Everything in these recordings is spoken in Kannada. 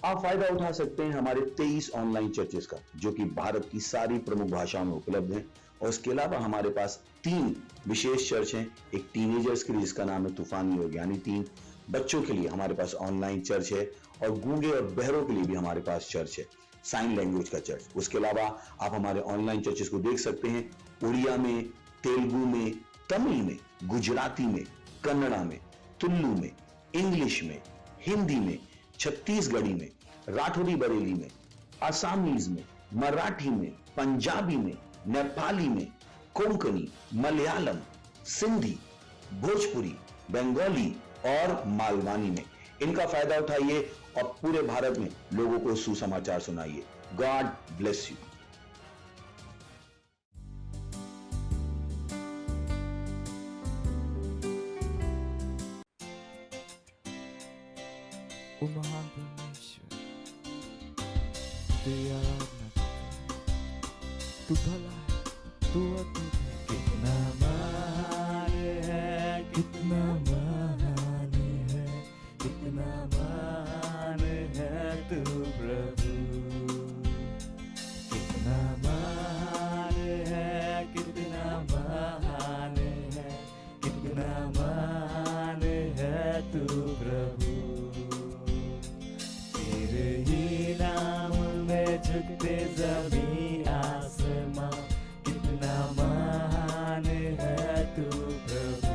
आप फायदा उठा सकते हैं हमारे 23 ऑनलाइन चर्चेस का, जो कि भारत की सारी प्रमुख भाषाओं में उपलब्ध हैं। और इसके अलावा हमारे पास 3 विशेष चर्च हैं। एक टीनेजर्स के लिए जिसका नाम है तूफानी योग यानी 3, बच्चों के लिए हमारे पास ऑनलाइन चर्च है, और गूंगे और बहरों के लिए भी हमारे पास चर्च है, साइन लैंग्वेज का चर्च। उसके अलावा आप हमारे ऑनलाइन चर्चेस को देख सकते हैं उड़िया में, तेलुगु में, तमिल में, गुजराती में, कन्नड़ा में, तुलु में, इंग्लिश में, हिंदी में, छत्तीसगढ़ी में, राठौरी बरेली में, आसामीज में, मराठी में, पंजाबी में, नेपाली में, कोंकणी, मलयालम, सिंधी, भोजपुरी, बंगाली और मालवानी में। इनका फायदा उठाइए और पूरे भारत में लोगों को सुसमाचार सुनाइए। God bless you. O महान परमेश्वर, तेरी आराधना करते हैं। तू भला है, तू अद्भुत है। कितना महान है, कितना महान है, कितना महान है तू प्रभु। कितना महान है, कितना महान है, कितना महान है तू प्रभु। तेरे ही नाम में झुकते ज़मीं आसमां, कितना महान है तू प्रभु।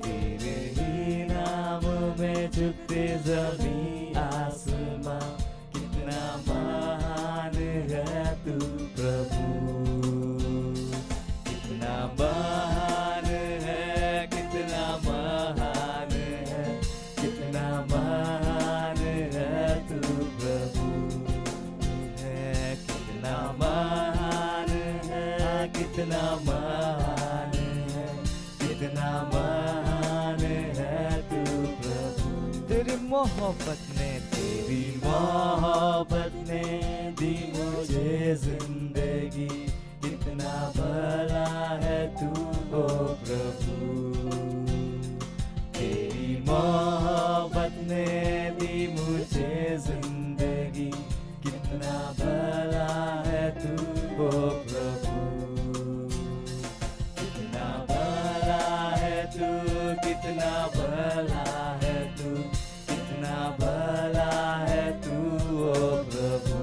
तेरे ही नाम में झुकते ज़मीं आसमां, कितना महान है तू प्रभु। कितना महान है, कितना महान है, कितना महान है तू प्रभु है। कितना महान है, कितना महान है, कितना महान है तू प्रभु। तेरी मोहब्बत ने दी मुझे जिंदगी, कितना भला है तू ओ प्रभु। तेरी मोहब्बत ने दी मुझे जिंदगी, कितना भला है तू ओ प्रभु। कितना भला है तू, कितना भला है तू, कितना भला है तू ओ प्रभु।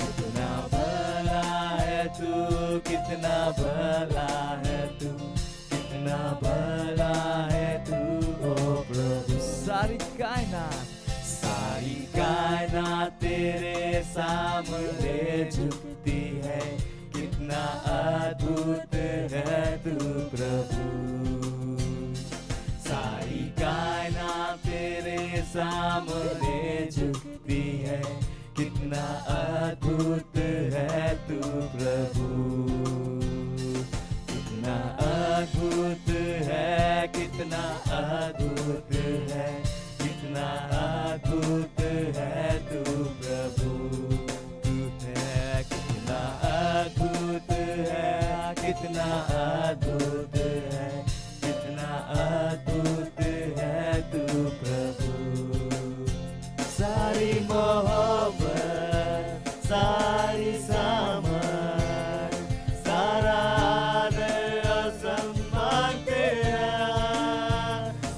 कितना भला है तू, कितना भला है तू, कितना भला है तू ओ प्रभु। सारी कायनात तेरे सामने झुकती है, कितना अद्भुत है तू प्रभु। सारी कायनात तेरे सामने झुकती है, कितना अद्भुत है तू प्रभु। कितना अद्भुत है, कितना अद्भुत है, कितना अद्भुत है तू प्रभु। तू है कितना अद्भुत है, कितना अद्भुत है, कितना अद्भुत है तू प्रभु। सारी मोहब्बत, सारी सामर्थ, सारा आदर और सम्मान तेरा।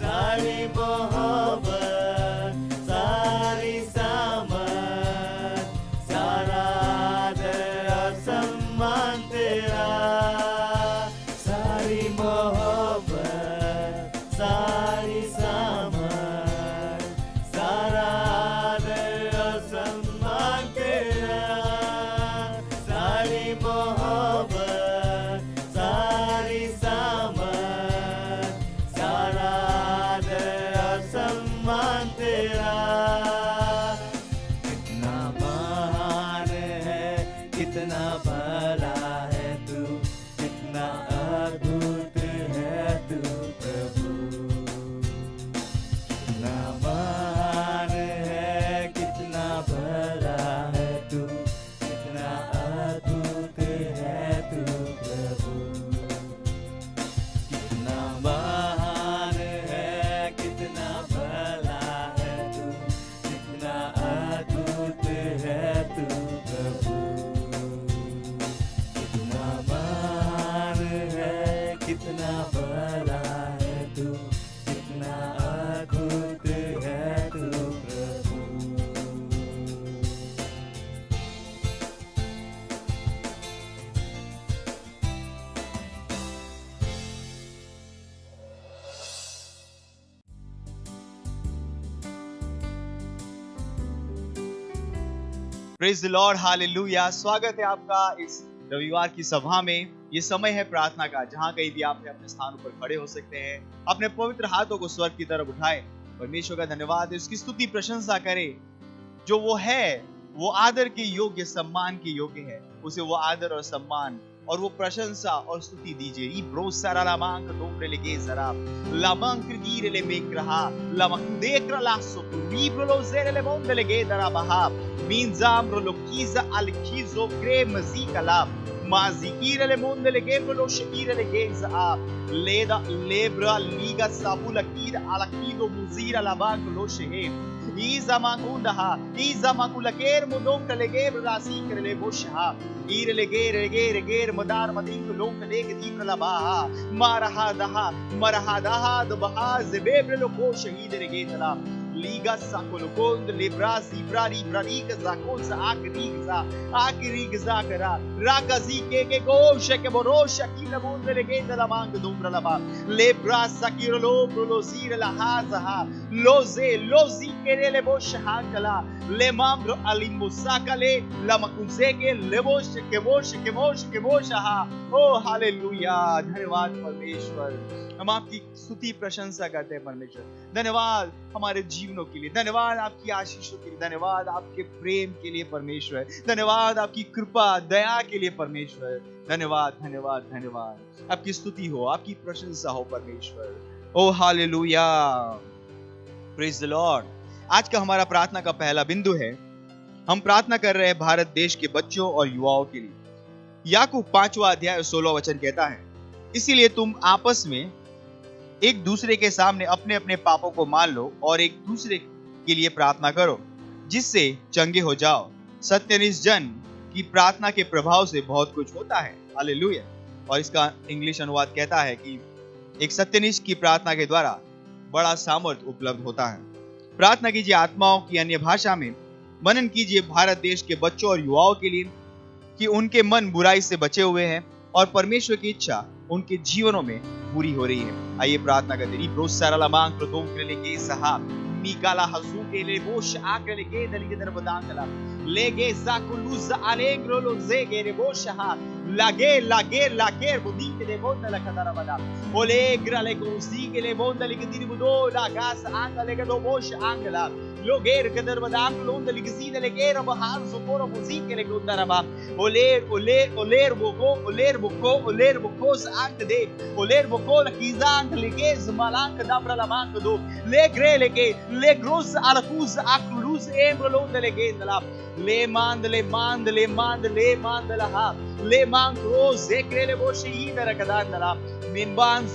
सारी मोहब्बत, सारी सामर्थ, सारा आदर और सम्मान तेरा। सारी मोहब्बत, सारी सामर्थ, सारा आदर और सम्मान तेरा। कितना भला है तू, कितना अद्भुत है तू प्रभु। Praise the lord, hallelujah. स्वागत है आपका इस रविवार की सभा में। ये समय है प्रार्थना का, जहां कहीं भी आप अपने स्थानों पर खड़े हो सकते हैं, अपने पवित्र हाथों को स्वर्ग की तरफ उठाए, परमेश्वर का धन्यवाद, उसकी स्तुति प्रशंसा करें। जो वो है वो आदर के योग्य, सम्मान के योग्य है। उसे वो आदर और सम्मान और वो प्रशंसा और स्तुति दीजिए। इब्रो सारा लामांक दोम्रे लेगे जरा लामांक गिरे ले मेक रहा लामांक देख रहा सोकु इब्रो लो जेरे ले मोंद लेगे दरा बहा मीनजाम रो लोकीजा अलकीजो क्रे मजीकला माजीकीरे ले मोंद लेगे लो शकीरे लेगे जा लेदा लेब्रा लीगा साबुला कीर अलकीदो मुजीरा लामांक लो शहे Iza makundaha, Iza makulaker mudong kaleger rasi kerele bosha, Ireleger madar mading long kaleg deep labaha, Marahadaha, the Baha, Zebebre loko shahid regetala, Liga sakolokond, Libra, Zibra, Librariga, Zakosa, Akiriga Zakara, Rakazi keke go, Shekeboro, Shakila Mund regeta la manga dumbra laba, Lebra Sakirolo, Brolozira la Hazaha, Lozi kerele bosh hankala le mambro alimusakale la makunzeke le bosh kemosh ha। O hallelujah, धन्यवाद परमेश्वर। हम आपकी स्तुति प्रशंसा करते हैं परमेश्वर। धन्यवाद हमारे जीवनों के लिए, धन्यवाद आपकी आशीषों के लिए, धन्यवाद आपके प्रेम के लिए परमेश्वर, धन्यवाद आपकी कृपा दया के लिए परमेश्वर। धन्यवाद धन्यवाद धन्यवाद। आपकी स्तुति हो, आपकी प्रशंसा हो परमेश्वर। ओ हालेलुया, प्रेज द लॉर्ड। आज का हमारा प्रार्थना का पहला बिंदु है, हम प्रार्थना कर रहे हैं भारत देश के बच्चों और युवाओं के लिए। याकूब 5वां अध्याय 16वां वचन कहता है, इसीलिए तुम आपस में एक दूसरे के सामने अपने अपने पापों को मान लो और एक दूसरे के लिए प्रार्थना करो, जिससे चंगे हो जाओ। सत्यनिष्ठ जन की प्रार्थना के प्रभाव से बहुत कुछ होता है। हालेलुया। और इसका इंग्लिश अनुवाद कहता है कि एक सत्यनिष्ठ की प्रार्थना के द्वारा बड़ा सामर्थ्य उपलब्ध होता है। प्रार्थना कीजिए आत्माओं की अन्य भाषा में। मनन कीजिए भारत देश के बच्चों और युवाओं के लिए कि उनके मन बुराई से बचे हुए हैं और परमेश्वर की इच्छा उनके जीवनों में पूरी हो रही है। आइए प्रार्थना करते हैं। प्रोसारला मांग प्रतोम के लिए साहब निकाला हसू के लिए बोश आकर के दली के तरफ दांगला लेगे जाकुलुज अलेग्रो लो जेगे रे बोशहा लागे बुदी के ले बोंद लखदारा बदा ओले ग्राले को सी के ले बोंद लिख दिन बुदो लागास आंगले के दो बोश आंगला लोगेर के दर बदांग लोंद लिख सी दे लेगे रब हाल सुपोरो बुजी के ले गुंदरा बा ओलेर बुको आंग दे ओलेर बुको लकीजांग लेगे जमालांग दाबरा लमांग दो ले ग्रे लेगे ले ग्रोस अलकूज आक्लूस एम्ब्रोलोंद लेगे दला ले मांद लहा ले मांग रोज एकरेले बोशी इधर कदान दला मिम्बान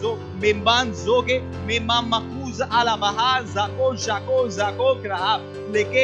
जोगे मिम्बान मकूज अला बहार जाको करा लेके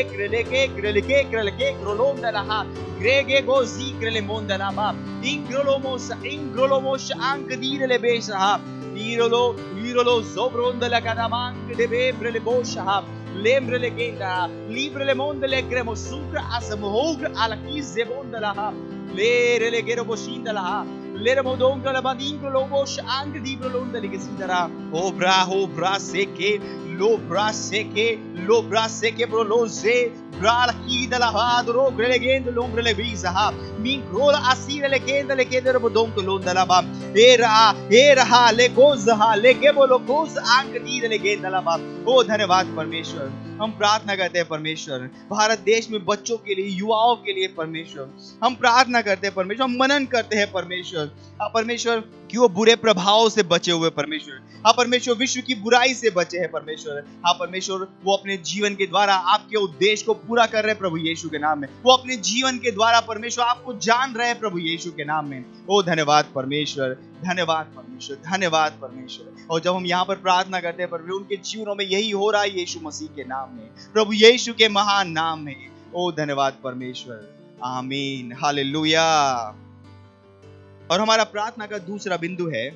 ग्रोलोंद लहा ग्रेगे गो जी ग्रेले मोंद लहा इंग्रोलोमोस आंक दीरले बेशहा Irolo zobronda la cadamanc de bebrele bosha lembrele genda librele mondele gremo sucra asamohog ala kizze bonda la le gero boshinda la le remodonga la badingo lo bosh anche di brolonda le gesidara obra seke lo bra seke brolose bra la kida la hadro grele genda l'ombre le visa ha min crola asire le genda le chiedere bodongo londa la bam era le goza le gebolo goza anche di le genda la bam। ओ धन्यवाद परमेश्वर। हम प्रार्थना करते हैं परमेश्वर भारत देश में बच्चों के लिए, युवाओं के लिए परमेश्वर हम प्रार्थना करते हैं परमेश्वर, हम मनन करते हैं परमेश्वर। हाँ परमेश्वर कि वो बुरे प्रभावों से बचे हुए परमेश्वर, हाँ परमेश्वर विश्व की बुराई से बचे हैं परमेश्वर। हाँ परमेश्वर वो अपने जीवन के द्वारा आपके उद्देश्य को पूरा कर रहे हैं प्रभु यीशु के नाम में। वो अपने जीवन के द्वारा परमेश्वर आपको जान रहे हैं प्रभु यीशु के नाम में। ओ धन्यवाद परमेश्वर, धन्यवाद परमेश्वर, धन्यवाद परमेश्वर। और जब हम यहाँ पर प्रार्थना करते हैं परमेश्वर उनके जीवनों में यही हो रहा है यीशु मसीह के नाम में, प्रभु यीशु के महान नाम में। ओ धन्यवाद परमेश्वर, आमीन, हालेलुया। और हमारा प्रार्थना का दूसरा बिंदु है,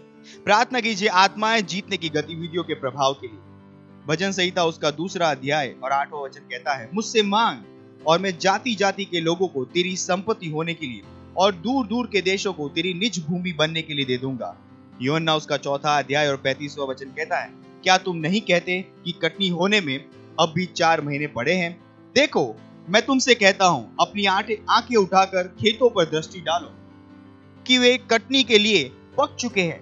प्रार्थना कीजिए आत्माएं जीतने की गतिविधियों के प्रभाव के लिए। भजन संहिता उसका 2 अध्याय और 8वां वचन कहता है, मुझसे मांग और मैं जाति जाति के लोगों को तेरी संपत्ति होने के लिए और दूर दूर के देशों को तेरी निज भूमि बनने के लिए दे दूंगा। यूहन्ना उसका 4 अध्याय और 35वां वचन कहता है, क्या तुम नहीं कहते कि कटनी होने में अब भी 4 महीने पड़े हैं? देखो, मैं तुमसे कहता हूं, अपनी आंखें उठाकर खेतों पर दृष्टि डालो कि वे कटनी के लिए पक चुके हैं।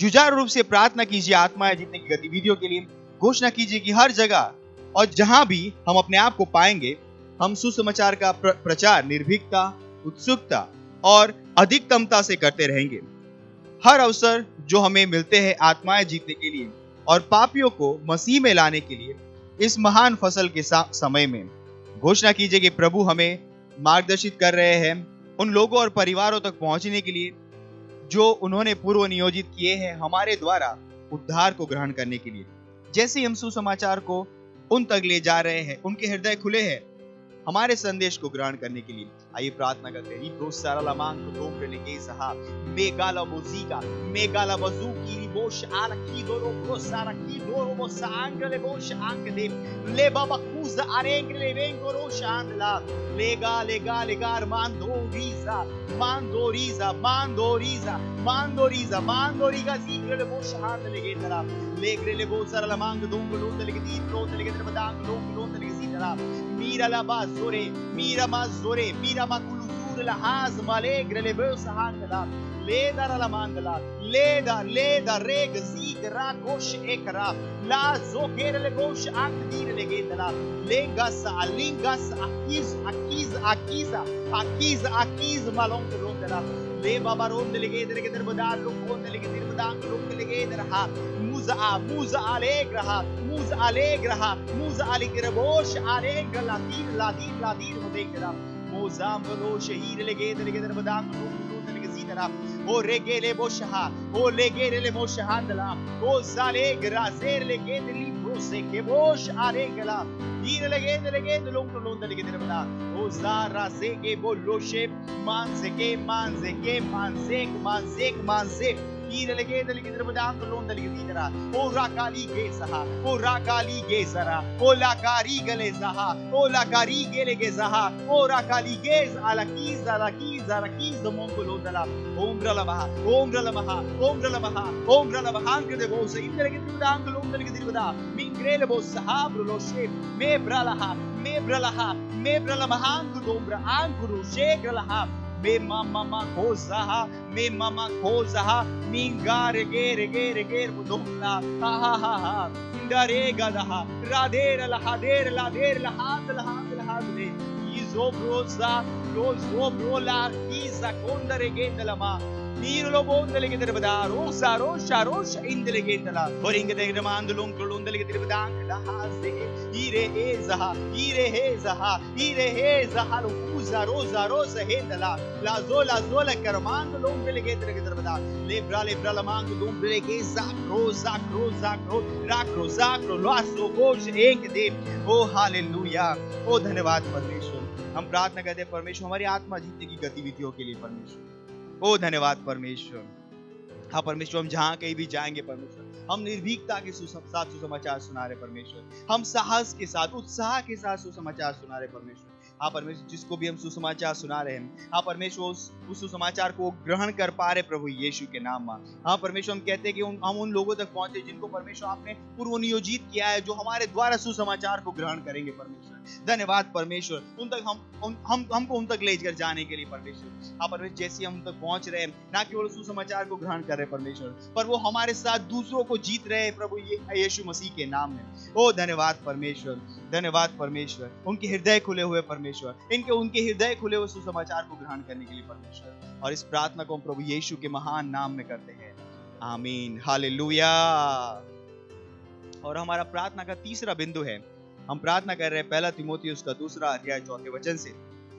जुझारू रूप से प्रार्थना कीजिए आत्माएं जीतने की गतिविधियों के लिए। घोषणा कीजिए कि हर जगह और जहां भी हम अपने आप को पाएंगे, हम सुसमाचार का प्रचार निर्भीकता, उत्सुकता और अधिकतमता से करते रहेंगे। हर अवसर जो हमें मिलते हैं आत्माएं जीतने के लिए और पापियों को मसीह में लाने के लिए, इस महान फसल के समय में घोषणा कीजिए कि प्रभु हमें मार्गदर्शित कर रहे हैं उन लोगों और परिवारों तक पहुंचने के लिए जो उन्होंने पूर्व नियोजित किए हैं हमारे द्वारा उद्धार को ग्रहण करने के लिए। जैसे ही हम सुसमाचार को उन तक ले जा रहे हैं, उनके हृदय खुले हैं हमारे संदेश को ग्रहण करने के लिए। आइए प्रार्थना करते हैं। Mira la basore, mira mazore, mira maculuzur la haz malegre le bus handla, leda la mandala, leda reg zig rakosh ekra, la zoker le bosh akdir le gedala, lingas akiz malong londala, le babaron le gedre badal lukon le gedre badang luk le gedre ha, muza alegre bosh alegre ladir hodekra, mozam bolo shehir le gedre badang luk o regele bosha o legele moshandla o zale grazer le gedli prose ke bosh aregla ir le gedle long le gedre bada o zara se ke boloshe manze ir le gedre badang lon le gedra o rakali ge zara o lakari gele zaha o lakari gele ge zaha o rakali ge alakiz mongolo dala Omra la maha, angre de bosa, indre ke dirudang lomdal ke diruda, mingrele bosa habro lo she, me bralaha, mahang dombra, anguru shegralaha, me mama kozaha, mingare gere budomla, ha, indare gadaha, radera la hadle, izobroza, rozobrola, iza kondare gedalama. Niro bondele ke dirbada rosha indele gedala boring de mandulum kolundele ke dirbadang la haze ire hezaha uza rosa hedala la zola karmandulum bele ke dirbada lebra la mandulum bele ke zakro laso bosh ek de oh hallelujah. ओ धन्यवाद परमेश्वर। हम प्रार्थना करते हैं परमेश्वर हमारी आत्मा जीतने की गतिविधियों के लिए परमेश्वर। ओ धन्यवाद परमेश्वर। हाँ परमेश्वर, हम जहाँ कहीं भी जाएंगे परमेश्वर, हम निर्भीकता के साथ सुसमाचार सुना रहे परमेश्वर, हम साहस के साथ उत्साह के साथ सुसमाचार सुना रहे परमेश्वर। हाँ परमेश्वर, जिसको भी हम सुसमाचार सुना रहे हैं, हाँ परमेश्वर उस सुसमाचार को ग्रहण कर पा रहे प्रभु यीशु के नाम में। हाँ परमेश्वर, हम कहते हैं कि हम उन लोगों तक पहुंचे जिनको परमेश्वर आपने पूर्व नियोजित किया है, जो हमारे द्वारा सुसमाचार को ग्रहण करेंगे परमेश्वर। धन्यवाद परमेश्वर, उन तक हमको उन तक ले कर जाने के लिए परमेश्वर। हाँ परमेश्वर, जैसे हम तक पहुंच रहे हैं, ना केवल सुसमाचार को ग्रहण कर रहे परमेश्वर, पर वो हमारे साथ दूसरों को जीत रहे प्रभु यीशु मसीह के नाम में। ओ धन्यवाद परमेश्वर, धन्यवाद परमेश्वर। उनके हृदय खुले हुए परमेश्वर, उनके हृदय खुले हुए सुसमाचार को ग्रहण करने के लिए परमेश्वर। और इस प्रार्थना को हम प्रभु यीशु के महान नाम में करते हैं, आमीन, हालेलुया। और हमारा प्रार्थना का तीसरा बिंदु है, हम प्रार्थना कर रहे हैं 1 तीमुथियुस का 2 अध्याय 4 वचन से।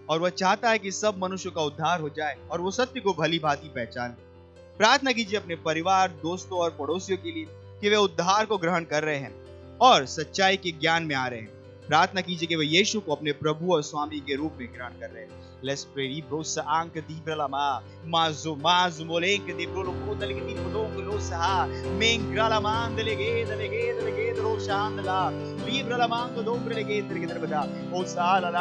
और वह चाहता है कि सब मनुष्यों का उद्धार हो जाए और वो सत्य को भली भांति पहचाने। प्रार्थना कीजिए अपने परिवार, दोस्तों और पड़ोसियों के लिए कि वे उद्धार को ग्रहण कर रहे हैं और सच्चाई के ज्ञान में आ रहे हैं। प्रार्थना कीजिए कि वह यीशु को अपने प्रभु और स्वामी के रूप में ग्रहण कर रहे हैं। Let's pray. Ibrosa anche di bralama, mazo molenke di brolo koda lege di podongo lo sa, mengra la mande lege ro shandla, libra la mango dombre lege bada, o sa la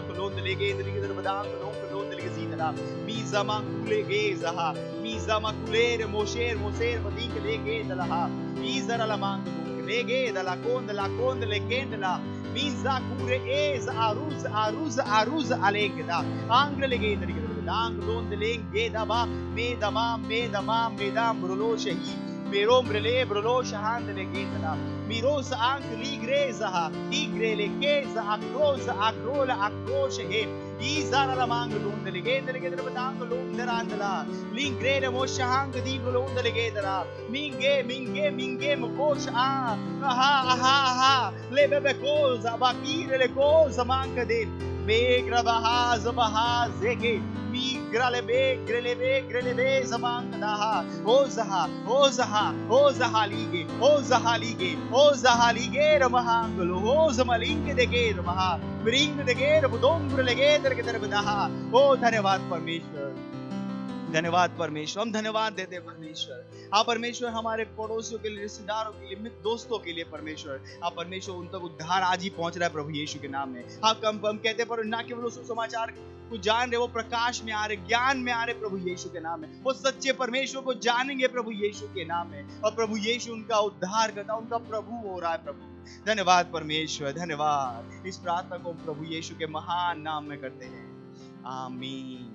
kolonde lege bada, kolonde lege zidala, miza makule gezaha, miza makulere mosher vadink lege dalaha, miza la mango lege dala konde legendala. Miza kure eza aruz alengda angle legenda ang donde lengeda ba medam brolo shahi merombre le brolo shahand legenda mirosa anche ligreza igre legeza akrola akroshe he izara la mang donde legenda batang londerandala lingrede moshahang di brolo legenda minge mokosha aha le bebe cosa bakire le cosa manca del megra bahaz zege migra le begre zamanka daha ozaha lige ramahanglo ozamalinge de ge ramaha bring de ge budongre lege der ke तरह ओ धन्यवाद परमेश्वर, धन्यवाद परमेश्वर, हम धन्यवाद देते हैं परमेश्वर। हाँ परमेश्वर, हमारे पड़ोसियों के लिए, रिश्तेदारों के लिए, मित्र दोस्तों के लिए परमेश्वर, हाँ परमेश्वर उन तक उद्धार आज ही पहुंच रहा है प्रभु यीशु के नाम में। हाँ हम कहते हैं पर ना केवल वो सुसमाचार को जान रहे, वो प्रकाश में आ रहे, ज्ञान में आ रहे प्रभु यीशु के नाम में, वो सच्चे परमेश्वर को जानेंगे प्रभु यीशु के नाम में, और प्रभु यीशु उनका उद्धार करता, उनका प्रभु हो रहा है। प्रभु धन्यवाद परमेश्वर, धन्यवाद। इस प्रार्थना को प्रभु यीशु के महान नाम में करते हैं, आमीन।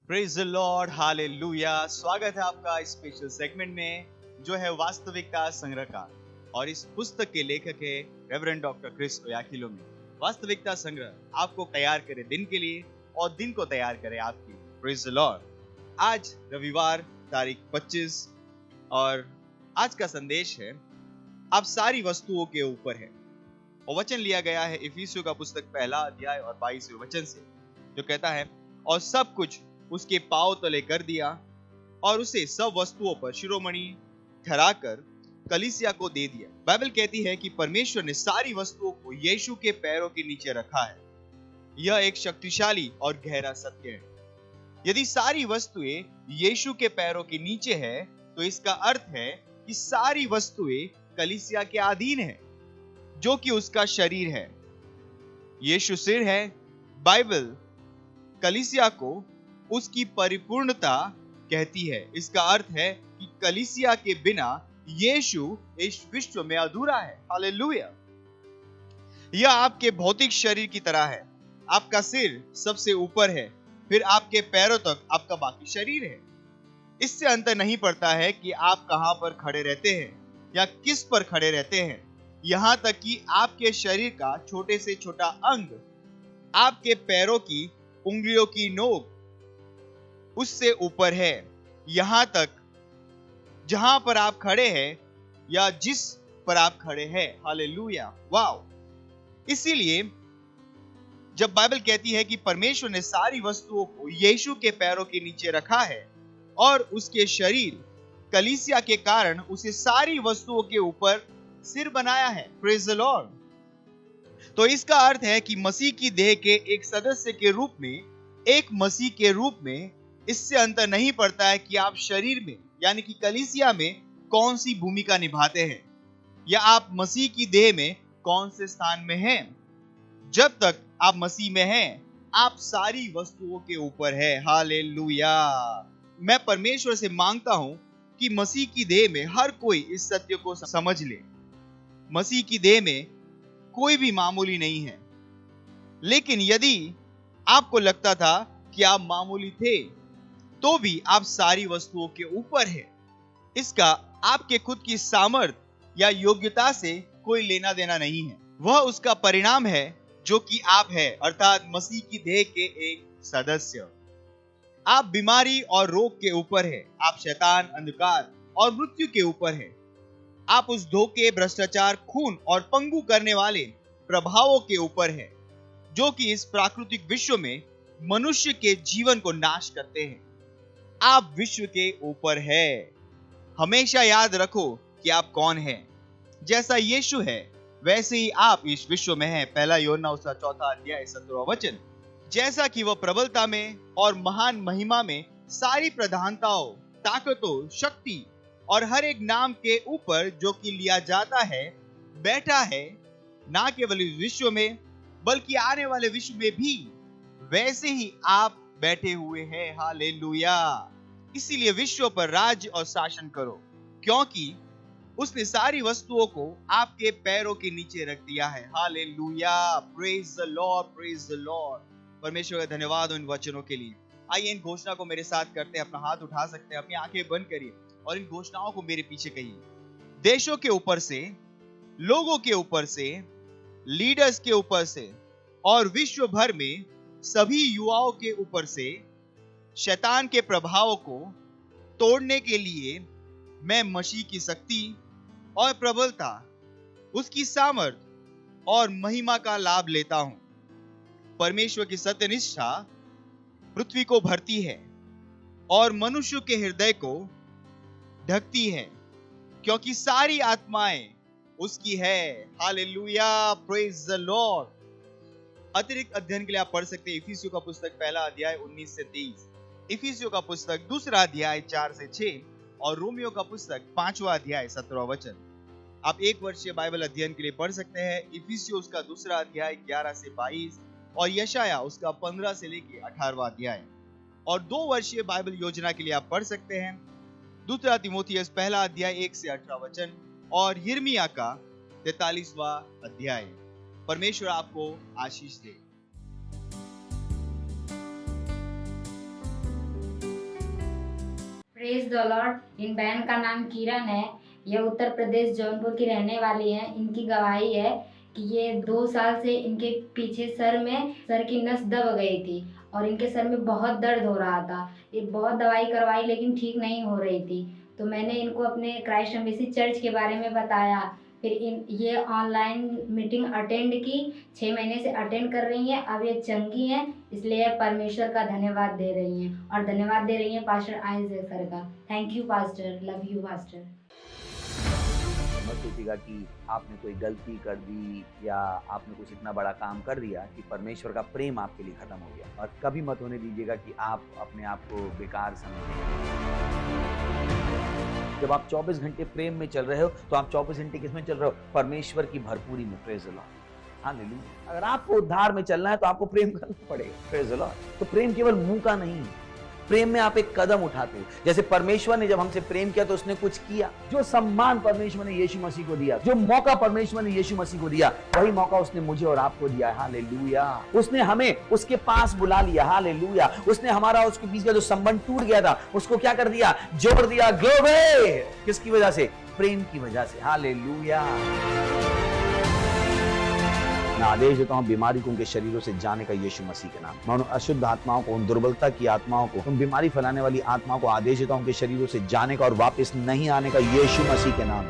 Praise the lord, hallelujah. स्वागत है आपका इस स्पेशल सेगमेंट में जो है वास्तविकता संग्रह का, और इस पुस्तक के लेखक है रेवरेंड डॉक्टर क्रिस ओयाखिलोमी। वास्तविकता संग्रह आपको तैयार करे दिन के लिए और दिन को तैयार करे आपके लिए। Praise the Lord. आज रविवार तारीख 25 और आज का संदेश है आप सारी वस्तुओं के ऊपर है, और वचन लिया गया है इफिसियों का पुस्तक पहला अध्याय और 22वें वचन से, जो कहता है और सब कुछ उसके पांव तले कर दिया और उसे सब वस्तुओं पर शिरोमणि ठहराकर कलीसिया को दे दिया। बाइबल कहती है कि परमेश्वर ने सारी वस्तुओं को यीशु के पैरों के नीचे रखा है। यह एक शक्तिशाली और गहरा सत्य है। यदि सारी वस्तुएं यीशु के पैरों के नीचे है तो इसका अर्थ है कि सारी वस्तुएं कलीसिया के अधीन है, जो कि उसका शरीर है। यीशु सिर है। बाइबल कलीसिया को उसकी परिपूर्णता कहती है। इसका अर्थ है कि कलीसिया के बिना यीशु इस विश्व में अधूरा है। हालेलुया। यह आपके भौतिक शरीर की तरह है। आपका सिर सबसे ऊपर है, फिर आपके पैरों तक आपका बाकी शरीर है। इससे अंतर नहीं पड़ता है कि आप कहां पर खड़े रहते हैं या किस पर खड़े रहते हैं। यहां तक कि आपके शरीर का छोटे से छोटा अंग, आपके पैरों की उंगलियों की नोक, उससे ऊपर है। यहां तक जहां पर आप खड़े हैं या जिस पर आप खड़े हैं। Hallelujah, wow. इसीलिए जब बाइबल कहती है कि परमेश्वर ने सारी वस्तुओं को यीशु के पैरों के नीचे रखा है और उसके शरीर कलीसिया के कारण उसे सारी वस्तुओं के ऊपर सिर बनाया है। Praise the Lord. तो इसका अर्थ है कि मसीह की देह के एक सदस्य के रूप में, एक मसीह के रूप में, इससे अंतर नहीं पड़ता है कि आप शरीर में यानी कि कलीसिया में कौन सी भूमिका निभाते हैं या आप मसीह की देह में कौन से स्थान में हैं। जब तक आप मसीह में हैं, आप सारी वस्तुओं के ऊपर है। हालेलुया। मैं परमेश्वर से मांगता हूं कि मसीह की देह में हर कोई इस सत्य को समझ ले। मसीह की देह में कोई भी मामूली नहीं है। लेकिन यदि आपको लगता था कि आप मामूली थे, तो भी आप सारी वस्तुओं के ऊपर है। इसका आपके खुद की सामर्थ्य या योग्यता से कोई लेना देना नहीं है। वह उसका परिणाम है जो कि आप है, अर्थात मसीह की देह के एक सदस्य। आप बीमारी और रोग के ऊपर है। आप शैतान, अंधकार और मृत्यु के ऊपर है। आप उस धोखे, भ्रष्टाचार, खून और पंगु करने वाले प्रभावों के ऊपर है जो कि इस प्राकृतिक विश्व में मनुष्य के जीवन को नाश करते हैं। आप विश्व के ऊपर है। हमेशा याद रखो कि आप कौन हैं। जैसा यीशु है वैसे ही आप इस विश्व में हैं। पहला यूहन्ना उसका 4 अध्याय 17वां वचन। जैसा कि वह प्रबलता में और महान महिमा में सारी प्रधानताओं, ताकतों, शक्ति और हर एक नाम के ऊपर जो कि लिया जाता है बैठा है, ना केवल इस विश्व में बल्कि आने वाले विश्व में भी, वैसे ही आप बैठे हुए हैं। हालेलुया। इसीलिए विश्व पर राज्य और शासन करो, क्योंकि उसने सारी वस्तुओं को आपके पैरों के नीचे रख दिया है। Hallelujah. Praise the Lord, praise the Lord. परमेश्वर का धन्यवाद इन वचनों के लिए। आइए इन घोषणा को मेरे साथ करते हैं। अपना हाथ उठा सकते हैं, अपनी आंखें बंद करिए और इन घोषणाओं को मेरे पीछे कहिए। देशों के ऊपर से, लोगों के ऊपर से, लीडर्स के ऊपर से और विश्व भर में सभी युवाओं के ऊपर से शैतान के प्रभावों को तोड़ने के लिए मैं मसीह की शक्ति और प्रबलता, उसकी सामर्थ और महिमा का लाभ लेता हूं। परमेश्वर की सत्यनिष्ठा पृथ्वी को भरती है और मनुष्य के हृदय को ढकती है, क्योंकि सारी आत्माएं उसकी है। Hallelujah, praise the Lord. अतिरिक्त अध्ययन के लिए आप पढ़ सकते हैं इफिसियों का पुस्तक पहला अध्याय 19 से 23, इफिसियों का पुस्तक दूसरा अध्याय 4 से 6 और रोमियो का पुस्तक 5वां अध्याय 17वां वचन। आप एक वर्षीय बाइबल अध्ययन के लिए पढ़ सकते हैं इफिसियों उसका दूसरा अध्याय 11 से 22 और यशाया उसका 15 से लेकर 18वां अध्याय। और 2 वर्षीय बाइबल योजना के लिए आप पढ़ सकते हैं दूसरा तिमोथियस पहला अध्याय 1 से 18 वचन और यिर्मयाह का 43वां अध्याय। परमेश्वर आपको आशीष दे। Praise the lord. इन बहन का नाम किरण है। ये उत्तर प्रदेश जौनपुर की रहने वाली है। इनकी गवाही है कि ये 2 साल से इनके पीछे सर की नस दब गई थी और इनके सर में बहुत दर्द हो रहा था। ये बहुत दवाई करवाई लेकिन ठीक नहीं हो रही थी। तो मैंने इनको अपने क्राइस्ट एम्बेसी चर्च के बारे में बताया। फिर ये ऑनलाइन मीटिंग अटेंड की, 6 महीने से अटेंड कर रही हैं। अब ये चंगी हैं, इसलिए परमेश्वर का धन्यवाद दे रही हैं और धन्यवाद दे रही हैं पास्टर आइजैक सर का। Thank you pastor, love you pastor. मत सोचिएगा कि आपने कोई गलती कर दी या आपने कुछ इतना बड़ा काम कर दिया कि परमेश्वर का प्रेम आपके लिए खत्म हो गया। और कभी मत होने दीजिएगा कि आप अपने आप को बेकार समझें। जब आप 24 घंटे प्रेम में चल रहे हो तो आप 24 घंटे किसमें चल रहे हो? परमेश्वर की भरपूरी में। Praise the lord, hallelujah. अगर आपको उद्धार में चलना है तो आपको प्रेम करना पड़ेगा। Praise the Lord. तो प्रेम केवल मुंह का नहीं है, प्रेम में आप एक कदम उठाते हो। जैसे परमेश्वर ने जब हमसे प्रेम किया तो उसने कुछ किया। जो सम्मान परमेश्वर ने यीशु मसीह को दिया, जो मौका परमेश्वर ने यीशु मसीह को दिया, वही मौका उसने मुझे और आपको दिया। हालेलुया। उसने हमें उसके पास बुला लिया। हालेलुया। उसने हमारा उसके बीच का जो संबंध टूट गया था उसको क्या कर दिया? जोड़ दिया। ग्लोरी। किसकी वजह से? प्रेम की वजह से। हालेलुया। मैं आदेश देता हूं बीमारी को उनके शरीरों से जाने का यीशु मसीह के नाम। मैं उन अशुद्ध आत्माओं को, उन दुर्बलता की आत्माओं को, उन बीमारी फैलाने वाली आत्माओं को आदेश देता हूं उनके शरीरों से जाने का और वापस नहीं आने का यीशु मसीह के नाम।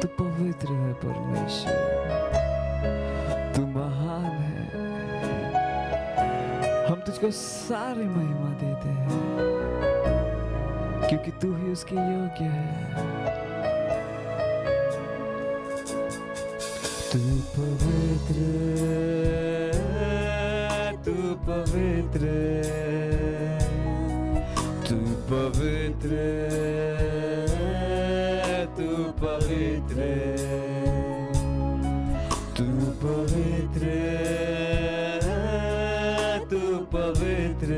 तू पवित्र है परमेश्वर, तू महान है। हम तुझको सारी महिमा देते हैं क्योंकि तू ही उसके योग्य है। तू पवित्र, तू पवित्र, तू पवित्र, तू पवित्र, तू पवित्र, तू पवित्र,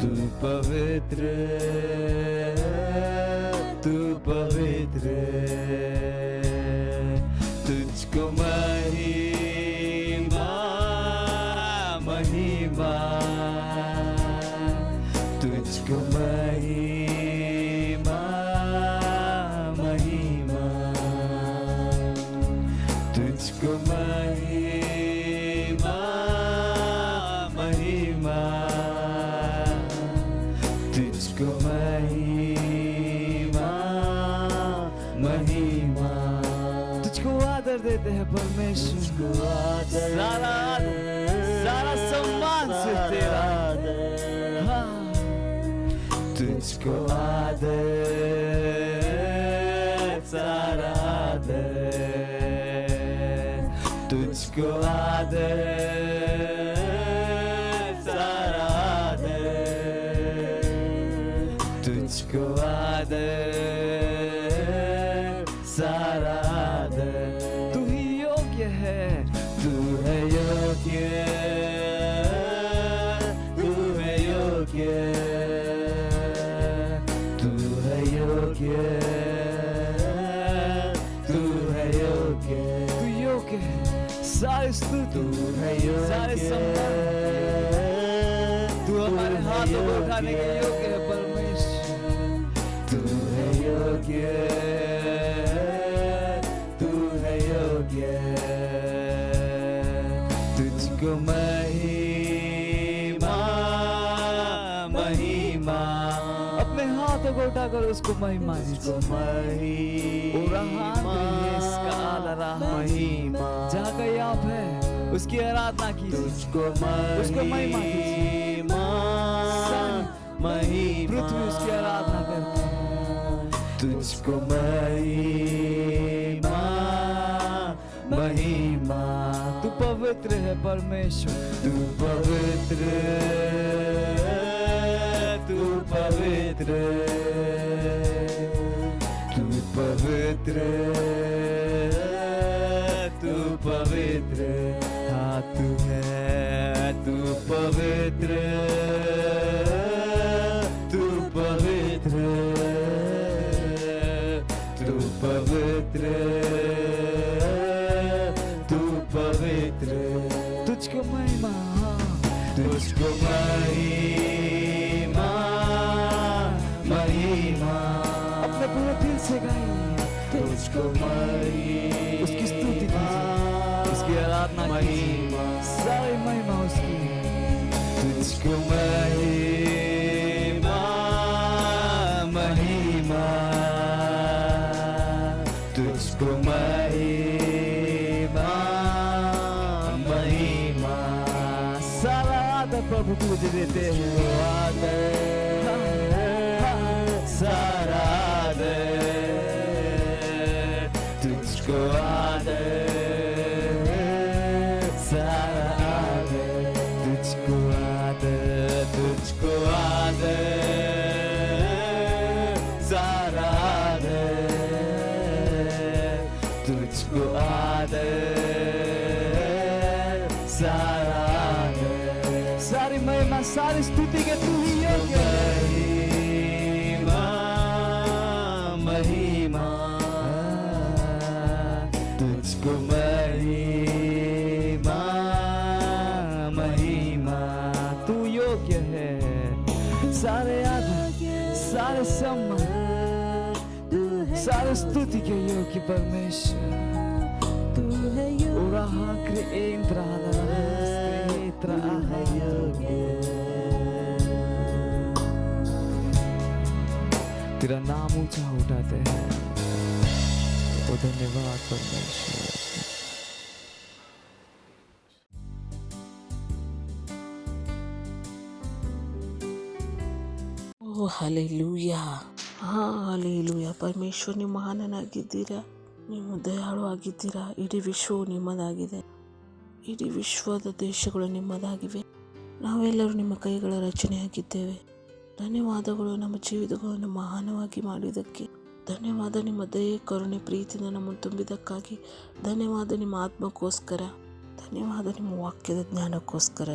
तू पवित्र, तू पवित्र। तुझको महिमा महिमा, तुझको महिमा महिमा, तुझको महिमा महिमा, तुझको महिमा महिमा। तुझको आदर देते हैं परमेश्वर, सारा सारा सम्मान सिर्फ तेरा। हाँ, तुझको आदर, सारा आदर, तुझको आदर, सारा आदर, तुझको आदर, सारा आदर। तू ही योग्य है, तू है योग्य, तू है योग्य, तू है योग्य, तू है योग्य, तू योग्य है। सारी स्तुति तू है योग्य, सारे सम्मान तू हमारे हाथों को उठाने के योग्य है परमेश्वर। तू है योग्य, तू है योग्य, तुझको महिमा महिमा। अपने हाथों को उठाकर उसको महिमा दीजिए। महिमा जहाँ कहीं आप है उसकी आराधना कीजिए, उसको महिमा कीजिए। पृथ्वी उसकी आराधना करती है। तुझको महिमा महिमा। तू पवित्र है परमेश्वर, तू पवित्र, तू पवित्र, तू पवित्र, तू पवित्र, पवित्र, तू पवित्र, तू पवित्र, तू पवित्र, तुझको महिमा, तुझको महिमा, महिमा, अपने पूरे दिल से गाइए, तुझको महिमा, उसकी स्तुति कीजिए, उसकी आराधना कीजिए, सारी महिमा उसकी, तुझको महिमा, महिमा, तुझको महिमा, महिमा, सारा आदर प्रभु तुझे देते हैं, आदर, सारा आदर, तुझको आदर, सारा आदर, तुझको आदर, तुझको आदर, सारा आदर, तुझको आदर, सारा आदर, सारी महिमा सारी स्तुति के तू ही योग्य है। महिमा, तुझको महिमा, महिमा, तू योग्य है, सारे आदर, सारे सम्मान, सारे स्तुति के योग्य परमेश्वर, तू है तेरा नाम ऊंचा उठाते हैं, तो धन्यवाद परमेश्वर। ಓ ಹಾಲೆಲೂಯಾ, ಹಾಲೆಲೂಯಾ. ಪರಮೇಶ್ವರ್ ನೀವು ಮಹಾನನಾಗಿದ್ದೀರಾ, ನೀವು ದಯಾಳು ಆಗಿದ್ದೀರಾ. ಇಡೀ ವಿಶ್ವವು ನಿಮ್ಮದಾಗಿದೆ, ಇಡೀ ವಿಶ್ವದ ದೇಶಗಳು ನಿಮ್ಮದಾಗಿವೆ. ನಾವೆಲ್ಲರೂ ನಿಮ್ಮ ಕೈಗಳ ರಚನೆಯಾಗಿದ್ದೇವೆ. ಧನ್ಯವಾದಗಳು ನಮ್ಮ ಜೀವಿತಗಳನ್ನು ಮಹಾನವಾಗಿ ಮಾಡುವುದಕ್ಕೆ. ಧನ್ಯವಾದ ನಿಮ್ಮ ದಯೆ ಕರುಣೆ ಪ್ರೀತಿಯಿಂದ ನಮ್ಮನ್ನು ತುಂಬಿದ್ದಕ್ಕಾಗಿ. ಧನ್ಯವಾದ ನಿಮ್ಮ ಆತ್ಮಕ್ಕೋಸ್ಕರ. ಧನ್ಯವಾದ ನಿಮ್ಮ ವಾಕ್ಯದ ಜ್ಞಾನಕ್ಕೋಸ್ಕರ,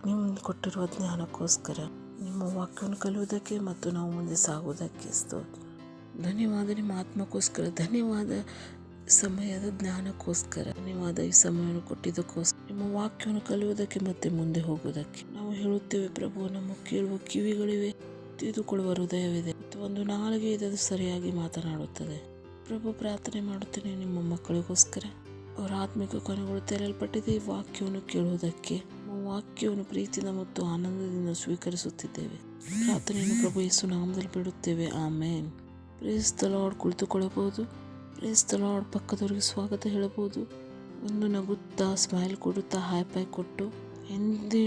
ನೀವು ಕೊಟ್ಟಿರುವ ಜ್ಞಾನಕ್ಕೋಸ್ಕರ, ನಿಮ್ಮ ವಾಕ್ಯವನ್ನು ಕಲಿಯುವುದಕ್ಕೆ ಮತ್ತು ನಾವು ಮುಂದೆ ಸಾಗುವುದಕ್ಕೆ ಸ್ತೋತ್ರ. ಧನ್ಯವಾದ ನಿಮ್ಮ ಆತ್ಮಕ್ಕೋಸ್ಕರ. ಧನ್ಯವಾದ ಸಮಯದ ಜ್ಞಾನಕ್ಕೋಸ್ಕರ. ಧನ್ಯವಾದ ಈ ಸಮಯವನ್ನು ಕೊಟ್ಟಿದ್ದಕ್ಕೋಸ್ಕರ, ನಿಮ್ಮ ವಾಕ್ಯವನ್ನು ಕಲಿಯುವುದಕ್ಕೆ ಮತ್ತೆ ಮುಂದೆ ಹೋಗುವುದಕ್ಕೆ. ನಾವು ಹೇಳುತ್ತೇವೆ ಪ್ರಭು, ನಮ್ಮ ಕೇಳುವ ಕಿವಿಗಳಿವೆ, ತಿಳಿದುಕೊಳ್ಳುವ ಹೃದಯವಿದೆ ಮತ್ತು ಒಂದು ನಾಲಿಗೆ ಇದನ್ನು ಸರಿಯಾಗಿ ಮಾತನಾಡುತ್ತದೆ. ಪ್ರಭು, ಪ್ರಾರ್ಥನೆ ಮಾಡುತ್ತೇನೆ ನಿಮ್ಮ ಮಕ್ಕಳಿಗೋಸ್ಕರ. ಅವರ ಆತ್ಮಿಕ ಕೊನೆಗಳು ತೆರೆಯಲ್ಪಟ್ಟಿದೆ ಈ ವಾಕ್ಯವನ್ನು ಕೇಳುವುದಕ್ಕೆ. ನಮ್ಮ ವಾಕ್ಯವನ್ನು ಪ್ರೀತಿಯಿಂದ ಮತ್ತು ಆನಂದದಿಂದ ಸ್ವೀಕರಿಸುತ್ತಿದ್ದೇವೆ. ಪ್ರಾರ್ಥನೆಯನ್ನು ಪ್ರಭು ಯೇಸು ನಾಮದಲ್ಲಿ ಬಿಡುತ್ತೇವೆ, ಆಮೇನ್. Praise the lord. ಕುಳಿತುಕೊಳ್ಳಬಹುದು. Praise the lord. ಪಕ್ಕದವರಿಗೆ ಸ್ವಾಗತ ಹೇಳಬಹುದು. ಒಂದು ನಗುತ್ತಾ ಸ್ಮೈಲ್ ಕೊಡುತ್ತಾ ಹ್ಯಾಪೈ ಕೊಟ್ಟು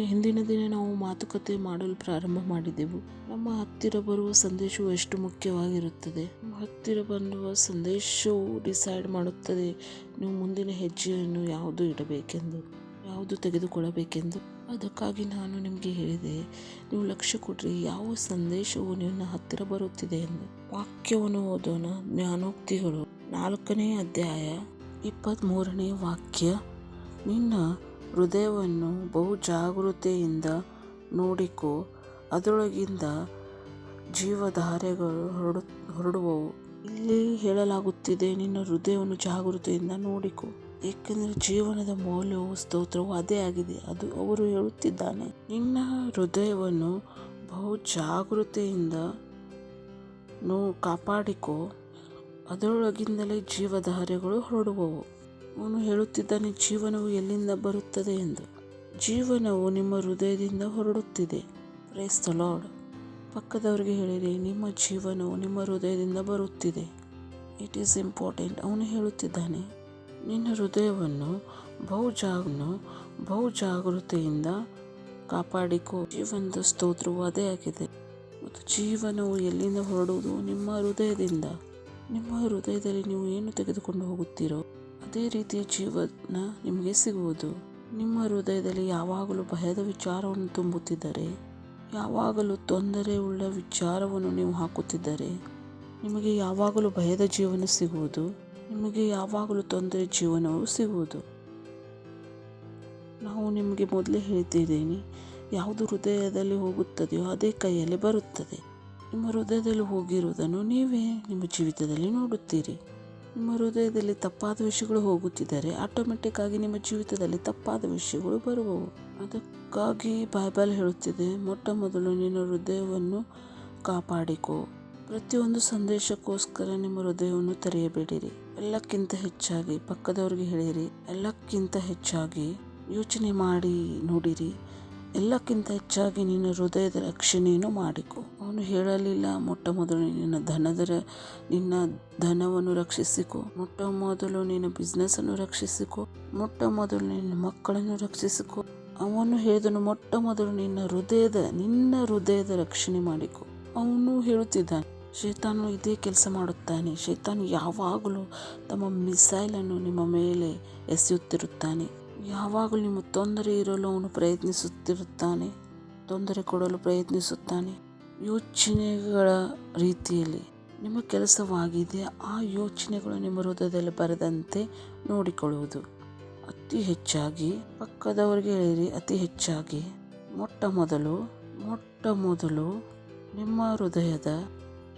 ಹಿಂದಿನ ದಿನ ನಾವು ಮಾತುಕತೆ ಮಾಡಲು ಪ್ರಾರಂಭ ಮಾಡಿದೆವು. ನಮ್ಮ ಹತ್ತಿರ ಬರುವ ಸಂದೇಶವು ಎಷ್ಟು ಮುಖ್ಯವಾಗಿರುತ್ತದೆ. ನಮ್ಮ ಹತ್ತಿರ ಬರುವ ಸಂದೇಶವು ಡಿಸೈಡ್ ಮಾಡುತ್ತದೆ ನೀವು ಮುಂದಿನ ಹೆಜ್ಜೆಯನ್ನು ಯಾವುದು ಇಡಬೇಕೆಂದು, ಯಾವುದು ತೆಗೆದುಕೊಳ್ಳಬೇಕೆಂದು. ಅದಕ್ಕಾಗಿ ನಾನು ನಿಮಗೆ ಹೇಳಿದೆ, ನೀವು ಲಕ್ಷ್ಯ ಕೊಡ್ರಿ ಯಾವ ಸಂದೇಶವು ನಿಮ್ಮ ಹತ್ತಿರ ಬರುತ್ತಿದೆ ಎಂದು. ವಾಕ್ಯವನ್ನು ಓದೋಣ. ಜ್ಞಾನೋಕ್ತಿಗಳು 4ನೇ ಅಧ್ಯಾಯ 23ನೇ ವಾಕ್ಯ. ನಿನ್ನ ಹೃದಯವನ್ನು ಬಹು ಜಾಗೃತೆಯಿಂದ ನೋಡಿಕೋ, ಅದರೊಳಗಿಂದ ಜೀವಧಾರೆಗಳು ಹೊರಡುವವು. ಇಲ್ಲಿ ಹೇಳಲಾಗುತ್ತಿದೆ, ನಿನ್ನ ಹೃದಯವನ್ನು ಜಾಗೃತೆಯಿಂದ ನೋಡಿಕೋ, ಏಕೆಂದರೆ ಜೀವನದ ಮೌಲ್ಯವು ಸ್ತೋತ್ರವು ಅದೇ ಆಗಿದೆ. ಅದು ಅವರು ಹೇಳುತ್ತಿದ್ದಾನೆ, ನಿನ್ನ ಹೃದಯವನ್ನು ಬಹು ಜಾಗೃತೆಯಿಂದ ಕಾಪಾಡಿಕೋ, ಅದರೊಳಗಿಂದಲೇ ಜೀವಧಾರೆಗಳು ಹೊರಡುವವು. ಅವನು ಹೇಳುತ್ತಿದ್ದಾನೆ ಜೀವನವು ಎಲ್ಲಿಂದ ಬರುತ್ತದೆ ಎಂದು. ಜೀವನವು ನಿಮ್ಮ ಹೃದಯದಿಂದ ಹೊರಡುತ್ತಿದೆ. Praise the lord. ಪಕ್ಕದವರಿಗೆ ಹೇಳಿರಿ, ನಿಮ್ಮ ಜೀವನವು ನಿಮ್ಮ ಹೃದಯದಿಂದ ಬರುತ್ತಿದೆ. It is important. ಅವನು ಹೇಳುತ್ತಿದ್ದಾನೆ, ನಿನ್ನ ಹೃದಯವನ್ನು ಬಹು ಜಾಗೃತೆಯಿಂದ ಕಾಪಾಡಿಕೋ. ಜೀವನದ ಸ್ತೋತ್ರವು ಅದೇ ಆಗಿದೆ. ಮತ್ತು ಜೀವನವು ಎಲ್ಲಿಂದ ಹೊರಡುವುದು? ನಿಮ್ಮ ಹೃದಯದಿಂದ. ನಿಮ್ಮ ಹೃದಯದಲ್ಲಿ ನೀವು ಏನು ತೆಗೆದುಕೊಂಡು ಹೋಗುತ್ತೀರೋ ಅದೇ ರೀತಿಯ ಜೀವನ ನಿಮಗೆ ಸಿಗುವುದು. ನಿಮ್ಮ ಹೃದಯದಲ್ಲಿ ಯಾವಾಗಲೂ ಭಯದ ವಿಚಾರವನ್ನು ತುಂಬುತ್ತಿದ್ದರೆ, ಯಾವಾಗಲೂ ತೊಂದರೆ ಉಳ್ಳ ವಿಚಾರವನ್ನು ನೀವು ಹಾಕುತ್ತಿದ್ದರೆ, ನಿಮಗೆ ಯಾವಾಗಲೂ ಭಯದ ಜೀವನ ಸಿಗುವುದು. ನಿಮಗೆ ಯಾವಾಗಲೂ ತೊಂದರೆ ಜೀವನವು ಸಿಗುವುದು. ನಾವು ನಿಮಗೆ ಮೊದಲೇ ಹೇಳ್ತಿದ್ದೀನಿ, ಯಾವುದು ಹೃದಯದಲ್ಲಿ ಹೋಗುತ್ತದೆಯೋ ಅದೇ ಕೈಯಲ್ಲಿ ಬರುತ್ತದೆ. ನಿಮ್ಮ ಹೃದಯದಲ್ಲಿ ಹೋಗಿರುವುದನ್ನು ನೀವೇ ನಿಮ್ಮ ಜೀವಿತದಲ್ಲಿ ನೋಡುತ್ತೀರಿ. ನಿಮ್ಮ ಹೃದಯದಲ್ಲಿ ತಪ್ಪಾದ ವಿಷಯಗಳು ಹೋಗುತ್ತಿದ್ದರೆ ಆಟೋಮೆಟಿಕ್ ಆಗಿ ನಿಮ್ಮ ಜೀವಿತದಲ್ಲಿ ತಪ್ಪಾದ ವಿಷಯಗಳು ಬರುವವು. ಅದಕ್ಕಾಗಿ ಬೈಬಲ್ ಹೇಳುತ್ತಿದೆ, ಮೊಟ್ಟ ಮೊದಲು ನಿನ್ನ ಹೃದಯವನ್ನು ಕಾಪಾಡಿಕೋ. ಪ್ರತಿಯೊಂದು ಸಂದೇಶಕ್ಕೋಸ್ಕರ ನಿಮ್ಮ ಹೃದಯವನ್ನು ತೆರೆಯಬೇಡಿರಿ. ಎಲ್ಲಕ್ಕಿಂತ ಹೆಚ್ಚಾಗಿ ಪಕ್ಕದವ್ರಿಗೆ ಹೇಳಿರಿ, ಎಲ್ಲಕ್ಕಿಂತ ಹೆಚ್ಚಾಗಿ ಯೋಚನೆ ಮಾಡಿ ನೋಡಿರಿ, ಎಲ್ಲಕ್ಕಿಂತ ಹೆಚ್ಚಾಗಿ ನಿನ್ನ ಹೃದಯದ ರಕ್ಷಣೆಯನ್ನು ಮಾಡಿಕೊ. ಅವನು ಹೇಳಲಿಲ್ಲ ಮೊಟ್ಟ ಮೊದಲು ನಿನ್ನ ಧನವನ್ನು ರಕ್ಷಿಸಿಕೊ, ಮೊಟ್ಟ ಮೊದಲು ನಿನ್ನ ಬಿಸ್ನೆಸ್ಸನ್ನು ರಕ್ಷಿಸಿಕೊ, ಮೊಟ್ಟ ಮೊದಲು ನಿನ್ನ ಮಕ್ಕಳನ್ನು ರಕ್ಷಿಸಿಕೊ. ಅವನು ಹೇಳಿದನು ಮೊಟ್ಟ ಮೊದಲು ನಿನ್ನ ಹೃದಯದ ರಕ್ಷಣೆ ಮಾಡಿಕೊ. ಅವನು ಹೇಳುತ್ತಿದ್ದಾನೆ, ಶೈತಾನು ಇದೇ ಕೆಲಸ ಮಾಡುತ್ತಾನೆ. ಶೈತಾನು ಯಾವಾಗಲೂ ತಮ್ಮ ಮಿಸೈಲನ್ನು ನಿಮ್ಮ ಮೇಲೆ ಎಸೆಯುತ್ತಿರುತ್ತಾನೆ. ಯಾವಾಗಲೂ ನಿಮ್ಮ ತೊಂದರೆ ಇರಲು ಅವನು ಪ್ರಯತ್ನಿಸುತ್ತಿರುತ್ತಾನೆ, ತೊಂದರೆ ಕೊಡಲು ಪ್ರಯತ್ನಿಸುತ್ತಾನೆ. ಯೋಚನೆಗಳ ರೀತಿಯಲ್ಲಿ ನಿಮ್ಮ ಕೆಲಸವಾಗಿದೆ ಆ ಯೋಚನೆಗಳು ನಿಮ್ಮ ಹೃದಯದಲ್ಲಿ ಬರದಂತೆ ನೋಡಿಕೊಳ್ಳುವುದು. ಅತಿ ಹೆಚ್ಚಾಗಿ ಪಕ್ಕದವರಿಗೆ ಹೇಳಿರಿ, ಅತಿ ಹೆಚ್ಚಾಗಿ ಮೊಟ್ಟ ಮೊದಲು ನಿಮ್ಮ ಹೃದಯದ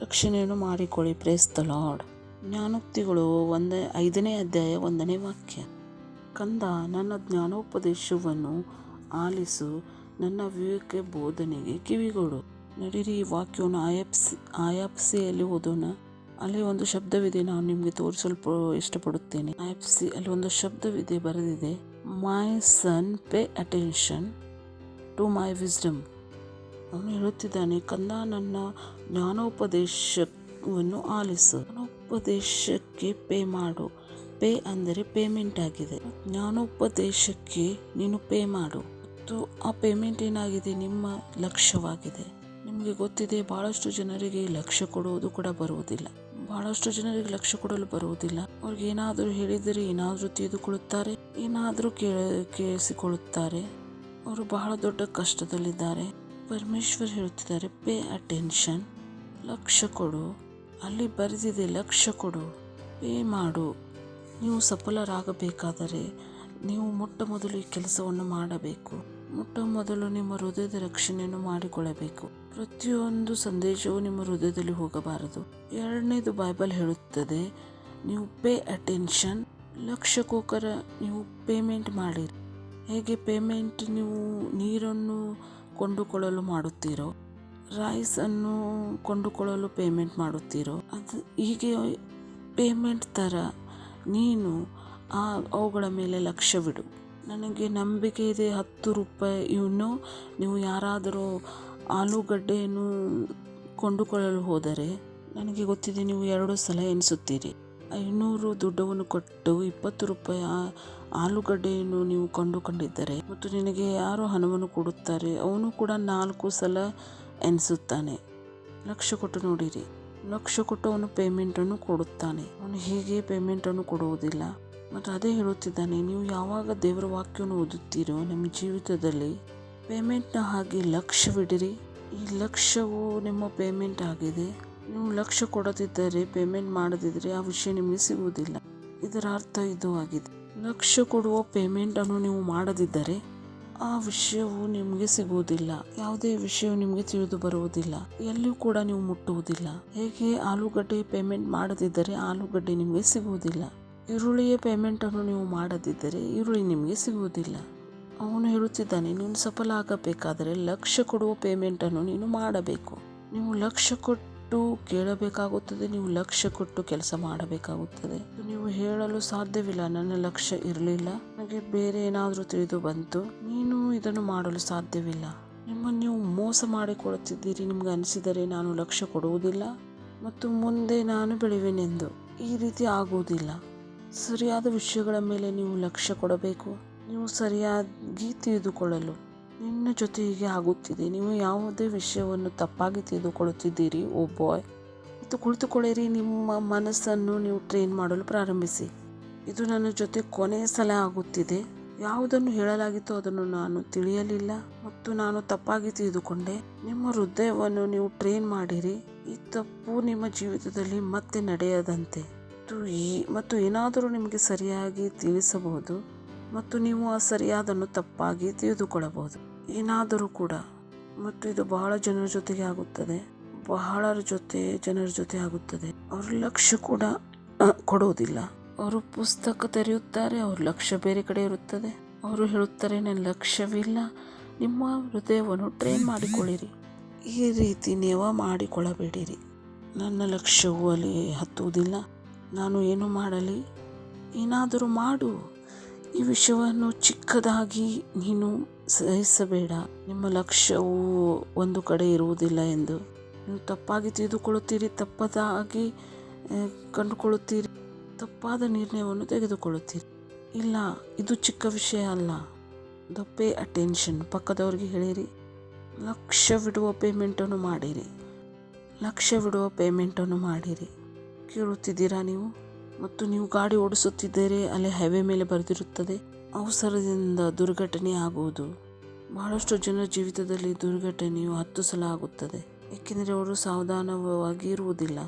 ರಕ್ಷಣೆಯನ್ನು ಮಾಡಿಕೊಳ್ಳಿ. Praise the lord. ಜ್ಞಾನೋಕ್ತಿಗಳು 5ನೇ ಅಧ್ಯಾಯ 1ನೇ ವಾಕ್ಯ. ಕಂದ, ನನ್ನ ಜ್ಞಾನೋಪದೇಶವನ್ನು ಆಲಿಸು, ನನ್ನ ವಿವೇಕ ಬೋಧನೆಗೆ ಕಿವಿಗೊಡು. ನಡೀರಿ ಈ ವಾಕ್ಯವನ್ನು IFCಯಲ್ಲಿ ಓದೋಣ. ಅಲ್ಲಿ ಒಂದು ಶಬ್ದವಿದೆ, ನಾನು ನಿಮಗೆ ತೋರಿಸಲು ಇಷ್ಟಪಡುತ್ತೇನೆ. IFC ಅಲ್ಲಿ ಒಂದು ಶಬ್ದವಿದೆ, ಬರೆದಿದೆ, my son pay attention to my wisdom. ಅವನು ಹೇಳುತ್ತಿದ್ದಾನೆ, ಕಂದ ನನ್ನ ಜ್ಞಾನೋಪದೇಶವನ್ನು ಆಲಿಸು. ಜ್ಞಾನೋಪದೇಶಕ್ಕೆ ಪೇ ಮಾಡು. ಪೇ ಅಂದರೆ ಪೇಮೆಂಟ್ ಆಗಿದೆ. ಜ್ಞಾನೋಪದೇಶಕ್ಕೆ ನೀನು ಪೇ ಮಾಡು. ಮತ್ತು ಆ ಪೇಮೆಂಟ್ ಏನಾಗಿದೆ? ನಿಮ್ಮ ಲಕ್ಷ್ಯವಾಗಿದೆ. ನಿಮಗೆ ಗೊತ್ತಿದೆ, ಬಹಳಷ್ಟು ಜನರಿಗೆ ಲಕ್ಷ್ಯ ಕೊಡುವುದು ಕೂಡ ಬರುವುದಿಲ್ಲ. ಬಹಳಷ್ಟು ಜನರಿಗೆ ಲಕ್ಷ್ಯ ಕೊಡಲು ಬರುವುದಿಲ್ಲ. ಅವ್ರಿಗೆ ಏನಾದರೂ ಹೇಳಿದರೆ ಏನಾದರೂ ತಿಳಿದುಕೊಳ್ಳುತ್ತಾರೆ, ಏನಾದರೂ ಕೇಳಿಸಿಕೊಳ್ಳುತ್ತಾರೆ. ಅವರು ಬಹಳ ದೊಡ್ಡ ಕಷ್ಟದಲ್ಲಿದ್ದಾರೆ. ಪರಮೇಶ್ವರ್ ಹೇಳುತ್ತಿದ್ದಾರೆ, ಪೇ ಅಟೆನ್ಷನ್, ಲಕ್ಷ್ಯ ಕೊಡು. ಅಲ್ಲಿ ಬರೆದಿದೆ, ಲಕ್ಷ್ಯ ಕೊಡು, ಪೇ ಮಾಡು. ನೀವು ಸಫಲರಾಗಬೇಕಾದರೆ ನೀವು ಮೊಟ್ಟ ಮೊದಲು ಈ ಕೆಲಸವನ್ನು ಮಾಡಬೇಕು. ಮೊಟ್ಟ ಮೊದಲು ನಿಮ್ಮ ಹೃದಯದ ರಕ್ಷಣೆಯನ್ನು ಮಾಡಿಕೊಳ್ಳಬೇಕು. ಪ್ರತಿಯೊಂದು ಸಂದೇಶವು ನಿಮ್ಮ ಹೃದಯದಲ್ಲಿ ಹೋಗಬಾರದು. ಎರಡನೇದು ಬೈಬಲ್ ಹೇಳುತ್ತದೆ, ನೀವು ಪೇ ಅಟೆನ್ಷನ್, ಲಕ್ಷ್ಯಕ್ಕೋಸ್ಕರ ನೀವು ಪೇಮೆಂಟ್ ಮಾಡಿರಿ. ಹೇಗೆ ಪೇಮೆಂಟ್? ನೀವು ನೀರನ್ನು ಕೊಂಡುಕೊಳ್ಳಲು ಮಾಡುತ್ತೀರೋ, ರೈಸನ್ನು ಕೊಂಡುಕೊಳ್ಳಲು ಪೇಮೆಂಟ್ ಮಾಡುತ್ತೀರೋ, ಅದು ಹೀಗೆ ಪೇಮೆಂಟ್ ಥರ ನೀನು ಅವುಗಳ ಮೇಲೆ ಲಕ್ಷ್ಯವಿಡು. ನನಗೆ ನಂಬಿಕೆ ಇದೆ, 10 ರೂಪಾಯಿಯನ್ನು ನೀವು ಯಾರಾದರೂ ಆಲೂಗಡ್ಡೆಯನ್ನು ಕೊಂಡುಕೊಳ್ಳಲು ಹೋದರೆ ನನಗೆ ಗೊತ್ತಿದೆ ನೀವು 2 ಸಲ ಎನಿಸುತ್ತೀರಿ. 500 ದುಡ್ಡವನ್ನು ಕೊಟ್ಟು 20 ರೂಪಾಯಿ ಆಲೂಗಡ್ಡೆಯನ್ನು ನೀವು ಕೊಂಡುಕೊಂಡಿದ್ದರೆ ಮತ್ತು ನಿನಗೆ ಯಾರು ಹಣವನ್ನು ಕೊಡುತ್ತಾರೆ, ಅವನು ಕೂಡ 4 ಸಲ ಎನಿಸುತ್ತಾನೆ. ಲಕ್ಷ್ಯ ಕೊಟ್ಟು ನೋಡಿರಿ, ಲಕ್ಷ್ಯ ಕೊಟ್ಟು ಅವನು ಪೇಮೆಂಟನ್ನು ಕೊಡುತ್ತಾನೆ. ಅವನು ಹೀಗೆ ಪೇಮೆಂಟನ್ನು ಕೊಡುವುದಿಲ್ಲ. ಮತ್ತು ಅದೇ ಹೇಳುತ್ತಿದ್ದಾನೆ, ನೀವು ಯಾವಾಗ ದೇವರ ವಾಕ್ಯವನ್ನು ಓದುತ್ತೀರೋ ನಿಮ್ಮ ಜೀವಿತದಲ್ಲಿ ಪೇಮೆಂಟ್ನ ಹಾಗೆ ಲಕ್ಷ್ಯವಿಡಿರಿ. ಈ ಲಕ್ಷ್ಯವು ನಿಮ್ಮ ಪೇಮೆಂಟ್ ಆಗಿದೆ. ನೀವು ಲಕ್ಷ್ಯ ಕೊಡದಿದ್ದರೆ, ಪೇಮೆಂಟ್ ಮಾಡದಿದ್ದರೆ ಆ ವಿಷಯ ನಿಮಗೆ ಸಿಗುವುದಿಲ್ಲ. ಇದರ ಅರ್ಥ ಇದು ಆಗಿದೆ. ಲಕ್ಷ್ಯ ಕೊಡುವ ಪೇಮೆಂಟನ್ನು ನೀವು ಮಾಡದಿದ್ದರೆ ಆ ವಿಷಯವು ನಿಮಗೆ ಸಿಗುವುದಿಲ್ಲ. ಯಾವುದೇ ವಿಷಯವು ನಿಮಗೆ ತಿಳಿದು ಬರುವುದಿಲ್ಲ. ಎಲ್ಲಿಯೂ ಕೂಡ ನೀವು ಮುಟ್ಟುವುದಿಲ್ಲ. ಹೇಗೆ ಆಲೂಗಡ್ಡೆ ಪೇಮೆಂಟ್ ಮಾಡದಿದ್ದರೆ ಆಲೂಗಡ್ಡೆ ನಿಮಗೆ ಸಿಗುವುದಿಲ್ಲ. ಈರುಳ್ಳಿಯ ಪೇಮೆಂಟನ್ನು ನೀವು ಮಾಡದಿದ್ದರೆ ಈರುಳ್ಳಿ ನಿಮಗೆ ಸಿಗುವುದಿಲ್ಲ. ಅವನು ಹೇಳುತ್ತಿದ್ದಾನೆ, ನೀನು ಸಫಲ ಆಗಬೇಕಾದರೆ ಲಕ್ಷ್ಯ ಕೊಡುವ ಪೇಮೆಂಟನ್ನು ನೀನು ಮಾಡಬೇಕು. ನೀವು ಲಕ್ಷ್ಯ ಕೊಟ್ಟು ಕೇಳಬೇಕಾಗುತ್ತದೆ, ನೀವು ಲಕ್ಷ್ಯ ಕೊಟ್ಟು ಕೆಲಸ ಮಾಡಬೇಕಾಗುತ್ತದೆ. ನೀವು ಹೇಳಲು ಸಾಧ್ಯವಿಲ್ಲ, ನನ್ನ ಲಕ್ಷ್ಯ ಇರಲಿಲ್ಲ, ನನಗೆ ಬೇರೆ ಏನಾದರೂ ತಿಳಿದು ಬಂತು, ನೀನು ಇದನ್ನು ಮಾಡಲು ಸಾಧ್ಯವಿಲ್ಲ. ನಿಮ್ಮನ್ನು ನೀವು ಮೋಸ ಮಾಡಿಕೊಳ್ಳುತ್ತಿದ್ದೀರಿ. ನಿಮ್ಗೆ ಅನಿಸಿದರೆ ನಾನು ಲಕ್ಷ್ಯ ಕೊಡುವುದಿಲ್ಲ ಮತ್ತು ಮುಂದೆ ನಾನು ಬೆಳೆಯುವೆನೆಂದು. ಈ ರೀತಿ ಆಗುವುದಿಲ್ಲ. ಸರಿಯಾದ ವಿಷಯಗಳ ಮೇಲೆ ನೀವು ಲಕ್ಷ್ಯ ಕೊಡಬೇಕು. ನೀವು ಸರಿಯಾಗಿ ತಿಳಿದುಕೊಳ್ಳಲು ನಿನ್ನ ಜೊತೆ ಹೀಗೆ ಆಗುತ್ತಿದೆ. ನೀವು ಯಾವುದೇ ವಿಷಯವನ್ನು ತಪ್ಪಾಗಿ ತಿಳಿದುಕೊಳ್ಳುತ್ತಿದ್ದೀರಿ, ಓ ಬಾಯ್, ಇದು ಕುಳಿತುಕೊಳ್ಳಿರಿ. ನಿಮ್ಮ ಮನಸ್ಸನ್ನು ನೀವು ಟ್ರೈನ್ ಮಾಡಲು ಪ್ರಾರಂಭಿಸಿ. ಇದು ನನ್ನ ಜೊತೆ ಕೊನೆಯ ಸಲ ಆಗುತ್ತಿದೆ. ಯಾವುದನ್ನು ಹೇಳಲಾಗಿತ್ತೋ ಅದನ್ನು ನಾನು ತಿಳಿಯಲಿಲ್ಲ ಮತ್ತು ನಾನು ತಪ್ಪಾಗಿ ತಿಳಿದುಕೊಂಡೆ. ನಿಮ್ಮ ಹೃದಯವನ್ನು ನೀವು ಟ್ರೈನ್ ಮಾಡಿರಿ. ಈ ತಪ್ಪು ನಿಮ್ಮ ಜೀವಿತದಲ್ಲಿ ಮತ್ತೆ ನಡೆಯದಂತೆ ಮತ್ತು ಏನಾದರೂ ನಿಮಗೆ ಸರಿಯಾಗಿ ತಿಳಿಸಬಹುದು ಮತ್ತು ನೀವು ಆ ಸರಿಯಾದನ್ನು ತಪ್ಪಾಗಿ ತಿಳಿದುಕೊಳ್ಳಬಹುದು. ಏನಾದರೂ ಕೂಡ. ಮತ್ತು ಇದು ಬಹಳ ಜನರ ಜೊತೆಗೆ ಆಗುತ್ತದೆ, ಜನರ ಜೊತೆ ಆಗುತ್ತದೆ. ಅವರು ಲಕ್ಷ್ಯ ಕೂಡ ಕೊಡುವುದಿಲ್ಲ. ಅವರು ಪುಸ್ತಕ ತೆರೆಯುತ್ತಾರೆ, ಅವ್ರ ಲಕ್ಷ್ಯ ಬೇರೆ ಕಡೆ ಇರುತ್ತದೆ. ಅವರು ಹೇಳುತ್ತಾರೆ ನನ್ನ ಲಕ್ಷ್ಯವಿಲ್ಲ. ನಿಮ್ಮ ಹೃದಯವನ್ನು ಟ್ರೈನ್ ಮಾಡಿಕೊಳ್ಳಿರಿ. ಈ ರೀತಿ ನೀವು ಮಾಡಿಕೊಳ್ಳಬೇಡಿರಿ. ನನ್ನ ಲಕ್ಷ್ಯವು ಅಲ್ಲಿ ಹತ್ತುವುದಿಲ್ಲ, ನಾನು ಏನು ಮಾಡಲಿ, ಏನಾದರೂ ಮಾಡು. ಈ ವಿಷಯವನ್ನು ಚಿಕ್ಕದಾಗಿ ನೀನು ಸಹಿಸಬೇಡ. ನಿಮ್ಮ ಲಕ್ಷ್ಯವು ಒಂದು ಕಡೆ ಇರುವುದಿಲ್ಲ ಎಂದು ನೀವು ತಪ್ಪಾಗಿ ತಿಳಿದುಕೊಳ್ಳುತ್ತೀರಿ, ತಪ್ಪದಾಗಿ ಕಂಡುಕೊಳ್ಳುತ್ತೀರಿ, ತಪ್ಪಾದ ನಿರ್ಣಯವನ್ನು ತೆಗೆದುಕೊಳ್ಳುತ್ತೀರಿ. ಇಲ್ಲ, ಇದು ಚಿಕ್ಕ ವಿಷಯ ಅಲ್ಲ. Pay attention. ಪಕ್ಕದವ್ರಿಗೆ ಹೇಳಿರಿ, ಲಕ್ಷ್ಯವಿಡುವ ಪೇಮೆಂಟನ್ನು ಮಾಡಿರಿ. ಕೇಳುತ್ತಿದ್ದೀರಾ ನೀವು? ಮತ್ತು ನೀವು ಗಾಡಿ ಓಡಿಸುತ್ತಿದ್ದರೆ ಅಲ್ಲಿ ಹೈವೇ ಮೇಲೆ ಬರೆದಿರುತ್ತದೆ ಅವಸರದಿಂದ ದುರ್ಘಟನೆ ಆಗುವುದು. ಬಹಳಷ್ಟು ಜನರ ಜೀವಿತದಲ್ಲಿ ದುರ್ಘಟನೆಯು 10 ಸಲ ಆಗುತ್ತದೆ, ಏಕೆಂದರೆ ಅವರು ಸಾವಧಾನವಾಗಿ ಇರುವುದಿಲ್ಲ.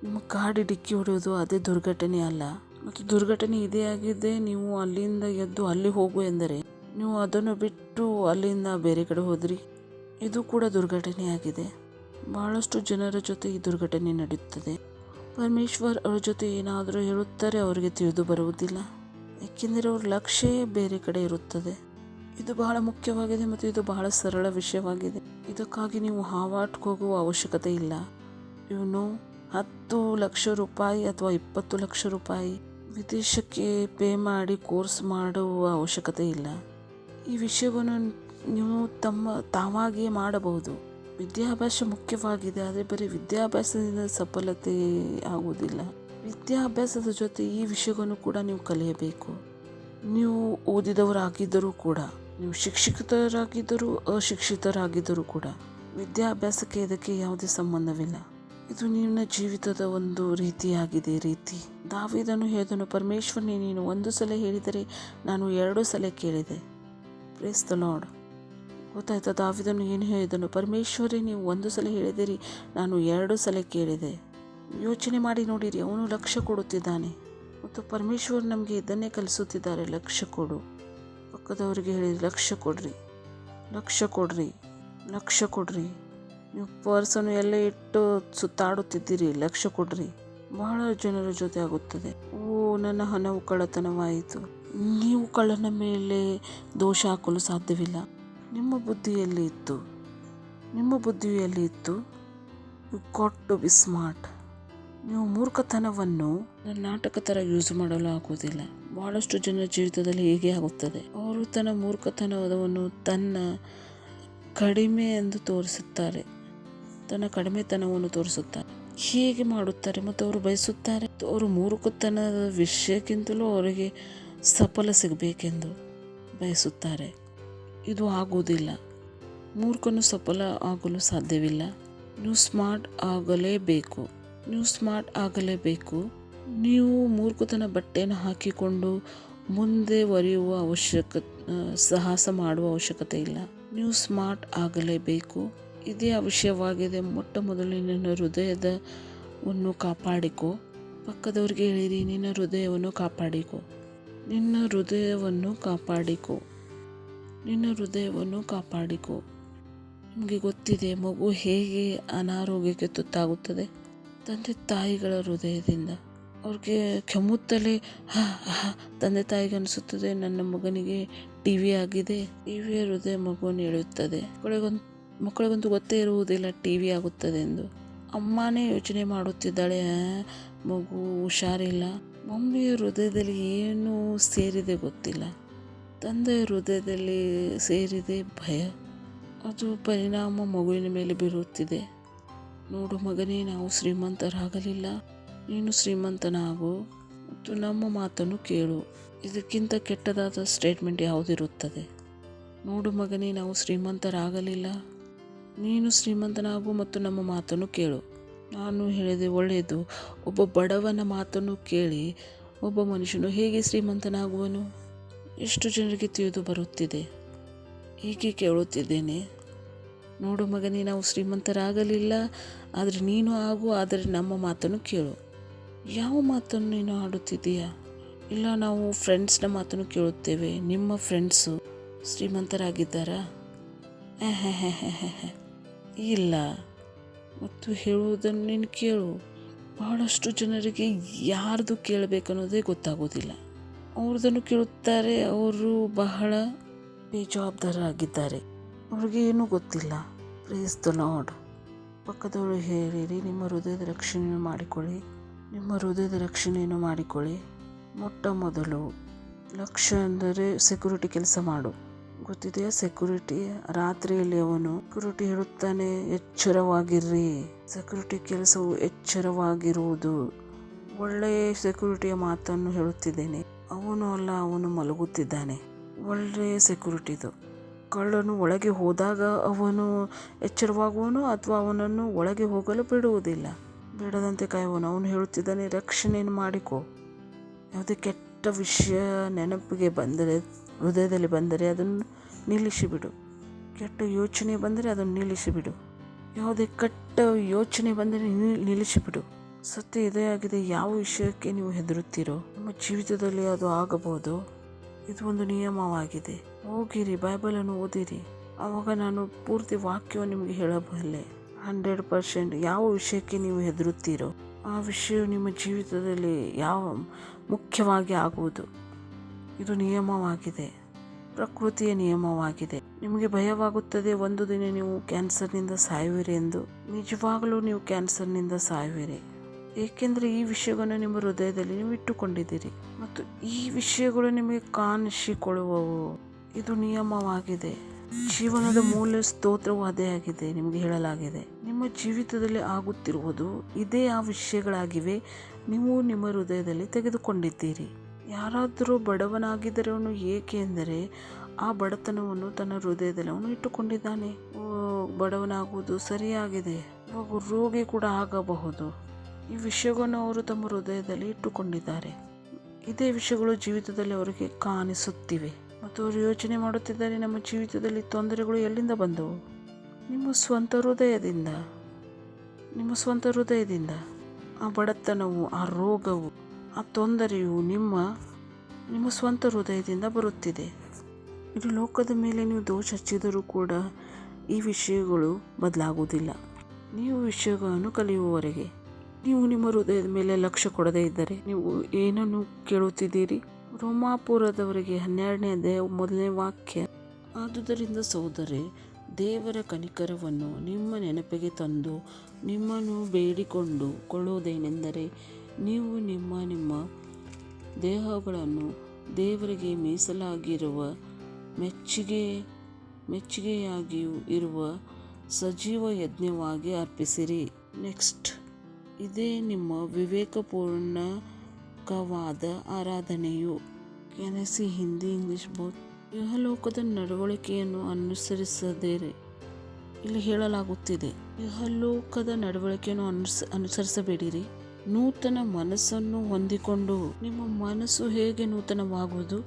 ನಿಮ್ಮ ಗಾಡಿ ಡಿಕ್ಕಿ ಹೊಡೆಯುವುದು ಅದೇ ದುರ್ಘಟನೆ ಅಲ್ಲ. ಮತ್ತು ದುರ್ಘಟನೆ ಇದೇ ಆಗಿದೆ. ನೀವು ಅಲ್ಲಿಂದ ಎದ್ದು ಅಲ್ಲಿ ಹೋಗು ಎಂದರೆ ನೀವು ಅದನ್ನು ಬಿಟ್ಟು ಅಲ್ಲಿಂದ ಬೇರೆ ಕಡೆ ಹೋದ್ರಿ, ಇದು ಕೂಡ ದುರ್ಘಟನೆ ಆಗಿದೆ. ಬಹಳಷ್ಟು ಜನರ ಜೊತೆ ಈ ದುರ್ಘಟನೆ ನಡೆಯುತ್ತದೆ. ಪರಮೇಶ್ವರ್ ಅವರ ಜೊತೆ ಏನಾದರೂ ಹೇಳುತ್ತಾರೆ, ಅವರಿಗೆ ತಿಳಿದು ಬರುವುದಿಲ್ಲ, ಏಕೆಂದರೆ ಅವ್ರ ಲಕ್ಷ್ಯ ಬೇರೆ ಕಡೆ ಇರುತ್ತದೆ. ಇದು ಬಹಳ ಮುಖ್ಯವಾಗಿದೆ ಮತ್ತು ಇದು ಬಹಳ ಸರಳ ವಿಷಯವಾಗಿದೆ. ಇದಕ್ಕಾಗಿ ನೀವು ಹಾವಾರ್ಡ್ಗೆ ಹೋಗುವ ಅವಶ್ಯಕತೆ ಇಲ್ಲ. 10 ಲಕ್ಷ ರೂಪಾಯಿ ಅಥವಾ 20 ಲಕ್ಷ ರೂಪಾಯಿ ವಿದೇಶಕ್ಕೆ ಪೇ ಮಾಡಿ ಕೋರ್ಸ್ ಮಾಡುವ ಅವಶ್ಯಕತೆ ಇಲ್ಲ. ಈ ವಿಷಯವನ್ನು ನೀವು ತಾವಾಗಿಯೇ ಮಾಡಬಹುದು. ವಿದ್ಯಾಭ್ಯಾಸ ಮುಖ್ಯವಾಗಿದೆ, ಆದರೆ ಬರೀ ವಿದ್ಯಾಭ್ಯಾಸದಿಂದ ಸಫಲತೆ ಆಗುವುದಿಲ್ಲ. ವಿದ್ಯಾಭ್ಯಾಸದ ಜೊತೆ ಈ ವಿಷಯವನ್ನು ಕೂಡ ನೀವು ಕಲಿಯಬೇಕು. ನೀವು ಓದಿದವರಾಗಿದ್ದರೂ ಕೂಡ, ನೀವು ಶಿಕ್ಷಿತರಾಗಿದ್ದರೂ ಅಶಿಕ್ಷಿತರಾಗಿದ್ದರೂ ಕೂಡ ವಿದ್ಯಾಭ್ಯಾಸಕ್ಕೆ ಇದಕ್ಕೆ ಯಾವುದೇ ಸಂಬಂಧವಿಲ್ಲ. ಇದು ನಿನ್ನ ಜೀವಿತದ ಒಂದು ರೀತಿಯಾಗಿದೆ. ದಾವೀದನು ಹೇಳಿದನು, ಪರಮೇಶ್ವರನೇ ನೀನು 1 ಸಲ ಹೇಳಿದರೆ ನಾನು 2 ಸಲ ಕೇಳಿದೆ. Praise the Lord. ಗೊತ್ತಾಯ್ತಾ? ದಾವೀದನು ಏನು ಹೇಳಿದನು? ಪರಮೇಶ್ವರೇ ನೀವು 1 ಸಲ ಹೇಳಿದಿರಿ, ನಾನು 2 ಸಲ ಕೇಳಿದೆ. ಯೋಚನೆ ಮಾಡಿ ನೋಡಿರಿ, ಅವನು ಲಕ್ಷ್ಯ ಕೊಡುತ್ತಿದ್ದಾನೆ. ಮತ್ತು ಪರಮೇಶ್ವರ್ ನಮಗೆ ಇದನ್ನೇ ಕಲಿಸುತ್ತಿದ್ದಾರೆ, ಲಕ್ಷ್ಯ ಕೊಡು. ಪಕ್ಕದವರಿಗೆ ಹೇಳಿ, ಲಕ್ಷ್ಯ ಕೊಡ್ರಿ. ನೀವು ಪರ್ಸನ್ನು ಎಲ್ಲ ಇಟ್ಟು ಸುತ್ತಾಡುತ್ತಿದ್ದೀರಿ, ಲಕ್ಷ್ಯ ಕೊಡ್ರಿ. ಬಹಳ ಜನರ ಜೊತೆ ಆಗುತ್ತದೆ. ನನ್ನ ಹಣವು ಕಳ್ಳತನವಾಯಿತು. ನೀವು ಕಳ್ಳನ ಮೇಲೆ ದೋಷ ಹಾಕಲು ಸಾಧ್ಯವಿಲ್ಲ. ನಿಮ್ಮ ಬುದ್ಧಿಯಲ್ಲಿ ಇತ್ತು. You got to be smart. ನೀವು ಮೂರ್ಖತನವನ್ನು ನಾಟಕ ಥರ ಯೂಸ್ ಮಾಡಲು ಆಗುವುದಿಲ್ಲ. ಬಹಳಷ್ಟು ಜನರ ಜೀವಿತದಲ್ಲಿ ಹೀಗೆ ಆಗುತ್ತದೆ. ಅವರು ತನ್ನ ಮೂರ್ಖತನವನ್ನು ತನ್ನ ಕಡಿಮೆ ಎಂದು ತೋರಿಸುತ್ತಾರೆ, ತನ್ನ ಕಡಿಮೆತನವನ್ನು ತೋರಿಸುತ್ತಾರೆ. ಹೇಗೆ ಮಾಡುತ್ತಾರೆ ಮತ್ತು ಅವರು ಬಯಸುತ್ತಾರೆ, ಅವರು ಮೂರ್ಖತನದ ವಿಷಯಕ್ಕಿಂತಲೂ ಅವರಿಗೆ ಸಫಲ ಸಿಗಬೇಕೆಂದು ಬಯಸುತ್ತಾರೆ. ಇದು ಆಗುವುದಿಲ್ಲ. ಮೂರ್ಖನು ಸಫಲ ಆಗಲು ಸಾಧ್ಯವಿಲ್ಲ. ನೀವು ಸ್ಮಾರ್ಟ್ ಆಗಲೇಬೇಕು. ನೀವು ಮೂರ್ಖತನ ಬಟ್ಟೆಯನ್ನು ಹಾಕಿಕೊಂಡು ಮುಂದೆ ಒರೆಯುವ ಸಾಹಸ ಮಾಡುವ ಅವಶ್ಯಕತೆ ಇಲ್ಲ. ನೀವು ಸ್ಮಾರ್ಟ್ ಆಗಲೇಬೇಕು. ಇದೇ ಅವಶ್ಯವಾಗಿದೆ. ಮೊಟ್ಟ ಮೊದಲು ನಿನ್ನ ಹೃದಯವನ್ನು ಕಾಪಾಡಿಕೊ. ಪಕ್ಕದವ್ರಿಗೆ ಹೇಳಿರಿ, ನಿನ್ನ ಹೃದಯವನ್ನು ಕಾಪಾಡಿಕೊ. ನಿಮಗೆ ಗೊತ್ತಿದೆ ಮಗು ಹೇಗೆ ಅನಾರೋಗ್ಯಕ್ಕೆ ತುತ್ತಾಗುತ್ತದೆ? ತಂದೆ ತಾಯಿಗಳ ಹೃದಯದಿಂದ. ಅವ್ರಿಗೆ ಕೆಮ್ಮುತ್ತಲೇ ತಂದೆ ತಾಯಿಗೆ ಅನಿಸುತ್ತದೆ, ನನ್ನ ಮಗನಿಗೆ ಟಿವಿ ಆಗಿದೆ. ಟಿವಿಯ ಹೃದಯ ಮಗುವನ್ನು ಎಳೆಯುತ್ತದೆ. ಮಕ್ಕಳಿಗಂತೂ ಗೊತ್ತೇ ಇರುವುದಿಲ್ಲ ಟಿವಿ ಆಗುತ್ತದೆ ಎಂದು. ಅಮ್ಮನೇ ಯೋಚನೆ ಮಾಡುತ್ತಿದ್ದಾಳೆ, ಮಗು ಹುಷಾರಿಲ್ಲ. ಮಮ್ಮಿಯ ಹೃದಯದಲ್ಲಿ ಏನು ಸೇರಿದೆ ಗೊತ್ತಿಲ್ಲ. ತಂದೆಯ ಹೃದಯದಲ್ಲಿ ಸೇರಿದೆ ಭಯ. ಅದು ಪರಿಣಾಮ ಮಗುವಿನ ಮೇಲೆ ಬೀರುತ್ತಿದೆ. ನೋಡು ಮಗನೇ, ನಾವು ಶ್ರೀಮಂತರಾಗಲಿಲ್ಲ, ನೀನು ಶ್ರೀಮಂತನಾಗು ಮತ್ತು ನಮ್ಮ ಮಾತನ್ನು ಕೇಳು. ಇದಕ್ಕಿಂತ ಕೆಟ್ಟದಾದ ಸ್ಟೇಟ್ಮೆಂಟ್ ಯಾವುದಿರುತ್ತದೆ? ನೋಡು ಮಗನೇ, ನಾವು ಶ್ರೀಮಂತರಾಗಲಿಲ್ಲ, ನೀನು ಶ್ರೀಮಂತನಾಗು ಮತ್ತು ನಮ್ಮ ಮಾತನ್ನು ಕೇಳು. ನಾನು ಹೇಳಿದೆ ಒಳ್ಳೆಯದು. ಒಬ್ಬ ಬಡವನ ಮಾತನ್ನು ಕೇಳಿ ಒಬ್ಬ ಮನುಷ್ಯನು ಹೇಗೆ ಶ್ರೀಮಂತನಾಗುವನು? ಎಷ್ಟು ಜನರಿಗೆ ತಿಳಿದು ಬರುತ್ತಿದೆ? ಹೀಗೆ ಕೇಳುತ್ತಿದ್ದೇನೆ. ನೋಡು ಮಗನೇ, ನಾವು ಶ್ರೀಮಂತರಾಗಲಿಲ್ಲ, ಆದರೆ ನೀನು ಆಗು, ಆದರೆ ನಮ್ಮ ಮಾತನ್ನು ಕೇಳು. ಯಾವ ಮಾತನ್ನು ನೀನು ಆಡುತ್ತಿದ್ದೀಯಾ? ಇಲ್ಲ, ನಾವು ಫ್ರೆಂಡ್ಸ್ನ ಮಾತನ್ನು ಕೇಳುತ್ತೇವೆ. ನಿಮ್ಮ ಫ್ರೆಂಡ್ಸು ಶ್ರೀಮಂತರಾಗಿದ್ದಾರಾ? ಇಲ್ಲ ಮತ್ತು ಹೇಳುವುದನ್ನು ನೀನು ಕೇಳು. ಬಹಳಷ್ಟು ಜನರಿಗೆ ಯಾರ್ದು ಕೇಳಬೇಕನ್ನೋದೇ ಗೊತ್ತಾಗೋದಿಲ್ಲ. ಅವ್ರದನ್ನು ಕೇಳುತ್ತಾರೆ. ಅವರು ಬಹಳ ಬೇಜವಾಬ್ದಾರರಾಗಿದ್ದಾರೆ. ಅವ್ರಿಗೆ ಏನೂ ಗೊತ್ತಿಲ್ಲ. Praise the lord. ಪಕ್ಕದವರು ಹೇಳಿರಿ, ನಿಮ್ಮ ಹೃದಯದ ರಕ್ಷಣೆಯನ್ನು ಮಾಡಿಕೊಳ್ಳಿ, ನಿಮ್ಮ ಹೃದಯದ ರಕ್ಷಣೆಯನ್ನು ಮಾಡಿಕೊಳ್ಳಿ. ಮೊಟ್ಟ ಮೊದಲು ಲಕ್ಷ್ಯ ಅಂದರೆ ಸೆಕ್ಯೂರಿಟಿ ಕೆಲಸ ಮಾಡು. ಗೊತ್ತಿದೆಯಾ? ಸೆಕ್ಯೂರಿಟಿ ರಾತ್ರಿಯಲ್ಲಿ ಅವನು ಸೆಕ್ಯೂರಿಟಿ ಹೇಳುತ್ತಾನೆ, ಎಚ್ಚರವಾಗಿರ್ರಿ. ಸೆಕ್ಯೂರಿಟಿ ಕೆಲಸವು ಎಚ್ಚರವಾಗಿರುವುದು. ಒಳ್ಳೆಯ ಸೆಕ್ಯೂರಿಟಿಯ ಮಾತನ್ನು ಹೇಳುತ್ತಿದ್ದೇನೆ. ಅವನು ಅಲ್ಲ, ಅವನು ಮಲಗುತ್ತಿದ್ದಾನೆ. ಒಳ್ಳೆಯ ಸೆಕ್ಯೂರಿಟಿದು. ಕಳ್ಳನು ಒಳಗೆ ಹೋದಾಗ ಅವನು ಎಚ್ಚರವಾಗುವನು ಅಥವಾ ಅವನನ್ನು ಒಳಗೆ ಹೋಗಲು ಬಿಡುವುದಿಲ್ಲ. ಬೇಡದಂತೆ ಕಾಯುವನು. ಅವನು ಹೇಳುತ್ತಿದ್ದಾನೆ, ರಕ್ಷಣೆಯನ್ನು ಮಾಡಿಕೊ. ಯಾವುದೇ ಕೆಟ್ಟ ವಿಷಯ ನೆನಪಿಗೆ ಬಂದರೆ, ಹೃದಯದಲ್ಲಿ ಬಂದರೆ ಅದನ್ನು ನಿಲ್ಲಿಸಿಬಿಡು. ಕೆಟ್ಟ ಯೋಚನೆ ಬಂದರೆ ಅದನ್ನು ನಿಲ್ಲಿಸಿಬಿಡು. ಯಾವುದೇ ಕೆಟ್ಟ ಯೋಚನೆ ಬಂದರೆ ನಿಲ್ಲಿಸಿಬಿಡು. ಸತ್ಯ ಇದೇ ಆಗಿದೆ. ಯಾವ ವಿಷಯಕ್ಕೆ ನೀವು ಹೆದರುತ್ತೀರೋ ನಿಮ್ಮ ಜೀವಿತದಲ್ಲಿ ಅದು ಆಗಬಹುದು. ಇದು ಒಂದು ನಿಯಮವಾಗಿದೆ. ಹೋಗಿರಿ, ಬೈಬಲನ್ನು ಓದಿರಿ. ಆವಾಗ ನಾನು ಪೂರ್ತಿ ವಾಕ್ಯವನ್ನು ನಿಮಗೆ ಹೇಳಬಲ್ಲೆ. 100% ಯಾವ ವಿಷಯಕ್ಕೆ ನೀವು ಹೆದರುತ್ತೀರೋ ಆ ವಿಷಯವು ನಿಮ್ಮ ಜೀವಿತದಲ್ಲಿ ಮುಖ್ಯವಾಗಿ ಆಗುವುದು. ಇದು ನಿಯಮವಾಗಿದೆ, ಪ್ರಕೃತಿಯ ನಿಯಮವಾಗಿದೆ. ನಿಮಗೆ ಭಯವಾಗುತ್ತದೆ ಒಂದು ದಿನ ನೀವು ಕ್ಯಾನ್ಸರ್ನಿಂದ ಸಾಯುವಿರಿ ಎಂದು. ನಿಜವಾಗಲೂ ನೀವು ಕ್ಯಾನ್ಸರ್ನಿಂದ ಸಾಯುವಿರಿ. ಏಕೆಂದರೆ ಈ ವಿಷಯಗಳನ್ನು ನಿಮ್ಮ ಹೃದಯದಲ್ಲಿ ನೀವು ಇಟ್ಟುಕೊಂಡಿದ್ದೀರಿ ಮತ್ತು ಈ ವಿಷಯಗಳು ನಿಮಗೆ ಕಾಣಿಸಿಕೊಳ್ಳುವವು. ಇದು ನಿಯಮವಾಗಿದೆ. ಜೀವನದ ಮೂಲ ಸ್ತೋತ್ರವು ಅದೇ ಆಗಿದೆ. ನಿಮಗೆ ಹೇಳಲಾಗಿದೆ, ನಿಮ್ಮ ಜೀವಿತದಲ್ಲಿ ಆಗುತ್ತಿರುವುದು ಇದೇ ಆ ವಿಷಯಗಳಾಗಿವೆ. ನೀವು ನಿಮ್ಮ ಹೃದಯದಲ್ಲಿ ತೆಗೆದುಕೊಂಡಿದ್ದೀರಿ. ಯಾರಾದರೂ ಬಡವನಾಗಿದ್ದರೆ ಅವನು ಏಕೆಂದರೆ ಆ ಬಡತನವನ್ನು ತನ್ನ ಹೃದಯದಲ್ಲಿ ಅವನು ಇಟ್ಟುಕೊಂಡಿದ್ದಾನೆ. ಬಡವನಾಗುವುದು ಸರಿಯಾಗಿದೆ. ಇವಾಗ ರೋಗಿ ಕೂಡ ಆಗಬಹುದು. ಈ ವಿಷಯವನ್ನು ಅವರು ತಮ್ಮ ಹೃದಯದಲ್ಲಿ ಇಟ್ಟುಕೊಂಡಿದ್ದಾರೆ. ಇದೇ ವಿಷಯಗಳು ಜೀವಿತದಲ್ಲಿ ಅವರಿಗೆ ಕಾಣಿಸುತ್ತಿವೆ ಮತ್ತು ಅವರು ಯೋಚನೆ ಮಾಡುತ್ತಿದ್ದಾರೆ, ನಮ್ಮ ಜೀವಿತದಲ್ಲಿ ತೊಂದರೆಗಳು ಎಲ್ಲಿಂದ ಬಂದವು? ನಿಮ್ಮ ಸ್ವಂತ ಹೃದಯದಿಂದ ಆ ಬಡತನವು, ಆ ರೋಗವು, ಆ ತೊಂದರೆಯು ನಿಮ್ಮ ಸ್ವಂತ ಹೃದಯದಿಂದ ಬರುತ್ತಿದೆ. ಇದು ಲೋಕದ ಮೇಲೆ ನೀವು ದೋಷ ಹಚ್ಚಿದರೂ ಕೂಡ ಈ ವಿಷಯಗಳು ಬದಲಾಗುವುದಿಲ್ಲ. ನೀವು ವಿಷಯಗಳನ್ನು ಕಲಿಯುವವರೆಗೆ, ನೀವು ನಿಮ್ಮ ಹೃದಯದ ಮೇಲೆ ಲಕ್ಷ್ಯ ಕೊಡದೇ ಇದ್ದರೆ ನೀವು ಏನನ್ನು ಕೇಳುತ್ತಿದ್ದೀರಿ? ರೋಮಾಪುರದವರಿಗೆ 12ನೇ ಅಧ್ಯಾಯ 1ನೇ ವಾಕ್ಯ. ಆದುದರಿಂದ ಸಹೋದರರೇ, ದೇವರ ಕನಿಕರವನ್ನು ನಿಮ್ಮ ನೆನಪಿಗೆ ತಂದು ನಿಮ್ಮನ್ನು ಬೇಡಿಕೊಂಡು ಕೊಳ್ಳುವುದೇನೆಂದರೆ, ನೀವು ನಿಮ್ಮ ದೇಹಗಳನ್ನು ದೇವರಿಗೆ ಮೀಸಲಾಗಿರುವ ಮೆಚ್ಚುಗೆಯಾಗಿಯೂ ಇರುವ ಸಜೀವ ಯಜ್ಞವಾಗಿ ಅರ್ಪಿಸಿರಿ. ನೆಕ್ಸ್ಟ್, ಇದೇ ನಿಮ್ಮ ವಿವೇಕಪೂರ್ಣಕವಾದ ಆರಾಧನೆಯು. ಕೆನಸಿ ಹಿಂದಿ ಇಂಗ್ಲಿಷ್ ಬೋತ್. ಇಹಲೋಕದ ನಡವಳಿಕೆಯನ್ನು ಅನುಸರಿಸದಿರಿ. ಇಲ್ಲಿ ಹೇಳಲಾಗುತ್ತಿದೆ, ಇಹಲೋಕದ ನಡವಳಿಕೆಯನ್ನು ಅನುಸರಿಸಬೇಡಿರಿ. ನೂತನ ಮನಸ್ಸನ್ನು ಹೊಂದಿಕೊಂಡು. ನಿಮ್ಮ ಮನಸ್ಸು ಹೇಗೆ ನೂತನವಾಗುವುದು?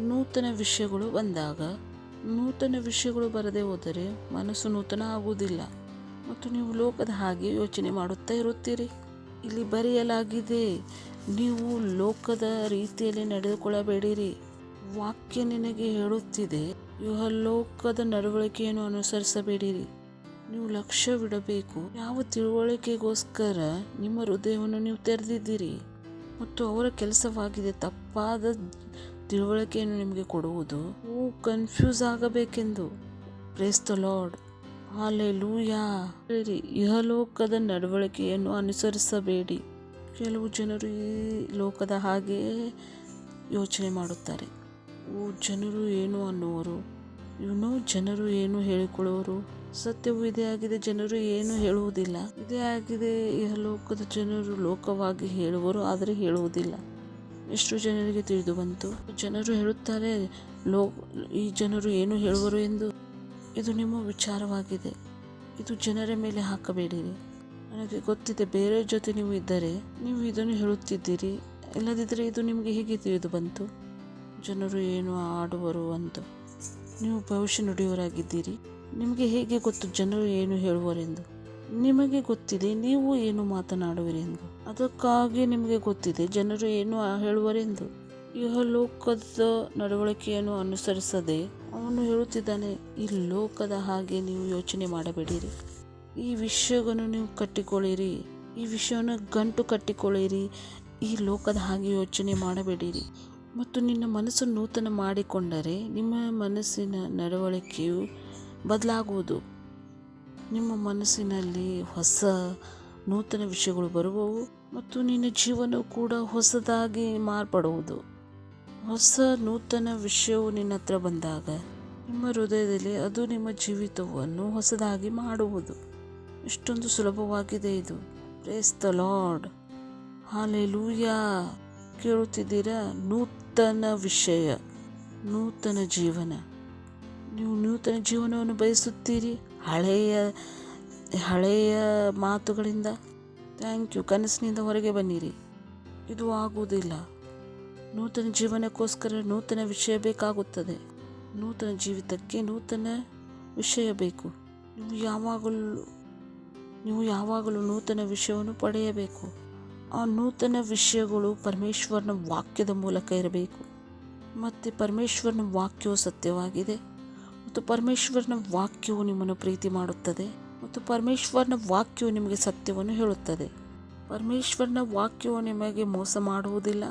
ನೂತನ ವಿಷಯಗಳು ಬಂದಾಗ. ನೂತನ ವಿಷಯಗಳು ಬರದೇ ಹೋದರೆ ಮನಸ್ಸು ನೂತನ ಆಗುವುದಿಲ್ಲ ಮತ್ತು ನೀವು ಲೋಕದ ಹಾಗೆ ಯೋಚನೆ ಮಾಡುತ್ತಾ ಇರುತ್ತೀರಿ. ಇಲ್ಲಿ ಬರೆಯಲಾಗಿದೆ, ನೀವು ಲೋಕದ ರೀತಿಯಲ್ಲಿ ನಡೆದುಕೊಳ್ಳಬೇಡಿರಿ. ವಾಕ್ಯ ನಿನಗೆ ಹೇಳುತ್ತಿದೆ, ಇಹಲೋಕದ ನಡವಳಿಕೆಯನ್ನು ಅನುಸರಿಸಬೇಡಿರಿ. ನೀವು ಲಕ್ಷ್ಯವಿಡಬೇಕು. ಯಾವ ತಿಳುವಳಿಕೆಗೋಸ್ಕರ ನಿಮ್ಮ ಹೃದಯವನ್ನು ನೀವು ತೆರೆದಿದ್ದೀರಿ ಮತ್ತು ಅವರ ಕೆಲಸವಾಗಿದೆ ತಪ್ಪಾದ ತಿಳುವಳಿಕೆಯನ್ನು ನಿಮಗೆ ಕೊಡುವುದು. ಕನ್ಫ್ಯೂಸ್ ಆಗಬೇಕೆಂದು. Praise the lord. ಹಾಲೆಲೂಯಾ. ಇಹಲೋಕದ ನಡವಳಿಕೆಯನ್ನು ಅನುಸರಿಸಬೇಡಿ. ಕೆಲವು ಜನರು ಈ ಲೋಕದ ಹಾಗೆ ಯೋಚನೆ ಮಾಡುತ್ತಾರೆ. ಜನರು ಏನು ಅನ್ನುವರು, ಜನರು ಏನು ಹೇಳಿಕೊಳ್ಳುವರು. ಸತ್ಯವು ಇದೇ ಆಗಿದೆ, ಜನರು ಏನು ಹೇಳುವುದಿಲ್ಲ. ಇದೇ ಆಗಿದೆ, ಇಹಲೋಕದ ಜನರು ಲೋಕವಾಗಿ ಹೇಳುವರು ಆದರೆ ಹೇಳುವುದಿಲ್ಲ. ಎಷ್ಟು ಜನರಿಗೆ ತಿಳಿದು ಬಂತು? ಜನರು ಹೇಳುತ್ತಾರೆ ಈ ಜನರು ಏನು ಹೇಳುವರು ಎಂದು. ಇದು ನಿಮ್ಮ ವಿಚಾರವಾಗಿದೆ. ಇದು ಜನರ ಮೇಲೆ ಹಾಕಬೇಡಿರಿ. ನನಗೆ ಗೊತ್ತಿದೆ, ಬೇರೆ ಜೊತೆ ನೀವು ಇದ್ದರೆ ನೀವು ಇದನ್ನು ಹೇಳುತ್ತಿದ್ದೀರಿ. ಇಲ್ಲದಿದ್ದರೆ ಇದು ನಿಮಗೆ ಹೇಗೆ ತಿಳಿದು ಬಂತು? ಜನರು ಏನು ಆಡುವರು ಅಂತ. ನೀವು ಭವಿಷ್ಯ ನುಡಿಯವರಾಗಿದ್ದೀರಿ. ನಿಮಗೆ ಹೇಗೆ ಗೊತ್ತು ಜನರು ಏನು ಹೇಳುವರೆಂದು? ನಿಮಗೆ ಗೊತ್ತಿದೆ ನೀವು ಏನು ಮಾತನಾಡುವಿರೆಂದು. ಅದಕ್ಕಾಗಿ ನಿಮಗೆ ಗೊತ್ತಿದೆ ಜನರು ಏನು ಹೇಳುವರೆಂದು. ಇಹಲೋಕದ ನಡವಳಿಕೆಯನ್ನು ಅನುಸರಿಸದೆ ಅವನು ಹೇಳುತ್ತಿದ್ದಾನೆ, ಈ ಲೋಕದ ಹಾಗೆ ನೀವು ಯೋಚನೆ ಮಾಡಬೇಡಿರಿ. ಈ ವಿಷಯವನ್ನು ನೀವು ಕಟ್ಟಿಕೊಳ್ಳಿರಿ, ಈ ವಿಷಯವನ್ನು ಗಂಟು ಕಟ್ಟಿಕೊಳ್ಳಿರಿ. ಈ ಲೋಕದ ಹಾಗೆ ಯೋಚನೆ ಮಾಡಬೇಡಿರಿ. ಮತ್ತು ನಿನ್ನ ಮನಸ್ಸು ನೂತನ ಮಾಡಿಕೊಂಡರೆ ನಿಮ್ಮ ಮನಸ್ಸಿನ ನಡವಳಿಕೆಯು ಬದಲಾಗುವುದು. ನಿಮ್ಮ ಮನಸ್ಸಿನಲ್ಲಿ ಹೊಸ ನೂತನ ವಿಷಯಗಳು ಬರುವವು ಮತ್ತು ನಿನ್ನ ಜೀವನವು ಕೂಡ ಹೊಸದಾಗಿ ಮಾರ್ಪಡುವುದು. ಹೊಸ ನೂತನ ವಿಷಯವು ನಿನ್ನ ಹತ್ರ ಬಂದಾಗ ನಿಮ್ಮ ಹೃದಯದಲ್ಲಿ ಅದು ನಿಮ್ಮ ಜೀವಿತವನ್ನು ಹೊಸದಾಗಿ ಮಾಡುವುದು. ಎಷ್ಟೊಂದು ಸುಲಭವಾಗಿದೆ ಇದು. Praise the lord. ಹಾಲೆಲೂಯಾ. ಕೇಳುತ್ತಿದ್ದೀರಾ? ನೂತನ ವಿಷಯ, ನೂತನ ಜೀವನ. ನೀವು ನೂತನ ಜೀವನವನ್ನು ಬಯಸುತ್ತೀರಿ ಹಳೆಯ ಮಾತುಗಳಿಂದ? Thank you. ಕನಸಿನಿಂದ ಹೊರಗೆ ಬನ್ನಿರಿ. ಇದು ಆಗುವುದಿಲ್ಲ. ನೂತನ ಜೀವನಕ್ಕೋಸ್ಕರ ನೂತನ ವಿಷಯ ಬೇಕಾಗುತ್ತದೆ. ನೂತನ ಜೀವಿತಕ್ಕೆ ನೂತನ ವಿಷಯ ಬೇಕು. ನೀವು ಯಾವಾಗಲೂ ನೂತನ ವಿಷಯವನ್ನು ಪಡೆಯಬೇಕು. ಆ ನೂತನ ವಿಷಯಗಳು ಪರಮೇಶ್ವರನ ವಾಕ್ಯದ ಮೂಲಕ ಇರಬೇಕು. ಮತ್ತು ಪರಮೇಶ್ವರನ ವಾಕ್ಯವು ಸತ್ಯವಾಗಿದೆ ಮತ್ತು ಪರಮೇಶ್ವರನ ವಾಕ್ಯವು ನಿಮ್ಮನ್ನು ಪ್ರೀತಿ ಮಾಡುತ್ತದೆ ಮತ್ತು ಪರಮೇಶ್ವರನ ವಾಕ್ಯವು ನಿಮಗೆ ಸತ್ಯವನ್ನು ಹೇಳುತ್ತದೆ. ಪರಮೇಶ್ವರನ ವಾಕ್ಯವು ನಿಮಗೆ ಮೋಸ ಮಾಡುವುದಿಲ್ಲ.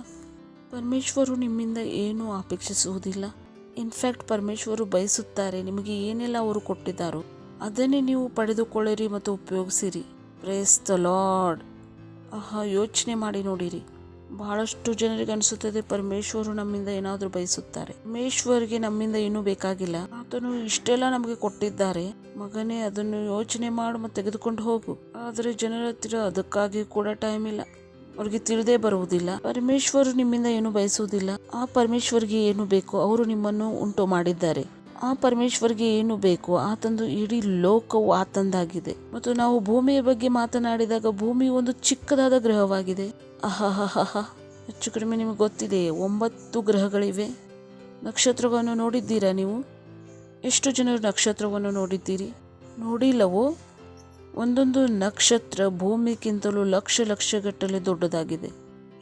ಪರಮೇಶ್ವರು ನಿಮ್ಮಿಂದ ಏನೂ ಅಪೇಕ್ಷಿಸುವುದಿಲ್ಲ. ಇನ್ಫ್ಯಾಕ್ಟ್ ಪರಮೇಶ್ವರು ಬಯಸುತ್ತಾರೆ ನಿಮಗೆ ಏನೆಲ್ಲ ಅವರು ಕೊಟ್ಟಿದ್ದಾರೋ ಅದನ್ನೇ ನೀವು ಪಡೆದುಕೊಳ್ಳಿರಿ ಮತ್ತು ಉಪಯೋಗಿಸಿರಿ. Praise the lord. ಯೋಚನೆ ಮಾಡಿ ನೋಡಿರಿ. ಬಹಳಷ್ಟು ಜನರಿಗೆ ಅನಿಸುತ್ತದೆ ಪರಮೇಶ್ವರು ನಮ್ಮಿಂದ ಏನಾದರೂ ಬಯಸುತ್ತಾರೆ. ಪರಮೇಶ್ವರಿಗೆ ನಮ್ಮಿಂದ ಏನೂ ಬೇಕಾಗಿಲ್ಲ. ಆತನು ಇಷ್ಟೆಲ್ಲ ನಮಗೆ ಕೊಟ್ಟಿದ್ದಾರೆ, ಮಗನೇ ಅದನ್ನು ಯೋಚನೆ ಮಾಡು ಮತ್ತು ತೆಗೆದುಕೊಂಡು ಹೋಗು. ಆದರೆ ಜನರ ಹತ್ತಿರ ಅದಕ್ಕಾಗಿ ಕೂಡ ಟೈಮ್ ಇಲ್ಲ. ಅವ್ರಿಗೆ ತಿಳಿದೇ ಬರುವುದಿಲ್ಲ. ಪರಮೇಶ್ವರು ನಿಮ್ಮಿಂದ ಏನು ಬಯಸುವುದಿಲ್ಲ. ಆ ಪರಮೇಶ್ವರಿಗೆ ಏನು ಬೇಕು? ಅವರು ನಿಮ್ಮನ್ನು ಉಂಟು ಮಾಡಿದ್ದಾರೆ. ಆ ಪರಮೇಶ್ವರಿಗೆ ಏನು ಬೇಕು? ಆತಂದು ಇಡೀ ಲೋಕವು ಆತಂದಾಗಿದೆ. ಮತ್ತು ನಾವು ಭೂಮಿಯ ಬಗ್ಗೆ ಮಾತನಾಡಿದಾಗ ಭೂಮಿ ಒಂದು ಚಿಕ್ಕದಾದ ಗ್ರಹವಾಗಿದೆ. ಹೆಚ್ಚು ಕಡಿಮೆ ನಿಮಗೆ ಗೊತ್ತಿದೆ 9 ಗ್ರಹಗಳಿವೆ. ನಕ್ಷತ್ರವನ್ನು ನೋಡಿದ್ದೀರಾ ನೀವು? ಎಷ್ಟು ಜನರು ನಕ್ಷತ್ರವನ್ನು ನೋಡಿದ್ದೀರಿ? ನೋಡಿಲ್ಲವೋ? ಒಂದೊಂದು ನಕ್ಷತ್ರ ಭೂಮಿಗಿಂತಲೂ ಲಕ್ಷಗಟ್ಟಲೆ ದೊಡ್ಡದಾಗಿದೆ.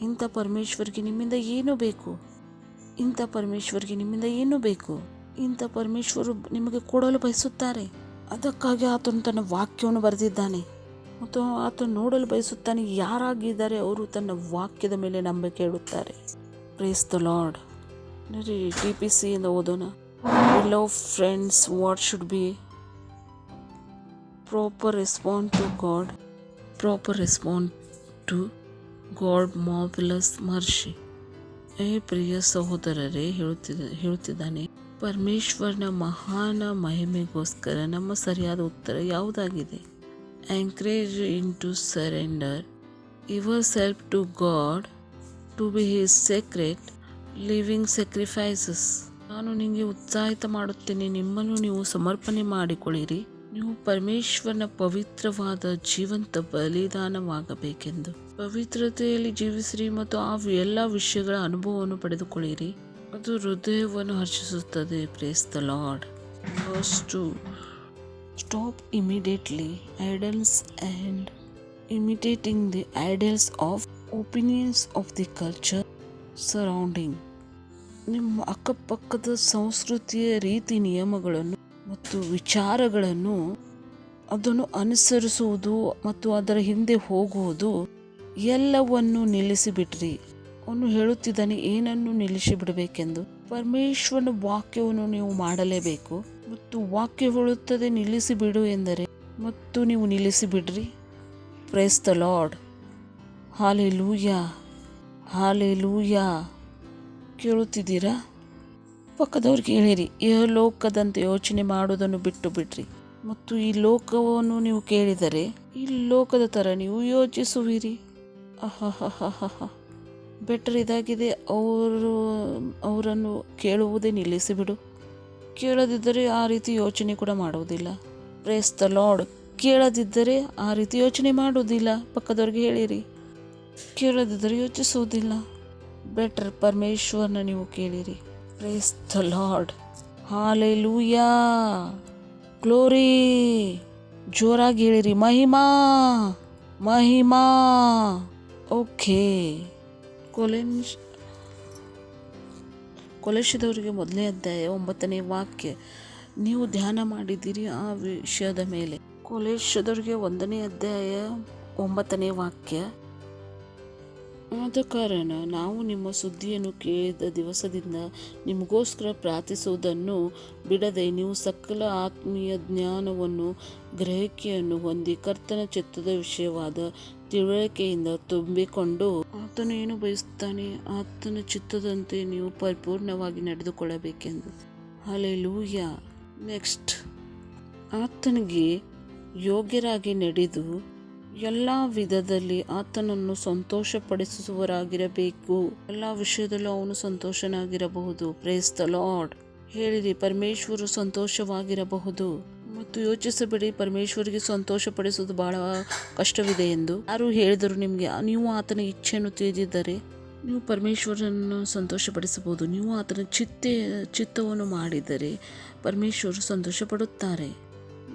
ಇಂಥ ಪರಮೇಶ್ವರಿಗೆ ನಿಮ್ಮಿಂದ ಏನು ಬೇಕು? ಇಂಥ ಪರಮೇಶ್ವರಿಗೆ ನಿಮ್ಮಿಂದ ಏನು ಬೇಕು? ಇಂಥ ಪರಮೇಶ್ವರು ನಿಮಗೆ ಕೊಡಲು ಬಯಸುತ್ತಾರೆ. ಅದಕ್ಕಾಗಿ ಆತನು ತನ್ನ ವಾಕ್ಯವನ್ನು ಬರೆದಿದ್ದಾನೆ ಮತ್ತು ಆತನು ನೋಡಲು ಬಯಸುತ್ತಾನೆ ಯಾರಾಗಿದ್ದಾರೆ ಅವರು ತನ್ನ ವಾಕ್ಯದ ಮೇಲೆ ನಂಬಿಕೆ ಇಡುತ್ತಾರೆ. Praise the lord. TPC ಇಂದ ಓದೋಣ. Love friends, what should be proper response to God marvelous mercy. ಪ್ರಿಯ ಸಹೋದರರೇ, ಹೇಳುತ್ತಿದ್ದಾನೆ ಪರಮೇಶ್ವರನ ಮಹಾನ ಮಹಿಮೆಗೋಸ್ಕರ ನಮ್ಮ ಸರಿಯಾದ ಉತ್ತರ ಯಾವುದಾಗಿದೆ? Encourage in to surrender your self to God to be his secret living sacrifices. ನಾನು ನಿಮಗೆ ಉತ್ಸಾಹಿತ ಮಾಡುತ್ತೇನೆ, ನಿಮ್ಮನ್ನು ನೀವು ಸಮರ್ಪಣೆ ಮಾಡಿಕೊಳ್ಳಿರಿ. ನೀವು ಪರಮೇಶ್ವರನ ಪವಿತ್ರವಾದ ಜೀವಂತ ಬಲಿದಾನವಾಗಬೇಕೆಂದು. ಪವಿತ್ರತೆಯಲ್ಲಿ ಜೀವಿಸಿರಿ ಮತ್ತು ಆ ಎಲ್ಲ ವಿಷಯಗಳ ಅನುಭವವನ್ನು ಪಡೆದುಕೊಳ್ಳಿರಿ. ಅದು ಹೃದಯವನ್ನು ಹರ್ಷಿಸುತ್ತದೆ. Praise the lord. Verse 2. Stop immediately idols and imitating the idols of opinions of the culture surrounding. ನಿಮ್ಮ ಅಕ್ಕಪಕ್ಕದ ಸಂಸ್ಕೃತಿಯ ರೀತಿ ನಿಯಮಗಳನ್ನು ಮತ್ತು ವಿಚಾರಗಳನ್ನು ಅದನ್ನು ಅನುಸರಿಸುವುದು ಮತ್ತು ಅದರ ಹಿಂದೆ ಹೋಗುವುದು ಎಲ್ಲವನ್ನು ನಿಲ್ಲಿಸಿಬಿಟ್ರಿ. ಅವನು ಹೇಳುತ್ತಿದ್ದಾನೆ ಏನನ್ನು ನಿಲ್ಲಿಸಿ ಬಿಡಬೇಕೆಂದು. ಪರಮೇಶ್ವರನ ವಾಕ್ಯವನ್ನು ನೀವು ಮಾಡಲೇಬೇಕು. ಮತ್ತು ವಾಕ್ಯ ಹೇಳುತ್ತದೆ ನಿಲ್ಲಿಸಿ ಬಿಡು ಎಂದರೆ, ಮತ್ತು ನೀವು ನಿಲ್ಲಿಸಿ ಬಿಡ್ರಿ. Praise the lord. Hallelujah, hallelujah. ಕೇಳುತ್ತಿದ್ದೀರಾ? ಪಕ್ಕದವ್ರಿಗೆ ಹೇಳಿರಿ, ಈ ಲೋಕದಂತೆ ಯೋಚನೆ ಮಾಡುವುದನ್ನು ಬಿಟ್ಟು ಬಿಡ್ರಿ. ಮತ್ತು ಈ ಲೋಕವನ್ನು ನೀವು ಕೇಳಿದರೆ ಈ ಲೋಕದ ಥರ ನೀವು ಯೋಚಿಸುವಿರಿ. ಬೆಟರ್ ಇದಾಗಿದೆ, ಅವರನ್ನು ಕೇಳುವುದೇ ನಿಲ್ಲಿಸಿಬಿಡು. ಕೇಳದಿದ್ದರೆ ಆ ರೀತಿ ಯೋಚನೆ ಕೂಡ ಮಾಡುವುದಿಲ್ಲ. Praise the lord. ಕೇಳದಿದ್ದರೆ ಆ ರೀತಿ ಯೋಚನೆ ಮಾಡುವುದಿಲ್ಲ. ಪಕ್ಕದವ್ರಿಗೆ ಹೇಳಿರಿ, ಕೇಳದಿದ್ದರೆ ಯೋಚಿಸುವುದಿಲ್ಲ. ಬೆಟರ್ ಪರಮೇಶ್ವರನ ನೀವು ಕೇಳಿರಿ. Praise the lord. Hallelujah, glory. ಜೋರಾಗಿ ಹೇಳಿರಿ, ಮಹಿಮಾ ಮಹಿಮಾ. ಓಕೆ. ಕೊಲೊಸ್ಸೆದವರಿಗೆ 1ನೇ ಅಧ್ಯಾಯ 9ನೇ ವಾಕ್ಯ. ನೀವು ಧ್ಯಾನ ಮಾಡಿದ್ದೀರಿ ಆ ವಿಷಯದ ಮೇಲೆ. ಕೊಲೊಸ್ಸೆದವರಿಗೆ 1ನೇ ಅಧ್ಯಾಯ 9ನೇ ವಾಕ್ಯ. ಆದ ಕಾರಣ ನಾವು ನಿಮ್ಮ ಸುದ್ದಿಯನ್ನು ಕೇಳಿದ ದಿವಸದಿಂದ ನಿಮಗೋಸ್ಕರ ಪ್ರಾರ್ಥಿಸುವುದನ್ನು ಬಿಡದೆ ನೀವು ಸಕಲ ಆತ್ಮೀಯ ಜ್ಞಾನವನ್ನು ಗ್ರಹಿಕೆಯನ್ನು ಹೊಂದಿ ಕರ್ತನ ಚಿತ್ತದ ವಿಷಯವಾದ ತಿಳುವಳಿಕೆಯಿಂದ ತುಂಬಿಕೊಂಡು ಆತನು ಏನು ಬಯಸುತ್ತಾನೆ ಆತನ ಚಿತ್ತದಂತೆ ನೀವು ಪರಿಪೂರ್ಣವಾಗಿ ನಡೆದುಕೊಳ್ಳಬೇಕೆಂದು. ಹಲ್ಲೆಲೂಯಾ. ನೆಕ್ಸ್ಟ್, ಆತನಿಗೆ ಯೋಗ್ಯರಾಗಿ ನಡೆದು ಎಲ್ಲ ವಿಧದಲ್ಲಿ ಆತನನ್ನು ಸಂತೋಷಪಡಿಸುವವರಾಗಿರಬೇಕು. ಎಲ್ಲ ವಿಷಯದಲ್ಲೂ ಅವನು ಸಂತೋಷನಾಗಿರಬಹುದು. Praise the lord. ಹೇಳಿರಿ, ಪರಮೇಶ್ವರು ಸಂತೋಷವಾಗಿರಬಹುದು. ಮತ್ತು ಯೋಚಿಸಬೇಡಿ ಪರಮೇಶ್ವರಿಗೆ ಸಂತೋಷ ಪಡಿಸುವುದು ಬಹಳ ಕಷ್ಟವಿದೆ ಎಂದು. ಯಾರು ಹೇಳಿದರು ನಿಮಗೆ? ನೀವು ಆತನ ಇಚ್ಛೆಯನ್ನು ತಿಳಿದಿದ್ದರೆ ನೀವು ಪರಮೇಶ್ವರನ್ನು ಸಂತೋಷಪಡಿಸಬಹುದು. ನೀವು ಆತನ ಚಿತ್ತವನ್ನು ಮಾಡಿದರೆ ಪರಮೇಶ್ವರು ಸಂತೋಷ ಪಡುತ್ತಾರೆ.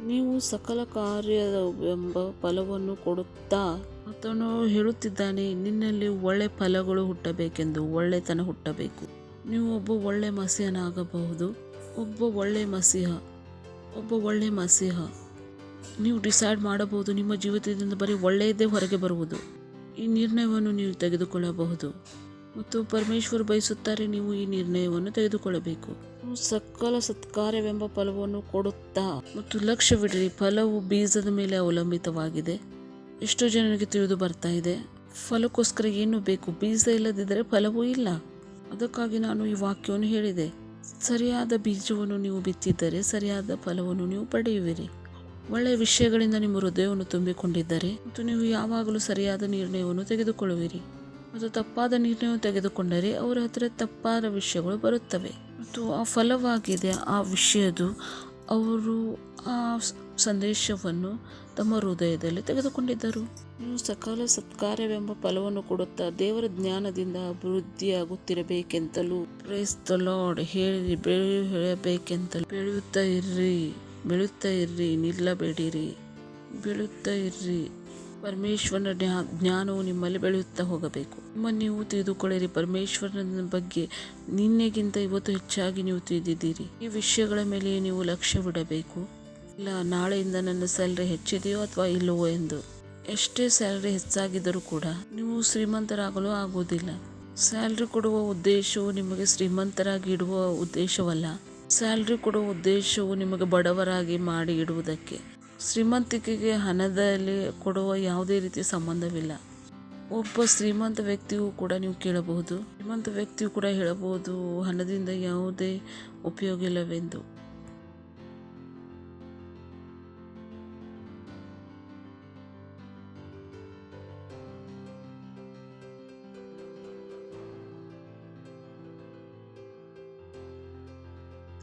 ನೀವು ಸಕಲ ಕಾರ್ಯವೆಂಬ ಫಲವನ್ನು ಕೊಡುತ್ತಾ ಆತನು ಹೇಳುತ್ತಿದ್ದಾನೆ, ನಿನ್ನಲ್ಲಿ ಒಳ್ಳೆ ಫಲಗಳು ಹುಟ್ಟಬೇಕೆಂದು. ಒಳ್ಳೆತನ ಹುಟ್ಟಬೇಕು. ನೀವು ಒಬ್ಬ ಒಳ್ಳೆ ಮಸೀಹನಾಗಬಹುದು. ಒಬ್ಬ ಒಳ್ಳೆ ಮಸೀಹ ನೀವು ಡಿಸೈಡ್ ಮಾಡಬಹುದು. ನಿಮ್ಮ ಜೀವಿತದಿಂದ ಬರೀ ಒಳ್ಳೆಯದೇ ಹೊರಗೆ ಬರುವುದು. ಈ ನಿರ್ಣಯವನ್ನು ನೀವು ತೆಗೆದುಕೊಳ್ಳಬಹುದು ಮತ್ತು ಪರಮೇಶ್ವರು ಬಯಸುತ್ತಾರೆ ನೀವು ಈ ನಿರ್ಣಯವನ್ನು ತೆಗೆದುಕೊಳ್ಳಬೇಕು. ಸಕಲ ಸತ್ಕಾರ್ಯವೆಂಬ ಫಲವನ್ನು ಕೊಡುತ್ತಾ ಮತ್ತು ಲಕ್ಷ್ಯವಿಡಿರಿ, ಫಲವು ಬೀಜದ ಮೇಲೆ ಅವಲಂಬಿತವಾಗಿದೆ. ಎಷ್ಟೋ ಜನರಿಗೆ ತಿಳಿದು ಬರ್ತಾ ಇದೆ. ಫಲಕ್ಕೋಸ್ಕರ ಏನು ಬೇಕು? ಬೀಜ ಇಲ್ಲದಿದ್ದರೆ ಫಲವೂ ಇಲ್ಲ. ಅದಕ್ಕಾಗಿ ನಾನು ಈ ವಾಕ್ಯವನ್ನು ಹೇಳಿದೆ. ಸರಿಯಾದ ಬೀಜವನ್ನು ನೀವು ಬಿತ್ತಿದ್ದರೆ ಸರಿಯಾದ ಫಲವನ್ನು ನೀವು ಪಡೆಯುವಿರಿ. ಒಳ್ಳೆಯ ವಿಷಯಗಳಿಂದ ನಿಮ್ಮ ಹೃದಯವನ್ನು ತುಂಬಿಕೊಂಡಿದ್ದರೆ ಮತ್ತು ನೀವು ಯಾವಾಗಲೂ ಸರಿಯಾದ ನಿರ್ಣಯವನ್ನು ತೆಗೆದುಕೊಳ್ಳುವಿರಿ. ಮತ್ತು ತಪ್ಪಾದ ನಿರ್ಣಯವನ್ನು ತೆಗೆದುಕೊಂಡರೆ ಅವರ ಹತ್ತಿರ ತಪ್ಪಾದ ವಿಷಯಗಳು ಬರುತ್ತವೆ ಮತ್ತು ಆ ಫಲವಾಗಿದೆ ಆ ವಿಷಯದು. ಅವರು ಆ ಸಂದೇಶವನ್ನು ತಮ್ಮ ಹೃದಯದಲ್ಲಿ ತೆಗೆದುಕೊಂಡಿದ್ದರು. ನೀವು ಸಕಲ ಸತ್ಕಾರ್ಯವೆಂಬ ಫಲವನ್ನು ಕೊಡುತ್ತಾ ದೇವರ ಜ್ಞಾನದಿಂದ ಅಭಿವೃದ್ಧಿಯಾಗುತ್ತಿರಬೇಕೆಂತಲೂ, ಪ್ರೇಸ್ ದ ಲಾರ್ಡ್, ಹೇಳಿ ಬೆಳೆಯಬೇಕೆಂತಲೂ ಬೆಳೆಯುತ್ತಾ ಇರ್ರಿ, ನಿಲ್ಲಬೇಡಿರಿ, ಬೆಳೆಯುತ್ತಾ ಇರ್ರಿ. ಪರಮೇಶ್ವರನ ಜ್ಞಾನವು ನಿಮ್ಮಲ್ಲಿ ಬೆಳೆಯುತ್ತಾ ಹೋಗಬೇಕು. ನೀವು ತಿಳಿದುಕೊಳ್ಳಿರಿ, ಪರಮೇಶ್ವರನ ಬಗ್ಗೆ ನಿನ್ನೆಗಿಂತ ಇವತ್ತು ಹೆಚ್ಚಾಗಿ ನೀವು ತಿಳಿದಿದ್ದೀರಿ. ಈ ವಿಷಯಗಳ ಮೇಲೆ ನೀವು ಲಕ್ಷ್ಯವಿಡಬೇಕು. ಇಲ್ಲ, ನಾಳೆಯಿಂದ ನನ್ನ ಸ್ಯಾಲ್ರಿ ಹೆಚ್ಚಿದೆಯೋ ಅಥವಾ ಇಲ್ಲವೋ ಎಂದು. ಎಷ್ಟೇ ಸ್ಯಾಲ್ರಿ ಹೆಚ್ಚಾಗಿದ್ದರೂ ಕೂಡ ನೀವು ಶ್ರೀಮಂತರಾಗಲು ಆಗುವುದಿಲ್ಲ. ಸ್ಯಾಲ್ರಿ ಕೊಡುವ ಉದ್ದೇಶವು ನಿಮಗೆ ಶ್ರೀಮಂತರಾಗಿ ಇಡುವ ಉದ್ದೇಶವಲ್ಲ. ಸ್ಯಾಲ್ರಿ ಕೊಡುವ ಉದ್ದೇಶವು ನಿಮಗೆ ಬಡವರಾಗಿ ಮಾಡಿ ಇಡುವುದಕ್ಕೆ. ಶ್ರೀಮಂತಿಕೆಗೆ ಹಣದಲ್ಲಿ ಕೊಡುವ ಯಾವುದೇ ರೀತಿಯ ಸಂಬಂಧವಿಲ್ಲ. ಒಬ್ಬ ಶ್ರೀಮಂತ ವ್ಯಕ್ತಿಯೂ ಕೂಡ ನೀವು ಕೇಳಬಹುದು, ಶ್ರೀಮಂತ ವ್ಯಕ್ತಿಯು ಕೂಡ ಹೇಳಬಹುದು, ಹಣದಿಂದ ಯಾವುದೇ ಉಪಯೋಗ ಇಲ್ಲವೆಂದು.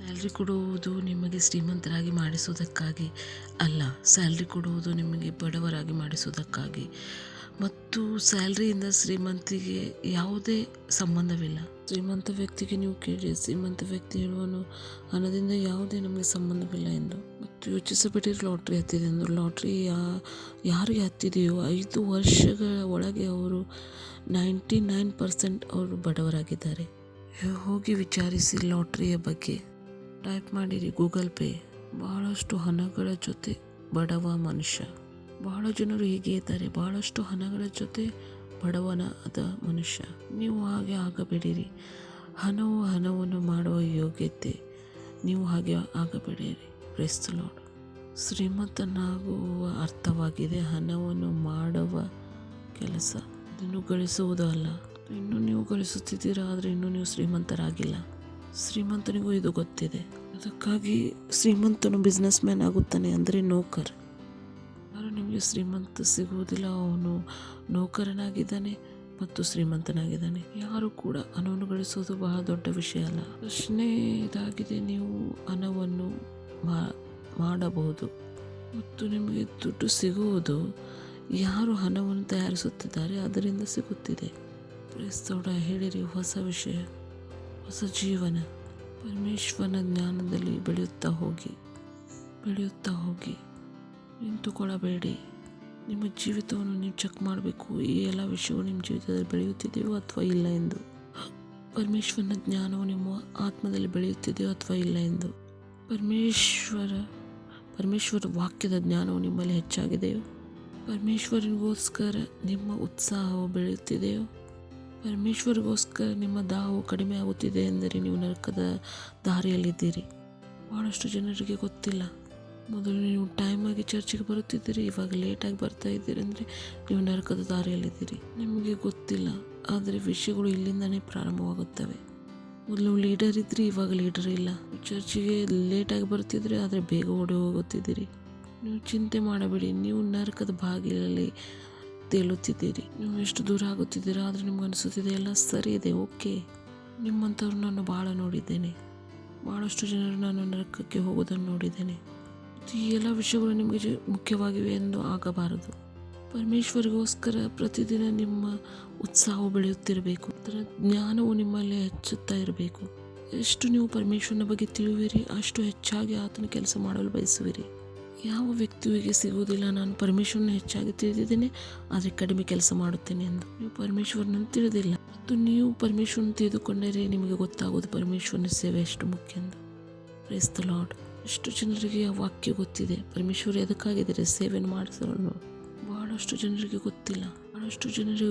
ಸ್ಯಾಲ್ರಿ ಕೊಡುವುದು ನಿಮಗೆ ಶ್ರೀಮಂತರಾಗಿ ಮಾಡಿಸುವುದಕ್ಕಾಗಿ ಅಲ್ಲ. ಸ್ಯಾಲ್ರಿ ಕೊಡುವುದು ನಿಮಗೆ ಬಡವರಾಗಿ ಮಾಡಿಸುವುದಕ್ಕಾಗಿ. ಮತ್ತು ಸ್ಯಾಲ್ರಿಯಿಂದ ಶ್ರೀಮಂತಿಗೆ ಯಾವುದೇ ಸಂಬಂಧವಿಲ್ಲ. ಶ್ರೀಮಂತ ವ್ಯಕ್ತಿಗೆ ನೀವು ಕೇಳಿ, ಶ್ರೀಮಂತ ವ್ಯಕ್ತಿ ಹೇಳುವನು ಹಣದಿಂದ ಯಾವುದೇ ನಮಗೆ ಸಂಬಂಧವಿಲ್ಲ ಎಂದು. ಮತ್ತು ಯೋಚಿಸಬೇಡಿ ಲಾಟ್ರಿ ಹತ್ತಿದೆ ಎಂದು. ಲಾಟ್ರಿ ಯಾರಿಗೆ ಹತ್ತಿದೆಯೋ 5 ವರ್ಷಗಳ ಒಳಗೆ ಅವರು 99% ಅವರು ಬಡವರಾಗಿದ್ದಾರೆ. ಹೋಗಿ ವಿಚಾರಿಸಿ ಲಾಟ್ರಿಯ ಬಗ್ಗೆ. ಟೈಪ್ ಮಾಡಿರಿ ಗೂಗಲ್ ಪೇ. ಬಹಳಷ್ಟು ಹಣಗಳ ಜೊತೆ ಬಡವ ಮನುಷ್ಯ. ಬಹಳ ಜನರು ಹೀಗೆ ಇದ್ದಾರೆ, ಬಹಳಷ್ಟು ಹಣಗಳ ಜೊತೆ ಬಡವನಾದ ಮನುಷ್ಯ. ನೀವು ಹಾಗೆ ಆಗಬೇಡಿರಿ. ಹಣವನ್ನು ಮಾಡುವ ಯೋಗ್ಯತೆ, ನೀವು ಹಾಗೆ ಆಗಬೇಡಿರಿ. Praise the lord. ಶ್ರೀಮಂತನಾಗುವ ಅರ್ಥವಾಗಿದೆ ಹಣವನ್ನು ಮಾಡುವ ಕೆಲಸ, ಅದನ್ನು ಗಳಿಸುವುದು ಅಲ್ಲ. ಇನ್ನೂ ನೀವು ಗಳಿಸುತ್ತಿದ್ದೀರಾ, ಆದರೆ ಇನ್ನೂ ನೀವು ಶ್ರೀಮಂತರಾಗಿಲ್ಲ. ಶ್ರೀಮಂತನಿಗೂ ಇದು ಗೊತ್ತಿದೆ. ಅದಕ್ಕಾಗಿ ಶ್ರೀಮಂತನು ಬಿಸ್ನೆಸ್ ಮ್ಯಾನ್ ಆಗುತ್ತಾನೆ ಅಂದರೆ ನೌಕರ್. ಯಾರು ನಿಮಗೆ ಶ್ರೀಮಂತ ಸಿಗುವುದಿಲ್ಲ, ಅವನು ನೌಕರನಾಗಿದ್ದಾನೆ ಮತ್ತು ಶ್ರೀಮಂತನಾಗಿದ್ದಾನೆ. ಯಾರು ಕೂಡ ಹಣವನ್ನು ಗಳಿಸೋದು ಬಹಳ ದೊಡ್ಡ ವಿಷಯ ಅಲ್ಲ. ಪ್ರಶ್ನೆ ಇದಾಗಿದೆ, ನೀವು ಹಣವನ್ನು ಮಾಡಬಹುದು ಮತ್ತು ನಿಮಗೆ ದುಡ್ಡು ಸಿಗುವುದು ಯಾರು ಹಣವನ್ನು ತಯಾರಿಸುತ್ತಿದ್ದಾರೆ ಅದರಿಂದ ಸಿಗುತ್ತಿದೆ. ಕ್ರೈಸ್ತೋಡ ಹೇಳಿರಿ, ಹೊಸ ವಿಷಯ, ಹೊಸ ಜೀವನ. ಪರಮೇಶ್ವರನ ಜ್ಞಾನದಲ್ಲಿ ಬೆಳೆಯುತ್ತಾ ಹೋಗಿ ನಿಂತುಕೊಳ್ಳಬೇಡಿ. ನಿಮ್ಮ ಜೀವಿತವನ್ನು ನೀವು ಚೆಕ್ ಮಾಡಬೇಕು. ಈ ಎಲ್ಲ ವಿಷಯವು ನಿಮ್ಮ ಜೀವಿತದಲ್ಲಿ ಬೆಳೆಯುತ್ತಿದೆಯೋ ಅಥವಾ ಇಲ್ಲ ಎಂದು. ಪರಮೇಶ್ವರನ ಜ್ಞಾನವು ನಿಮ್ಮ ಆತ್ಮದಲ್ಲಿ ಬೆಳೆಯುತ್ತಿದೆಯೋ ಅಥವಾ ಇಲ್ಲ ಎಂದು. ಪರಮೇಶ್ವರ ವಾಕ್ಯದ ಜ್ಞಾನವು ನಿಮ್ಮಲ್ಲಿ ಹೆಚ್ಚಾಗಿದೆಯೋ? ಪರಮೇಶ್ವರನಿಗೋಸ್ಕರ ನಿಮ್ಮ ಉತ್ಸಾಹವು ಬೆಳೆಯುತ್ತಿದೆಯೋ? ಪರಮೇಶ್ವರಿಗೋಸ್ಕರ ನಿಮ್ಮ ದಾಹವು ಕಡಿಮೆ ಆಗುತ್ತಿದೆ ಎಂದರೆ ನೀವು ನರಕದ ದಾರಿಯಲ್ಲಿದ್ದೀರಿ. ಭಾಳಷ್ಟು ಜನರಿಗೆ ಗೊತ್ತಿಲ್ಲ. ಮೊದಲು ನೀವು ಟೈಮಾಗಿ ಚರ್ಚಿಗೆ ಬರುತ್ತಿದ್ದೀರಿ, ಇವಾಗ ಲೇಟಾಗಿ ಬರ್ತಾ ಇದ್ದೀರಿ ಅಂದರೆ ನೀವು ನರಕದ ದಾರಿಯಲ್ಲಿದ್ದೀರಿ. ನಿಮಗೆ ಗೊತ್ತಿಲ್ಲ, ಆದರೆ ವಿಷಯಗಳು ಇಲ್ಲಿಂದನೇ ಪ್ರಾರಂಭವಾಗುತ್ತವೆ. ಮೊದಲು ಲೀಡರ್ ಇದ್ರಿ, ಇವಾಗ ಲೀಡರ್ ಇಲ್ಲ. ಚರ್ಚಿಗೆ ಲೇಟಾಗಿ ಬರ್ತಿದ್ರಿ, ಆದರೆ ಬೇಗ ಓಡಿ ಹೋಗುತ್ತಿದ್ದೀರಿ. ನೀವು ಚಿಂತೆ ಮಾಡಬೇಡಿ, ನೀವು ನರಕದ ಬಾಗಿಲಲ್ಲಿ ತೇಲುತ್ತಿದ್ದೀರಿ. ನೀವು ಎಷ್ಟು ದೂರ ಆಗುತ್ತಿದ್ದೀರಾ, ಆದರೆ ನಿಮ್ಗೆ ಅನಿಸುತ್ತಿದೆ ಎಲ್ಲ ಸರಿ ಇದೆ, ಓಕೆ. ನಿಮ್ಮಂಥವ್ರು ನಾನು ಭಾಳ ನೋಡಿದ್ದೇನೆ. ಭಾಳಷ್ಟು ಜನರು ನಾನು ನರಕಕ್ಕೆ ಹೋಗೋದನ್ನು ನೋಡಿದ್ದೇನೆ. ಈ ಎಲ್ಲ ವಿಷಯಗಳು ನಿಮಗೆ ಮುಖ್ಯವಾಗಿವೆ ಎಂದು ಆಗಬಾರದು. ಪರಮೇಶ್ವರಿಗೋಸ್ಕರ ಪ್ರತಿದಿನ ನಿಮ್ಮ ಉತ್ಸಾಹವು ಬೆಳೆಯುತ್ತಿರಬೇಕು. ಅದರ ಜ್ಞಾನವು ನಿಮ್ಮಲ್ಲಿ ಹೆಚ್ಚುತ್ತಾ ಇರಬೇಕು. ಎಷ್ಟು ನೀವು ಪರಮೇಶ್ವರನ ಬಗ್ಗೆ ತಿಳಿಯುವಿರಿ, ಅಷ್ಟು ಹೆಚ್ಚಾಗಿ ಆತನ ಕೆಲಸ ಮಾಡಲು ಬಯಸುವಿರಿ. ಯಾವ ವ್ಯಕ್ತಿಗೆ ಸಿಗುವುದಿಲ್ಲ ನಾನು ಪರಮೇಶ್ವರನ ಹೆಚ್ಚಾಗಿ ತಿಳಿದಿದ್ದೇನೆ ಆದರೆ ಕಡಿಮೆ ಕೆಲಸ ಮಾಡುತ್ತೇನೆ ಎಂದು. ನೀವು ಪರಮೇಶ್ವರನನ್ನು ತಿಳಿದಿಲ್ಲ ಮತ್ತು ನೀವು ಪರಮೇಶ್ವರನ ತಿಳಿದುಕೊಂಡರೆ ನಿಮಗೆ ಗೊತ್ತಾಗೋದು ಪರಮೇಶ್ವರನ ಸೇವೆ ಎಷ್ಟು ಮುಖ್ಯ ಎಂದು. Praise the lord. ಎಷ್ಟು ಜನರಿಗೆ ಆ ವಾಕ್ಯ ಗೊತ್ತಿದೆ, ಪರಮೇಶ್ವರ ಎದಕ್ಕಾಗಿದ್ದಾರೆ ಸೇವೆಯನ್ನು ಮಾಡಿಸಲು. ಬಹಳಷ್ಟು ಜನರಿಗೆ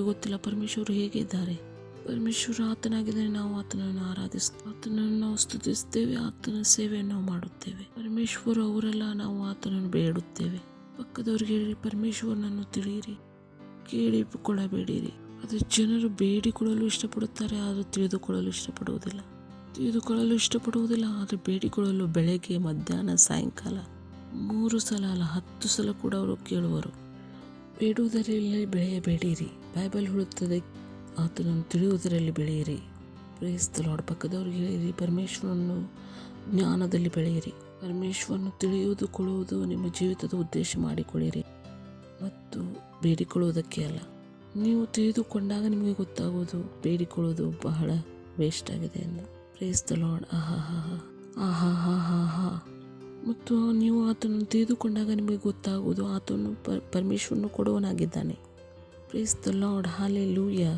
ಗೊತ್ತಿಲ್ಲ ಪರಮೇಶ್ವರು ಹೇಗೆ ಇದ್ದಾರೆ. ಪರಮೇಶ್ವರ ಆತನಾಗಿದ್ದರೆ ನಾವು ಆತನನ್ನು ಆತನನ್ನು ನಾವು ಸ್ತುತಿಸ್ತೇವೆ, ಆತನ ಸೇವೆಯನ್ನು ನಾವು ಮಾಡುತ್ತೇವೆ. ಪರಮೇಶ್ವರ ಅವರೆಲ್ಲ ನಾವು ಆತನನ್ನು ಬೇಡುತ್ತೇವೆ. ಪಕ್ಕದವ್ರಿಗೆ ಹೇಳಿ, ಪರಮೇಶ್ವರನನ್ನು ತಿಳಿಯಿರಿ, ಕೇಳಿಕೊಳ್ಳಬೇಡಿರಿ. ಆದರೆ ಜನರು ಬೇಡಿಕೊಳ್ಳಲು ಇಷ್ಟಪಡುತ್ತಾರೆ, ಆದರೆ ತಿಳಿದುಕೊಳ್ಳಲು ಇಷ್ಟಪಡುವುದಿಲ್ಲ. ಆದರೆ ಬೇಡಿಕೊಳ್ಳಲು ಬೆಳಗ್ಗೆ, ಮಧ್ಯಾಹ್ನ, ಸಾಯಂಕಾಲ 3 ಸಲ ಅಲ್ಲ 10 ಸಲ ಕೂಡ ಅವರು ಕೇಳುವರು. ಬೇಡುವುದರಲ್ಲಿ ಬೆಳೆಯಬೇಡಿರಿ. ಬೈಬಲ್ ಹೇಳುತ್ತದೆ, ಆತನನ್ನು ತಿಳಿಯುವುದರಲ್ಲಿ ಬೆಳೆಯಿರಿ. Praise the lord. ಪಕ್ಕದವ್ರಿಗೆ ಹೇಳಿರಿ, ಪರಮೇಶ್ವರನ್ನು ಜ್ಞಾನದಲ್ಲಿ ಬೆಳೆಯಿರಿ. ಪರಮೇಶ್ವರನ್ನು ತಿಳಿಯುವುದುಕೊಳ್ಳುವುದು ನಿಮ್ಮ ಜೀವಿತದ ಉದ್ದೇಶ ಮಾಡಿಕೊಳ್ಳಿರಿ ಮತ್ತು ಬೇಡಿಕೊಳ್ಳುವುದಕ್ಕೆ ಅಲ್ಲ. ನೀವು ತಿಳಿದುಕೊಂಡಾಗ ನಿಮಗೆ ಗೊತ್ತಾಗೋದು ಬೇಡಿಕೊಳ್ಳೋದು ಬಹಳ ವೇಸ್ಟ್ ಆಗಿದೆ ಎಂದು. Praise the lord. ಮತ್ತು ನೀವು ಆತನನ್ನು ತಿಳಿದುಕೊಂಡಾಗ ನಿಮಗೆ ಗೊತ್ತಾಗುವುದು ಆತನು ಪರಮೇಶ್ವರನು ಕೊಡುವನಾಗಿದ್ದಾನೆ. Praise the lord. ಹಲ್ಲೆಲೂಯಾ.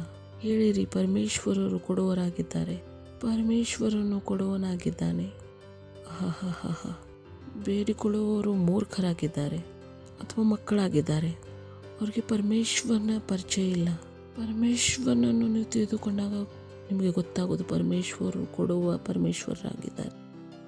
ಹೇಳಿರಿ, ಪರಮೇಶ್ವರರು ಕೊಡುವರಾಗಿದ್ದಾರೆ, ಪರಮೇಶ್ವರನು ಕೊಡುವನಾಗಿದ್ದಾನೆ. ಬೇಡಿಕೊಳ್ಳುವವರು ಮೂರ್ಖರಾಗಿದ್ದಾರೆ ಅಥವಾ ಮಕ್ಕಳಾಗಿದ್ದಾರೆ. ಅವ್ರಿಗೆ ಪರಮೇಶ್ವರನ ಪರಿಚಯ ಇಲ್ಲ. ಪರಮೇಶ್ವರನನ್ನು ನೀವು ತಿಳಿದುಕೊಂಡಾಗ ನಿಮಗೆ ಗೊತ್ತಾಗೋದು ಪರಮೇಶ್ವರರು ಕೊಡುವ ಪರಮೇಶ್ವರರಾಗಿದ್ದಾರೆ.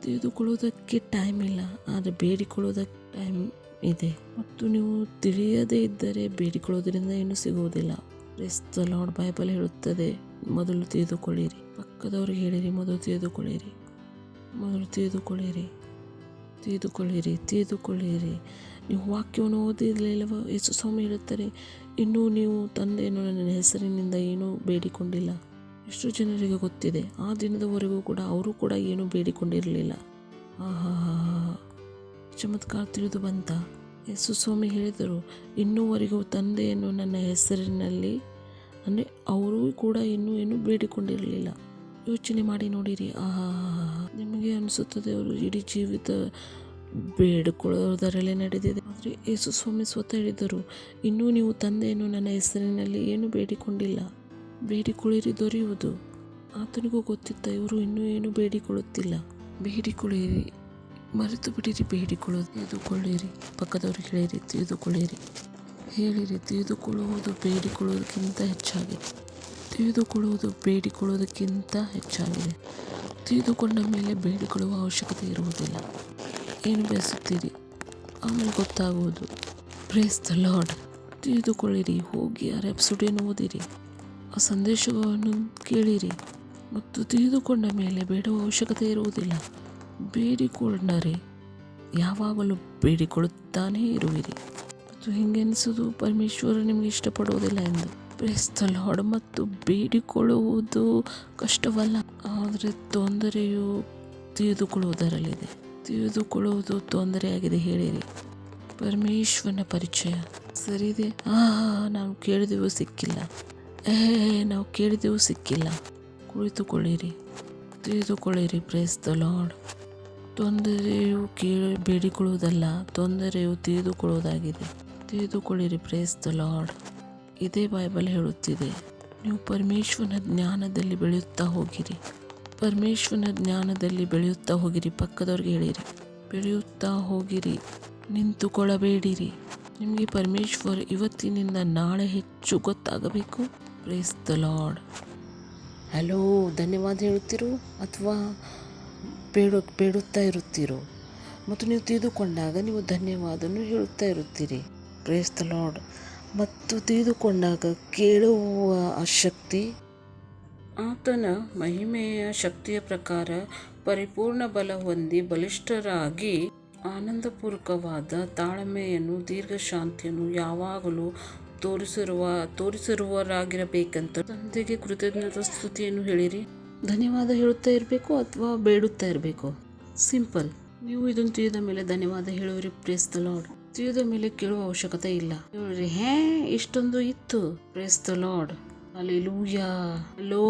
ತಿಳಿದುಕೊಳ್ಳೋದಕ್ಕೆ ಟೈಮ್ ಇಲ್ಲ, ಆದರೆ ಬೇಡಿಕೊಳ್ಳೋದಕ್ಕೆ ಟೈಮ್ ಇದೆ. ಮತ್ತು ನೀವು ತಿಳಿಯದೇ ಇದ್ದರೆ ಬೇಡಿಕೊಳ್ಳೋದ್ರಿಂದ ಏನೂ ಸಿಗುವುದಿಲ್ಲ. Price the lord. ಬೈಬಲ್ ಹೇಳುತ್ತದೆ, ಮೊದಲು ತಿಳಿದುಕೊಳ್ಳಿರಿ. ಪಕ್ಕದವ್ರಿಗೆ ಹೇಳಿರಿ, ಮೊದಲು ತಿಳಿದುಕೊಳ್ಳಿರಿ. ನೀವು ವಾಕ್ಯವನ್ನು ಓದಿರಲಿಲ್ಲವ? ಯೇಸು ಸ್ವಾಮಿ ಹೇಳುತ್ತಾರೆ, ಇನ್ನೂ ನೀವು ತಂದೆಯನ್ನು ನನ್ನ ಹೆಸರಿನಿಂದ ಏನೂ ಬೇಡಿಕೊಂಡಿಲ್ಲ. ಎಷ್ಟೋ ಜನರಿಗೆ ಗೊತ್ತಿದೆ, ಆ ದಿನದವರೆಗೂ ಕೂಡ ಅವರು ಕೂಡ ಏನೂ ಬೇಡಿಕೊಂಡಿರಲಿಲ್ಲ. ಚಮತ್ಕಾರ ತಿಳಿದು ಬಂತ. ಯೇಸು ಸ್ವಾಮಿ ಹೇಳಿದರು, ಇನ್ನೂವರೆಗೂ ತಂದೆಯನ್ನು ನನ್ನ ಹೆಸರಿನಲ್ಲಿ, ಅಂದರೆ ಅವರು ಕೂಡ ಇನ್ನೂ ಏನೂ ಬೇಡಿಕೊಂಡಿರಲಿಲ್ಲ. ಯೋಚನೆ ಮಾಡಿ ನೋಡಿರಿ. ನಿಮಗೆ ಅನಿಸುತ್ತದೆ ಅವರು ಇಡೀ ಜೀವಿತ ಬೇಡಿಕೊಳ್ಳೋದರಲ್ಲೇ ನಡೆದಿದೆ. ಆದರೆ ಯೇಸು ಸ್ವಾಮಿ ಸ್ವತಃ ಹೇಳಿದರು, ಇನ್ನೂ ನೀವು ತಂದೆಯನ್ನು ನನ್ನ ಹೆಸರಿನಲ್ಲಿ ಏನೂ ಬೇಡಿಕೊಂಡಿಲ್ಲ. ಬೇಡಿಕೊಳ್ಳಿರಿ, ದೊರೆಯುವುದು. ಆತನಿಗೂ ಗೊತ್ತಿತ್ತ ಇವರು ಇನ್ನೂ ಏನು ಬೇಡಿಕೊಳ್ಳುತ್ತಿಲ್ಲ. ಬೇಡಿಕೊಳ್ಳಿರಿ, ಮರೆತು ಬಿಡಿರಿ ಬೇಡಿಕೊಳ್ಳೋದು. ತಿಳಿದುಕೊಳ್ಳಿರಿ. ಪಕ್ಕದವ್ರಿಗೆ ಹೇಳಿರಿ, ತಿಳಿದುಕೊಳ್ಳಿರಿ. ಹೇಳಿರಿ, ತಿಳಿದುಕೊಳ್ಳುವುದು ಬೇಡಿಕೊಳ್ಳೋದಕ್ಕಿಂತ ಹೆಚ್ಚಾಗಿದೆ. ತಿಳಿದುಕೊಂಡ ಮೇಲೆ ಬೇಡಿಕೊಳ್ಳುವ ಅವಶ್ಯಕತೆ ಇರುವುದಿಲ್ಲ. ಏನು ಬಯಸುತ್ತೀರಿ ಆಮೇಲೆ ಗೊತ್ತಾಗುವುದು. Price the lord. ತಿಳಿದುಕೊಳ್ಳಿರಿ. ಹೋಗಿ ಆ ಎಪಿಸೋಡನ್ನು ಓದಿರಿ, ಆ ಸಂದೇಶವನ್ನು ಕೇಳಿರಿ ಮತ್ತು ತಿಳಿದುಕೊಂಡ ಮೇಲೆ ಬೇಡುವ ಅವಶ್ಯಕತೆ ಇರುವುದಿಲ್ಲ. ಬೇಡಿಕೊಂಡರೆ ಯಾವಾಗಲೂ ಬೇಡಿಕೊಳ್ಳುತ್ತಾನೇ ಇರುವಿರಿ. ಮತ್ತು ಹಿಂಗೆ ಅನಿಸೋದು ಪರಮೇಶ್ವರ ನಿಮಗೆ ಇಷ್ಟಪಡುವುದಿಲ್ಲ ಎಂದು. Praise the lord. ಮತ್ತು ಬೇಡಿಕೊಳ್ಳುವುದು ಕಷ್ಟವಲ್ಲ, ಆದರೆ ತೊಂದರೆಯು ತಿಳಿದುಕೊಳ್ಳುವುದರಲ್ಲಿದೆ. ತಿಳಿದುಕೊಳ್ಳುವುದು ತೊಂದರೆಯಾಗಿದೆ. ಹೇಳಿರಿ, ಪರಮೇಶ್ವರನ ಪರಿಚಯ ಸರಿದೆ. ನಾವು ಕೇಳಿದೆವು ಸಿಕ್ಕಿಲ್ಲ. ಕುಳಿತುಕೊಳ್ಳಿರಿ, ತಿಳಿದುಕೊಳ್ಳಿರಿ. Price the lord. ತೊಂದರೆಯು ಬೇಡಿಕೊಳ್ಳುವುದಲ್ಲ, ತೊಂದರೆಯು ತಿಳಿದುಕೊಳ್ಳುವುದಾಗಿದೆ. ತಿಳಿದುಕೊಳ್ಳಿರಿ. Price the lord. ಇದೇ ಬೈಬಲ್ ಹೇಳುತ್ತಿದೆ. ನೀವು ಪರಮೇಶ್ವರನ ಜ್ಞಾನದಲ್ಲಿ ಬೆಳೆಯುತ್ತಾ ಹೋಗಿರಿ. ಪರಮೇಶ್ವರನ ಜ್ಞಾನದಲ್ಲಿ ಬೆಳೆಯುತ್ತಾ ಹೋಗಿರಿ. ಪಕ್ಕದವ್ರಿಗೆ ಹೇಳಿರಿ, ಬೆಳೆಯುತ್ತಾ ಹೋಗಿರಿ, ನಿಂತುಕೊಳ್ಳಬೇಡಿರಿ. ನಿಮಗೆ ಪರಮೇಶ್ವರ್ ಇವತ್ತಿನಿಂದ ನಾಳೆ ಹೆಚ್ಚು ಗೊತ್ತಾಗಬೇಕು. Praise the lord. ಹಲೋ, ಧನ್ಯವಾದ ಹೇಳುತ್ತೀರೋ ಅಥವಾ ಬೇಡುತ್ತಾ ಇರುತ್ತೀರೋ? ಮತ್ತು ನೀವು ತಿಳಿದುಕೊಂಡಾಗ ನೀವು ಧನ್ಯವಾದವನ್ನು ಹೇಳುತ್ತಾ ಇರುತ್ತೀರಿ. Praise the lord. ಮತ್ತು ತಿಳಿದುಕೊಂಡಾಗ ಕೇಳುವ ಶಕ್ತಿ ಆತನ ಮಹಿಮೆಯ ಶಕ್ತಿಯ ಪ್ರಕಾರ ಪರಿಪೂರ್ಣ ಬಲ ಹೊಂದಿ ಬಲಿಷ್ಠರಾಗಿ ಆನಂದಪೂರ್ವಕವಾದ ತಾಳ್ಮೆಯನ್ನು ದೀರ್ಘಶಾಂತಿಯನ್ನು ಯಾವಾಗಲೂ ತೋರಿಸಿರುವರಾಗಿರಬೇಕಂತ ತಂದೆಗೆ ಕೃತಜ್ಞತಾ ಸ್ತುತಿಯನ್ನು ಹೇಳಿರಿ. ಧನ್ಯವಾದ ಹೇಳುತ್ತಾ ಇರಬೇಕು ಅಥವಾ ಬೇಡುತ್ತಾ ಇರಬೇಕು. ಸಿಂಪಲ್. ನೀವು ಇದನ್ನು ತಿಳಿದ ಮೇಲೆ ಧನ್ಯವಾದ ಹೇಳುವಿರಿ. Praise the lord. ತಿಳಿದ ಮೇಲೆ ಕೇಳುವ ಅವಶ್ಯಕತೆ ಇಲ್ಲ. ಹೇಳಿರಿ, ಇಷ್ಟೊಂದು ಇತ್ತು. Praise the lord. ಹಲ್ಲೆಲೂಯಾ. ಹಲೋ,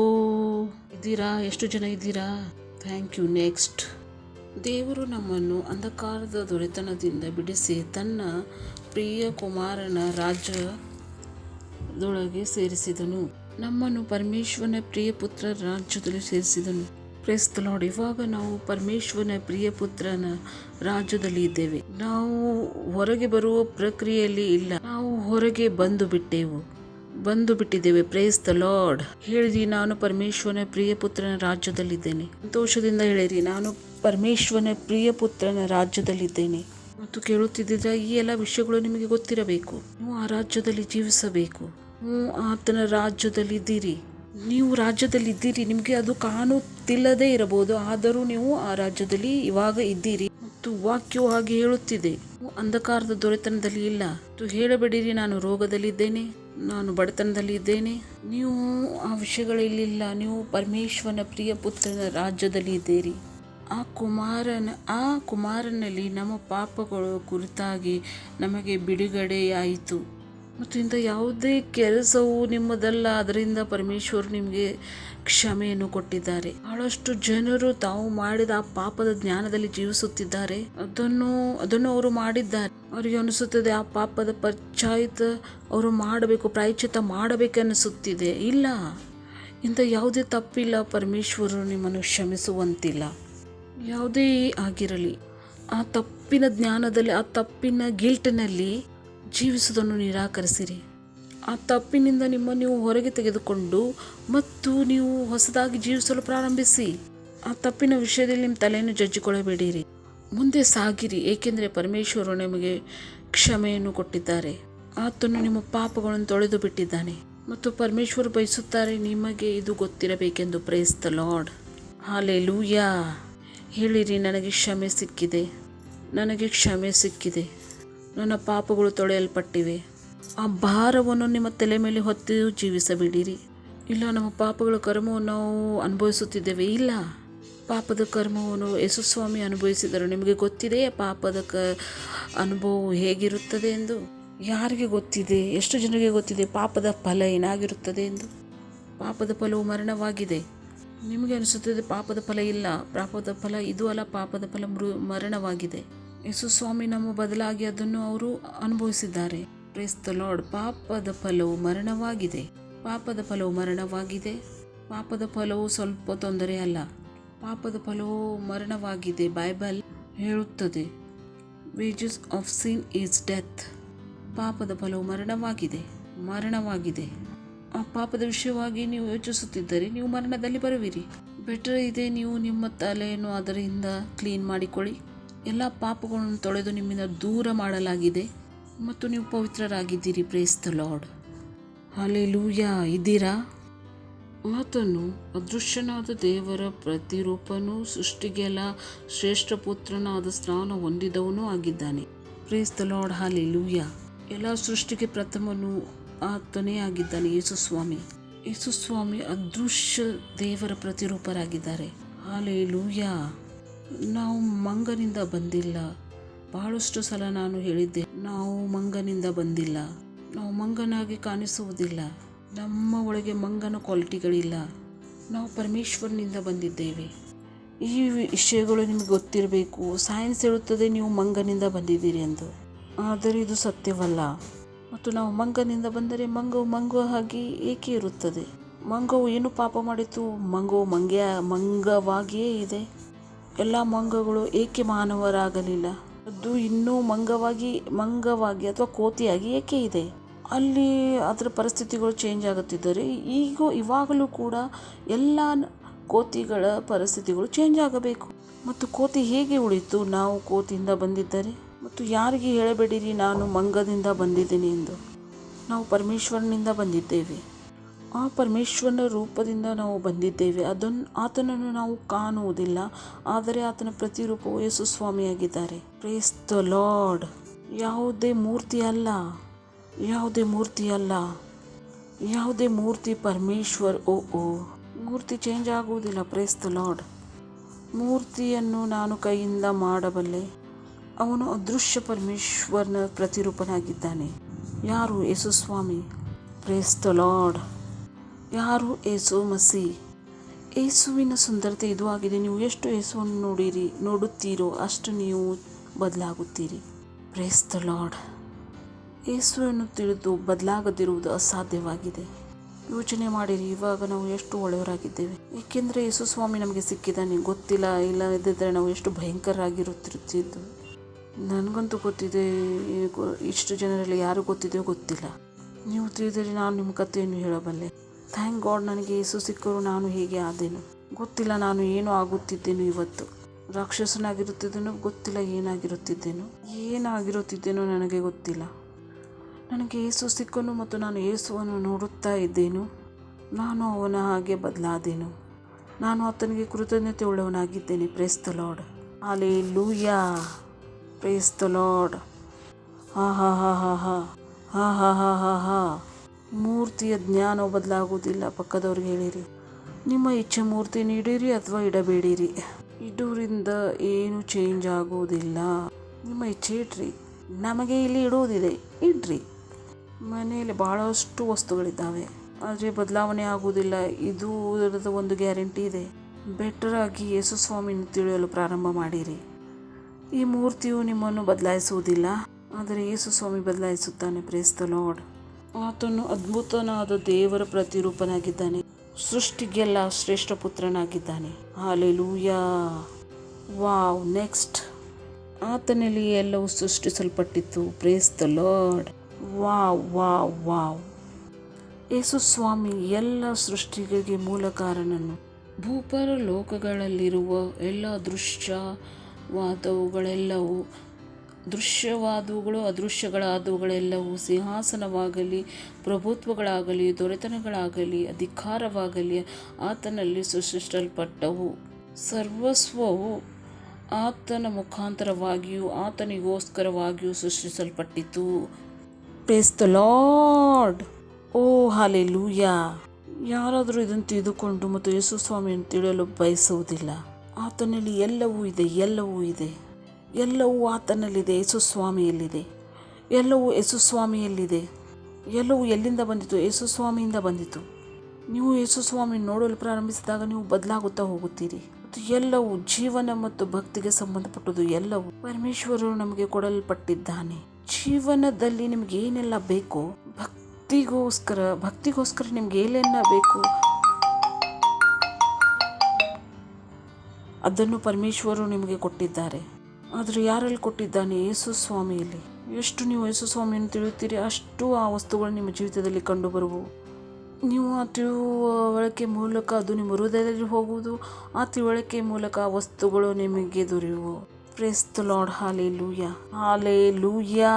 ಇದ್ದೀರಾ? ಎಷ್ಟು ಜನ ಇದ್ದೀರಾ? Thank you. ನೆಕ್ಸ್ಟ್. ದೇವರು ನಮ್ಮನ್ನು ಅಂಧಕಾರದ ದೊರೆತನದಿಂದ ಬಿಡಿಸಿ ತನ್ನ ಪ್ರಿಯ ಕುಮಾರನ ರಾಜ್ಯದೊಳಗೆ ಸೇರಿಸಿದನು. ನಮ್ಮನ್ನು ಪರಮೇಶ್ವರನ ಪ್ರಿಯ ಪುತ್ರ ರಾಜ್ಯದಲ್ಲಿ ಸೇರಿಸಿದನು. Praise the lord. ಇವಾಗ ನಾವು ಪರಮೇಶ್ವರನ ಪ್ರಿಯ ಪುತ್ರನ ರಾಜ್ಯದಲ್ಲಿ ಇದ್ದೇವೆ. ನಾವು ಹೊರಗೆ ಬರುವ ಪ್ರಕ್ರಿಯೆಯಲ್ಲಿ ಇಲ್ಲ. ನಾವು ಹೊರಗೆ ಬಂದು ಬಿಟ್ಟಿದ್ದೇವೆ. Praise the lord. ಹೇಳಿರಿ, ನಾನು ಪರಮೇಶ್ವರನ ಪ್ರಿಯ ಪುತ್ರನ ರಾಜ್ಯದಲ್ಲಿದ್ದೇನೆ. ಸಂತೋಷದಿಂದ ಹೇಳಿರಿ, ನಾನು ಪರಮೇಶ್ವರನ ಪ್ರಿಯ ಪುತ್ರನ ರಾಜ್ಯದಲ್ಲಿದ್ದೇನೆ. ಮತ್ತು ಕೇಳುತ್ತಿದ್ದರೆ ಈ ಎಲ್ಲ ವಿಷಯಗಳು ನಿಮಗೆ ಗೊತ್ತಿರಬೇಕು. ನೀವು ಆ ರಾಜ್ಯದಲ್ಲಿ ಜೀವಿಸಬೇಕು. ನೀವು ಆತನ ರಾಜ್ಯದಲ್ಲಿದ್ದೀರಿ. ನೀವು ರಾಜ್ಯದಲ್ಲಿದ್ದೀರಿ. ನಿಮಗೆ ಅದು ಕಾಣುತ್ತಿಲ್ಲದೇ ಇರಬಹುದು, ಆದರೂ ನೀವು ಆ ರಾಜ್ಯದಲ್ಲಿ ಇವಾಗ ಇದ್ದೀರಿ. ಮತ್ತು ವಾಕ್ಯವು ಹಾಗೆ ಹೇಳುತ್ತಿದೆ, ನೀವು ಅಂಧಕಾರದ ದೊರೆತನದಲ್ಲಿ ಇಲ್ಲ. ಮತ್ತು ಹೇಳಬೇಡಿರಿ, ನಾನು ರೋಗದಲ್ಲಿದ್ದೇನೆ, ನಾನು ಬಡತನದಲ್ಲಿ ಇದ್ದೇನೆ. ನೀವು ಆ ವಿಷಯಗಳಲ್ಲಿಲ್ಲ. ನೀವು ಪರಮೇಶ್ವರನ ಪ್ರಿಯ ಪುತ್ರನ ರಾಜ್ಯದಲ್ಲಿ ಇದ್ದೀರಿ. ಆ ಕುಮಾರನಲ್ಲಿ ನಮ್ಮ ಪಾಪಗಳು ಕುರಿತಾಗಿ ನಮಗೆ ಬಿಡುಗಡೆಯಾಯಿತು. ಮತ್ತು ಇಂಥ ಯಾವುದೇ ಕೆಲಸವು ನಿಮ್ಮದಲ್ಲ, ಅದರಿಂದ ಪರಮೇಶ್ವರು ನಿಮಗೆ ಕ್ಷಮೆಯನ್ನು ಕೊಟ್ಟಿದ್ದಾರೆ. ಬಹಳಷ್ಟು ಜನರು ತಾವು ಮಾಡಿದ ಆ ಪಾಪದ ಜ್ಞಾನದಲ್ಲಿ ಜೀವಿಸುತ್ತಿದ್ದಾರೆ. ಅದನ್ನು ಅವರು ಮಾಡಿದ್ದಾರೆ. ಅವರಿಗೆ ಅನಿಸುತ್ತದೆ ಆ ಪಾಪದ ಅವರು ಮಾಡಬೇಕು, ಪ್ರಾಯಶ್ಚಿತ್ತ ಮಾಡಬೇಕನ್ನಿಸುತ್ತಿದೆ. ಇಲ್ಲ, ಇಂಥ ಯಾವುದೇ ತಪ್ಪಿಲ್ಲ. ಪರಮೇಶ್ವರರು ನಿಮ್ಮನ್ನು ಕ್ಷಮಿಸುವಂತಿಲ್ಲ. ಯಾವುದೇ ಆಗಿರಲಿ, ಆ ತಪ್ಪಿನ ಜ್ಞಾನದಲ್ಲಿ, ಆ ತಪ್ಪಿನ ಗಿಲ್ಟ್ನಲ್ಲಿ ಜೀವಿಸುವುದನ್ನು ನಿರಾಕರಿಸಿರಿ. ಆ ತಪ್ಪಿನಿಂದ ನೀವು ಹೊರಗೆ ತೆಗೆದುಕೊಂಡು ಮತ್ತು ನೀವು ಹೊಸದಾಗಿ ಜೀವಿಸಲು ಪ್ರಾರಂಭಿಸಿ. ಆ ತಪ್ಪಿನ ವಿಷಯದಲ್ಲಿ ನಿಮ್ಮ ತಲೆಯನ್ನು ಜಜ್ಜಿಕೊಳ್ಳಬೇಡಿರಿ. ಮುಂದೆ ಸಾಗಿರಿ, ಏಕೆಂದರೆ ಪರಮೇಶ್ವರರು ನಿಮಗೆ ಕ್ಷಮೆಯನ್ನು ಕೊಟ್ಟಿದ್ದಾರೆ. ಆತನು ನಿಮ್ಮ ಪಾಪಗಳನ್ನು ತೊಳೆದು ಬಿಟ್ಟಿದ್ದಾನೆ. ಮತ್ತು ಪರಮೇಶ್ವರು ಬಯಸುತ್ತಾರೆ ನಿಮಗೆ ಇದು ಗೊತ್ತಿರಬೇಕೆಂದು. Praise the lord. ಹಲ್ಲೆಲೂಯಾ. ಹೇಳಿರಿ, ನನಗೆ ಕ್ಷಮೆ ಸಿಕ್ಕಿದೆ. ನನ್ನ ಪಾಪಗಳು ತೊಳೆಯಲ್ಪಟ್ಟಿವೆ. ಆ ಭಾರವನ್ನು ನಿಮ್ಮ ತಲೆ ಮೇಲೆ ಹೊತ್ತು ಜೀವಿಸಬೇಡಿರಿ. ಇಲ್ಲ, ನಮ್ಮ ಪಾಪಗಳ ಕರ್ಮವನ್ನು ನಾವು ಅನುಭವಿಸುತ್ತಿದ್ದೇವೆ. ಇಲ್ಲ, ಪಾಪದ ಕರ್ಮವನ್ನು ಯೇಸುಸ್ವಾಮಿ ಅನುಭವಿಸಿದರು. ನಿಮಗೆ ಗೊತ್ತಿದೆ ಪಾಪದ ಅನುಭವ ಹೇಗಿರುತ್ತದೆ ಎಂದು? ಯಾರಿಗೆ ಗೊತ್ತಿದೆ? ಎಷ್ಟು ಜನರಿಗೆ ಗೊತ್ತಿದೆ ಪಾಪದ ಫಲ ಏನಾಗಿರುತ್ತದೆ ಎಂದು? ಪಾಪದ ಫಲವು ಮರಣವಾಗಿದೆ. ನಿಮಗೆ ಅನಿಸುತ್ತದೆ ಪಾಪದ ಫಲ ಇಲ್ಲ. ಪಾಪದ ಫಲ ಇದು ಅಲ್ಲ, ಪಾಪದ ಫಲ ಮರಣವಾಗಿದೆ. ಯೇಸುಸ್ವಾಮಿ ನಮ್ಮ ಬದಲಾಗಿ ಅದನ್ನು ಅವರು ಅನುಭವಿಸಿದ್ದಾರೆ. Praise the lord. ಪಾಪದ ಫಲವು ಮರಣವಾಗಿದೆ. ಪಾಪದ ಫಲವು ಸ್ವಲ್ಪ ತೊಂದರೆ ಅಲ್ಲ. ಪಾಪದ ಫಲವು ಮರಣವಾಗಿದೆ. ಬೈಬಲ್ ಹೇಳುತ್ತದೆ, wages of sin is death. ಪಾಪದ ಫಲವು ಮರಣವಾಗಿದೆ. ಆ ಪಾಪದ ವಿಷಯವಾಗಿ ನೀವು ಯೋಚಿಸುತ್ತಿದ್ದರೆ ನೀವು ಮರಣದಲ್ಲಿ ಬರುವಿರಿ. ಬೆಟರ್ ಇದೆ, ನೀವು ನಿಮ್ಮ ತಲೆಯನ್ನು ಅದರಿಂದ ಕ್ಲೀನ್ ಮಾಡಿಕೊಳ್ಳಿ. ಎಲ್ಲ ಪಾಪಗಳನ್ನು ತೊಳೆದು ನಿಮ್ಮಿಂದ ದೂರ ಮಾಡಲಾಗಿದೆ ಮತ್ತು ನೀವು ಪವಿತ್ರರಾಗಿದ್ದೀರಿ. Praise the lord. ಹಲ್ಲೆಲೂಯಾ. ಇದ್ದೀರಾ? ಆತನು ಅದೃಶ್ಯನಾದ ದೇವರ ಪ್ರತಿರೂಪನೂ ಸೃಷ್ಟಿಗೆಲ್ಲ ಶ್ರೇಷ್ಠ ಪುತ್ರನಾದ ಸ್ನಾನ ಹೊಂದಿದವನೂ ಆಗಿದ್ದಾನೆ. Praise the lord. ಹಲ್ಲೆಲೂಯಾ. ಎಲ್ಲ ಸೃಷ್ಟಿಗೆ ಪ್ರಥಮನು ಆತನೇ ಆಗಿದ್ದಾನೆ. ಯೇಸುಸ್ವಾಮಿ ಅದೃಶ್ಯ ದೇವರ ಪ್ರತಿರೂಪರಾಗಿದ್ದಾರೆ. ಹಲ್ಲೆಲೂಯಾ. ನಾವು ಮಂಗನಿಂದ ಬಂದಿಲ್ಲ. ಬಹಳಷ್ಟು ಸಲ ನಾನು ಹೇಳಿದ್ದೆ, ನಾವು ಮಂಗನಿಂದ ಬಂದಿಲ್ಲ. ನಾವು ಮಂಗನಾಗಿ ಕಾಣಿಸುವುದಿಲ್ಲ. ನಮ್ಮ ಒಳಗೆ ಮಂಗನ ಕ್ವಾಲಿಟಿಗಳಿಲ್ಲ. ನಾವು ಪರಮೇಶ್ವರನಿಂದ ಬಂದಿದ್ದೇವೆ. ಈ ವಿಷಯಗಳು ನಿಮಗೆ ಗೊತ್ತಿರಬೇಕು. ಸೈನ್ಸ್ ಹೇಳುತ್ತದೆ ನೀವು ಮಂಗನಿಂದ ಬಂದಿದ್ದೀರಿ ಎಂದು, ಆದರೆ ಇದು ಸತ್ಯವಲ್ಲ. ಮತ್ತು ನಾವು ಮಂಗನಿಂದ ಬಂದರೆ ಮಂಗು ಹಾಗೆ ಏಕೆ ಇರುತ್ತದೆ? ಮಂಗವು ಏನು ಪಾಪ ಮಾಡಿತು? ಮಂಗವು ಮಂಗವಾಗಿಯೇ ಇದೆ. ಎಲ್ಲ ಮಂಗಗಳು ಏಕೆ ಮಾನವರಾಗಲಿಲ್ಲ? ಅದು ಇನ್ನೂ ಮಂಗವಾಗಿ ಅಥವಾ ಕೋತಿಯಾಗಿ ಏಕೆ ಇದೆ? ಅಲ್ಲಿ ಅದರ ಪರಿಸ್ಥಿತಿಗಳು ಚೇಂಜ್ ಆಗುತ್ತಿದ್ದರೆ ಇವಾಗಲೂ ಕೂಡ ಎಲ್ಲ ಕೋತಿಗಳ ಪರಿಸ್ಥಿತಿಗಳು ಚೇಂಜ್ ಆಗಬೇಕು. ಮತ್ತು ಕೋತಿ ಹೇಗೆ ಉಳಿತು? ನಾವು ಕೋತಿಯಿಂದ ಬಂದಿದ್ದರೆ. ಮತ್ತು ಯಾರಿಗೆ ಹೇಳಬೇಡಿರಿ ನಾನು ಮಂಗದಿಂದ ಬಂದಿದ್ದೀನಿ ಎಂದು. ನಾವು ಪರಮೇಶ್ವರನಿಂದ ಬಂದಿದ್ದೇವೆ. ಆ ಪರಮೇಶ್ವರನ ರೂಪದಿಂದ ನಾವು ಬಂದಿದ್ದೇವೆ. ಆತನನ್ನು ನಾವು ಕಾಣುವುದಿಲ್ಲ, ಆದರೆ ಆತನ ಪ್ರತಿರೂಪವು ಯೇಸು ಸ್ವಾಮಿಯಾಗಿದ್ದಾರೆ. Praise the lord. ಯಾವುದೇ ಮೂರ್ತಿ ಅಲ್ಲ, ಯಾವುದೇ ಮೂರ್ತಿ ಪರಮೇಶ್ವರ್. ಮೂರ್ತಿ ಚೇಂಜ್ ಆಗುವುದಿಲ್ಲ. Praise the lord. ಮೂರ್ತಿಯನ್ನು ನಾನು ಕೈಯಿಂದ ಮಾಡಬಲ್ಲೆ. ಅವನು ಅದೃಶ್ಯ ಪರಮೇಶ್ವರನ ಪ್ರತಿರೂಪನಾಗಿದ್ದಾನೆ. ಯಾರು? ಯೇಸು ಸ್ವಾಮಿ. Praise the lord. ಯಾರು? ಯೇಸು ಮಸಿ. ಯೇಸುವಿನ ಸುಂದರತೆ ಇದು ಆಗಿದೆ. ನೀವು ಎಷ್ಟು ಯೇಸುವನ್ನು ನೋಡುತ್ತೀರೋ ಅಷ್ಟು ನೀವು ಬದಲಾಗುತ್ತೀರಿ. Praise the lord. ಯೇಸುವನ್ನು ತಿಳಿದು ಬದಲಾಗದಿರುವುದು ಅಸಾಧ್ಯವಾಗಿದೆ. ಯೋಚನೆ ಮಾಡಿರಿ, ಇವಾಗ ನಾವು ಎಷ್ಟು ಒಳ್ಳೆಯವರಾಗಿದ್ದೇವೆ. ಏಕೆಂದರೆ ಯೇಸು ಸ್ವಾಮಿ ನಮಗೆ ಸಿಕ್ಕಿದ್ದಾನೆ. ಗೊತ್ತಿಲ್ಲ, ಇಲ್ಲದಿದ್ದರೆ ನಾವು ಎಷ್ಟು ಭಯಂಕರರಾಗಿರುತ್ತಿದ್ದು. ನನಗಂತೂ ಗೊತ್ತಿದೆ, ಇಷ್ಟು ಜನರಲ್ಲಿ ಯಾರು ಗೊತ್ತಿದೆಯೋ ಗೊತ್ತಿಲ್ಲ. ನೀವು ತಿಳಿದರೆ ನಾನು ನಿಮ್ಮ ಕಥೆಯನ್ನು ಹೇಳಬಲ್ಲೆ. ಥ್ಯಾಂಕ್ ಗಾಡ್, ನನಗೆ ಯೇಸು ಸಿಕ್ಕರು. ನಾನು ಹೇಗೆ ಆದೇನು ಗೊತ್ತಿಲ್ಲ. ನಾನು ಏನು ಆಗುತ್ತಿದ್ದೇನೋ ಇವತ್ತು. ರಾಕ್ಷಸನಾಗಿರುತ್ತಿದ್ದೇನೋ ಗೊತ್ತಿಲ್ಲ, ಏನಾಗಿರುತ್ತಿದ್ದೇನೋ ನನಗೆ ಗೊತ್ತಿಲ್ಲ. ನನಗೆ ಯೇಸು ಸಿಕ್ಕನು ಮತ್ತು ನಾನು ಯೇಸುವನ್ನು ನೋಡುತ್ತಾ ಇದ್ದೇನು. ನಾನು ಅವನ ಹಾಗೆ ಬದಲಾದೇನು. ನಾನು ಆತನಿಗೆ ಕೃತಜ್ಞತೆ ಉಳ್ಳವನಾಗಿದ್ದೇನೆ. Praise the lord. Hallelujah. Praise the lord. ಹಾ. ಮೂರ್ತಿಯ ಜ್ಞಾನವು ಬದಲಾಗುವುದಿಲ್ಲ. ಪಕ್ಕದವ್ರಿಗೆ ಹೇಳಿರಿ, ನಿಮ್ಮ ಇಚ್ಛೆ ಮೂರ್ತಿಯನ್ನು ಇಡಿರಿ ಅಥವಾ ಇಡಬೇಡಿರಿ. ಇಡುವುದರಿಂದ ಏನು ಚೇಂಜ್ ಆಗುವುದಿಲ್ಲ. ನಿಮ್ಮ ಇಚ್ಛೆ ಇಡ್ರಿ. ನಮಗೆ ಇಲ್ಲಿ ಇಡುವುದಿದೆ, ಇಡ್ರಿ. ಮನೆಯಲ್ಲಿ ಬಹಳಷ್ಟು ವಸ್ತುಗಳಿದ್ದಾವೆ, ಆದರೆ ಬದಲಾವಣೆ ಆಗುವುದಿಲ್ಲ. ಇದರದ ಒಂದು ಗ್ಯಾರಂಟಿ ಇದೆ. ಬೆಟರ್ ಆಗಿ ಯೇಸು ಸ್ವಾಮಿಯನ್ನು ತಿಳಿಯಲು ಪ್ರಾರಂಭ ಮಾಡಿರಿ. ಈ ಮೂರ್ತಿಯು ನಿಮ್ಮನ್ನು ಬದಲಾಯಿಸುವುದಿಲ್ಲ, ಆದರೆ ಯೇಸು ಸ್ವಾಮಿ ಬದಲಾಯಿಸುತ್ತಾನೆ. Praise the lord. ಆತನು ಅದ್ಭುತನಾದ ದೇವರ ಪ್ರತಿರೂಪನಾಗಿದ್ದಾನೆ. ಸೃಷ್ಟಿಗೆಲ್ಲ ಶ್ರೇಷ್ಠ ಪುತ್ರನಾಗಿದ್ದಾನೆ. ಹಲ್ಲೆಲೂಯಾ. ವಾವ್. ನೆಕ್ಸ್ಟ್, ಆತನಲ್ಲಿ ಎಲ್ಲವೂ ಸೃಷ್ಟಿಸಲ್ಪಟ್ಟಿತ್ತು. Praise the lord. Wow. Yesu ಸ್ವಾಮಿ ಎಲ್ಲ ಸೃಷ್ಟಿಗಳಿಗೆ ಮೂಲ ಕಾರಣನು. ಭೂಪರ ಲೋಕಗಳಲ್ಲಿರುವ ಎಲ್ಲ ದೃಶ್ಯವಾದವುಗಳು ಅದೃಶ್ಯಗಳಾದವುಗಳೆಲ್ಲವೂ, ಸಿಂಹಾಸನವಾಗಲಿ, ಪ್ರಭುತ್ವಗಳಾಗಲಿ, ದೊರೆತನಗಳಾಗಲಿ, ಅಧಿಕಾರವಾಗಲಿ ಆತನಲ್ಲಿ ಸೃಷ್ಟಿಸಲ್ಪಟ್ಟವು. ಸರ್ವಸ್ವವು ಆತನ ಮುಖಾಂತರವಾಗಿಯೂ ಆತನಿಗೋಸ್ಕರವಾಗಿಯೂ ಸೃಷ್ಟಿಸಲ್ಪಟ್ಟಿತು. Praise the lord. ಹಲ್ಲೆಲೂಯಾ. ಯಾರಾದರೂ ಇದನ್ನು ತಿಳಿದುಕೊಂಡು ಮತ್ತು ಯೇಸು ಸ್ವಾಮಿಯನ್ನು ತಿಳಿಯಲು ಬಯಸುವುದಿಲ್ಲ. ಆತನಲ್ಲಿ ಎಲ್ಲವೂ ಇದೆ. ಎಲ್ಲವೂ ಆತನಲ್ಲಿದೆ. ಯೇಸು ಸ್ವಾಮಿಯಲ್ಲಿದೆ. ಎಲ್ಲವೂ ಯೇಸು ಸ್ವಾಮಿಯಲ್ಲಿದೆ. ಎಲ್ಲವೂ ಎಲ್ಲಿಂದ ಬಂದಿತು? ಯೇಸು ಸ್ವಾಮಿಯಿಂದ ಬಂದಿತು. ನೀವು ಯೇಸು ಸ್ವಾಮಿಯನ್ನು ನೋಡಲು ಪ್ರಾರಂಭಿಸಿದಾಗ ನೀವು ಬದಲಾಗುತ್ತಾ ಹೋಗುತ್ತೀರಿ. ಮತ್ತು ಎಲ್ಲವೂ ಜೀವನ ಮತ್ತು ಭಕ್ತಿಗೆ ಸಂಬಂಧಪಟ್ಟದ್ದು. ಎಲ್ಲವೂ ಪರಮೇಶ್ವರರು ನಮಗೆ ಕೊಡಲ್ಪಟ್ಟಿದ್ದಾನೆ. ಜೀವನದಲ್ಲಿ ನಿಮ್ಗೆ ಏನೆಲ್ಲ ಬೇಕೋ, ಭಕ್ತಿಗೋಸ್ಕರ ನಿಮ್ಗೆ ಏನೆಲ್ಲ ಬೇಕು ಅದನ್ನು ಪರಮೇಶ್ವರರು ನಿಮಗೆ ಕೊಟ್ಟಿದ್ದಾರೆ. ಆದರೆ ಯಾರಲ್ಲಿ ಕೊಟ್ಟಿದ್ದಾನೆ? ಯೇಸು ಸ್ವಾಮಿಯಲ್ಲಿ. ಎಷ್ಟು ನೀವು ಯೇಸು ಸ್ವಾಮಿಯನ್ನು ತಿಳಿಯುತ್ತೀರಿ, ಅಷ್ಟು ಆ ವಸ್ತುಗಳು ನಿಮ್ಮ ಜೀವಿತದಲ್ಲಿ ಕಂಡುಬರುವು. ನೀವು ಆ ತಿಳುವಳಿಕೆ ಮೂಲಕ ಅದು ನಿಮ್ಮ ಹೃದಯದಲ್ಲಿ ಹೋಗುವುದು. ಆ ತಿಳುವಳಿಕೆ ಮೂಲಕ ಆ ವಸ್ತುಗಳು ನಿಮಗೆ ದೊರೆಯುವು. Praise the lord. ಹಲ್ಲೆಲೂಯಾ.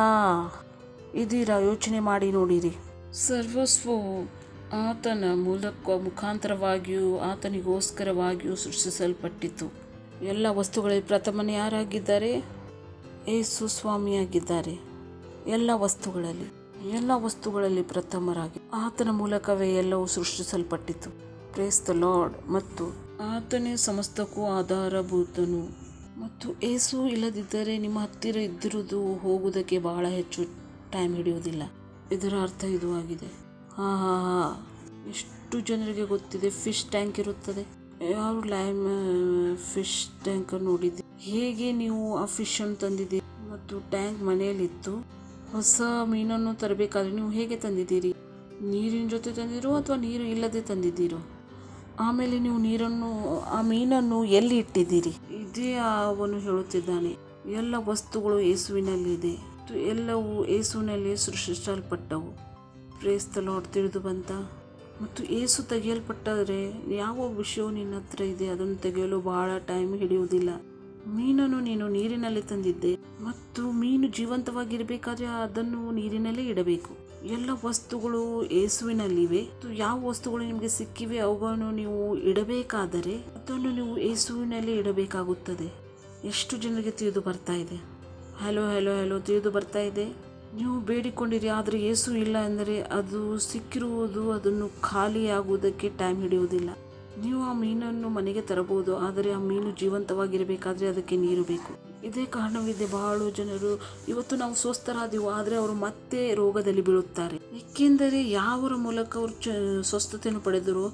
ಇದೀರಾ? ಯೋಚನೆ ಮಾಡಿ ನೋಡಿರಿ. ಸರ್ವಸ್ವವು ಆತನ ಮುಖಾಂತರವಾಗಿಯೂ ಆತನಿಗೋಸ್ಕರವಾಗಿಯೂ ಸೃಷ್ಟಿಸಲ್ಪಟ್ಟಿತು. ಎಲ್ಲ ವಸ್ತುಗಳಲ್ಲಿ ಪ್ರಥಮನೇ ಯಾರಾಗಿದ್ದಾರೆ? ಯೇಸು ಸ್ವಾಮಿಯಾಗಿದ್ದಾರೆ. ಎಲ್ಲ ವಸ್ತುಗಳಲ್ಲಿ ಪ್ರಥಮರಾಗಿ ಆತನ ಮೂಲಕವೇ ಎಲ್ಲವೂ ಸೃಷ್ಟಿಸಲ್ಪಟ್ಟಿತು. Praise the lord. ಮತ್ತು ಆತನೇ ಸಮಸ್ತಕ್ಕೂ ಆಧಾರಭೂತನು. ಮತ್ತು ಯೇಸು ಇಲ್ಲದಿದ್ದರೆ ನಿಮ್ಮ ಹತ್ತಿರ ಇದ್ದಿರುವುದು ಹೋಗುವುದಕ್ಕೆ ಬಹಳ ಹೆಚ್ಚು ಟೈಮ್ ಹಿಡಿಯುವುದಿಲ್ಲ. ಇದರ ಅರ್ಥ ಇದು ಆಗಿದೆ. ಎಷ್ಟು ಜನರಿಗೆ ಗೊತ್ತಿದೆ ಫಿಶ್ ಟ್ಯಾಂಕ್ ಇರುತ್ತದೆ? ಯಾರು ಫಿಶ್ ಟ್ಯಾಂಕ್ ನೋಡಿದ್ದೆ? ಹೇಗೆ ನೀವು ಆ ಫಿಶ್ ಅನ್ನು ತಂದಿದ್ದೀರಿ ಮತ್ತು ಟ್ಯಾಂಕ್ ಮನೆಯಲ್ಲಿತ್ತು. ಹೊಸ ಮೀನನ್ನು ತರಬೇಕಾದ್ರೆ ನೀವು ಹೇಗೆ ತಂದಿದ್ದೀರಿ? ನೀರಿನ ಜೊತೆ ತಂದಿರೋ ಅಥವಾ ನೀರು ಇಲ್ಲದೆ ತಂದಿದ್ದೀರೋ? ಆಮೇಲೆ ನೀವು ಆ ಮೀನನ್ನು ಎಲ್ಲಿ ಇಟ್ಟಿದ್ದೀರಿ? ಇದೇ ಅವನು ಹೇಳುತ್ತಿದ್ದಾನೆ. ಎಲ್ಲ ವಸ್ತುಗಳು ಯೇಸುವಿನಲ್ಲಿದೆ, ಎಲ್ಲವೂ ಯೇಸುವಿನಲ್ಲಿ ಸೃಷ್ಟಿಸಲ್ಪಟ್ಟವು. Praise the lord. ತಿಳಿದು ಬಂತ? ಮತ್ತು ಯೇಸು ತೆಗೆಯಲ್ಪಟ್ಟರೆ ಯಾವ ವಿಷಯವು ನಿನ್ನ ಹತ್ರ ಇದೆ ಅದನ್ನು ತೆಗೆಯಲು ಬಹಳ ಟೈಮ್ ಹಿಡಿಯುವುದಿಲ್ಲ. ಮೀನನ್ನು ನೀನು ನೀರಿನಲ್ಲಿ ತಂದಿದ್ದೆ ಮತ್ತು ಮೀನು ಜೀವಂತವಾಗಿರಬೇಕಾದ್ರೆ ಅದನ್ನು ನೀರಿನಲ್ಲೇ ಇಡಬೇಕು. ಎಲ್ಲ ವಸ್ತುಗಳು ಯೇಸುವಿನಲ್ಲಿವೆ. ಯಾವ ವಸ್ತುಗಳು ನಿಮಗೆ ಸಿಕ್ಕಿವೆ ಅವುಗಳನ್ನು ನೀವು ಇಡಬೇಕಾದರೆ ಅದನ್ನು ನೀವು ಯೇಸುವಿನಲ್ಲಿ ಇಡಬೇಕಾಗುತ್ತದೆ. ಎಷ್ಟು ಜನರಿಗೆ ತಿಳಿದು ಬರ್ತಾ ಇದೆ? ಹಲೋ ಹಲೋ ಹಲೋ, ತಿಳಿದು ಬರ್ತಾ ಇದೆ? ನೀವು ಬೇಡಿಕೊಂಡಿರಿ, ಆದರೆ ಯೇಸು ಇಲ್ಲ ಎಂದರೆ ಅದು ಸಿಕ್ಕಿರುವುದು ಅದನ್ನು ಖಾಲಿಯಾಗುವುದಕ್ಕೆ ಟೈಮ್ ಹಿಡಿಯುವುದಿಲ್ಲ. ನೀವು ಆ ಮೀನನ್ನು ಮನೆಗೆ ತರಬಹುದು, ಆದರೆ ಆ ಮೀನು ಜೀವಂತವಾಗಿರಬೇಕಾದ್ರೆ ಅದಕ್ಕೆ ನೀರು ಬೇಕು. ಇದೇ ಕಾರಣವಿದೆ. ಬಹಳ ಜನರು ಇವತ್ತು ನಾವು ಸ್ವಸ್ಥರಾದೆವು, ಆದರೆ ಅವರು ಮತ್ತೆ ರೋಗದಲ್ಲಿ ಬೀಳುತ್ತಾರೆ. ಏಕೆಂದರೆ ಯಾವರ ಮೂಲಕ ಅವರು ಸ್ವಸ್ಥತೆಯನ್ನು ಪಡೆದರು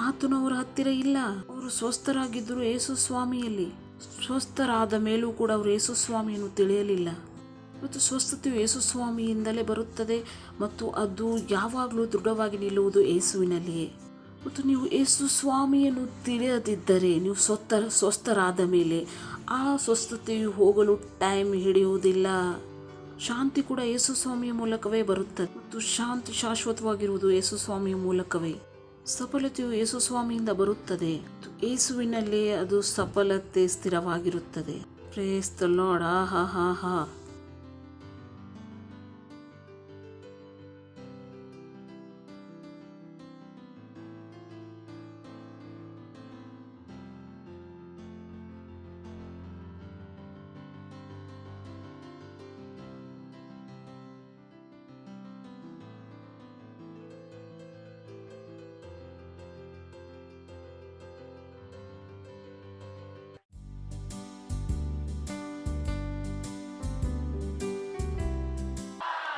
ಆತನು ಅವರ ಹತ್ತಿರ ಇಲ್ಲ. ಅವರು ಸ್ವಸ್ಥರಾಗಿದ್ದರು ಯೇಸು ಸ್ವಾಮಿಯಲ್ಲಿ. ಸ್ವಸ್ಥರಾದ ಮೇಲೂ ಕೂಡ ಅವರು ಯೇಸು ಸ್ವಾಮಿಯನ್ನು ತಿಳಿಯಲಿಲ್ಲ. ಮತ್ತು ಸ್ವಸ್ಥತೆಯು ಯೇಸು ಸ್ವಾಮಿಯಿಂದಲೇ ಬರುತ್ತದೆ ಮತ್ತು ಅದು ಯಾವಾಗಲೂ ದೃಢವಾಗಿ ನಿಲ್ಲುವುದು ಯೇಸುವಿನಲ್ಲಿಯೇ. ಮತ್ತು ನೀವು ಯೇಸು ಸ್ವಾಮಿಯನ್ನು ತಿಳಿಯದಿದ್ದರೆ ನೀವು ಸ್ವಸ್ಥರಾದ ಮೇಲೆ ಆ ಸ್ವಸ್ಥತೆಯು ಹೋಗಲು ಟೈಮ್ ಹಿಡಿಯುವುದಿಲ್ಲ. ಶಾಂತಿ ಕೂಡ ಯೇಸು ಸ್ವಾಮಿಯ ಮೂಲಕವೇ ಬರುತ್ತದೆ ಮತ್ತು ಶಾಂತಿ ಶಾಶ್ವತವಾಗಿರುವುದು ಯೇಸು ಸ್ವಾಮಿಯ ಮೂಲಕವೇ. ಸಫಲತೆಯು ಯೇಸು ಸ್ವಾಮಿಯಿಂದ ಬರುತ್ತದೆ. ಯೇಸುವಿನಲ್ಲೇ ಅದು ಸಫಲತೆ ಸ್ಥಿರವಾಗಿರುತ್ತದೆ. Praise the lord. ಆಹಾ ಹಾ ಹಾ.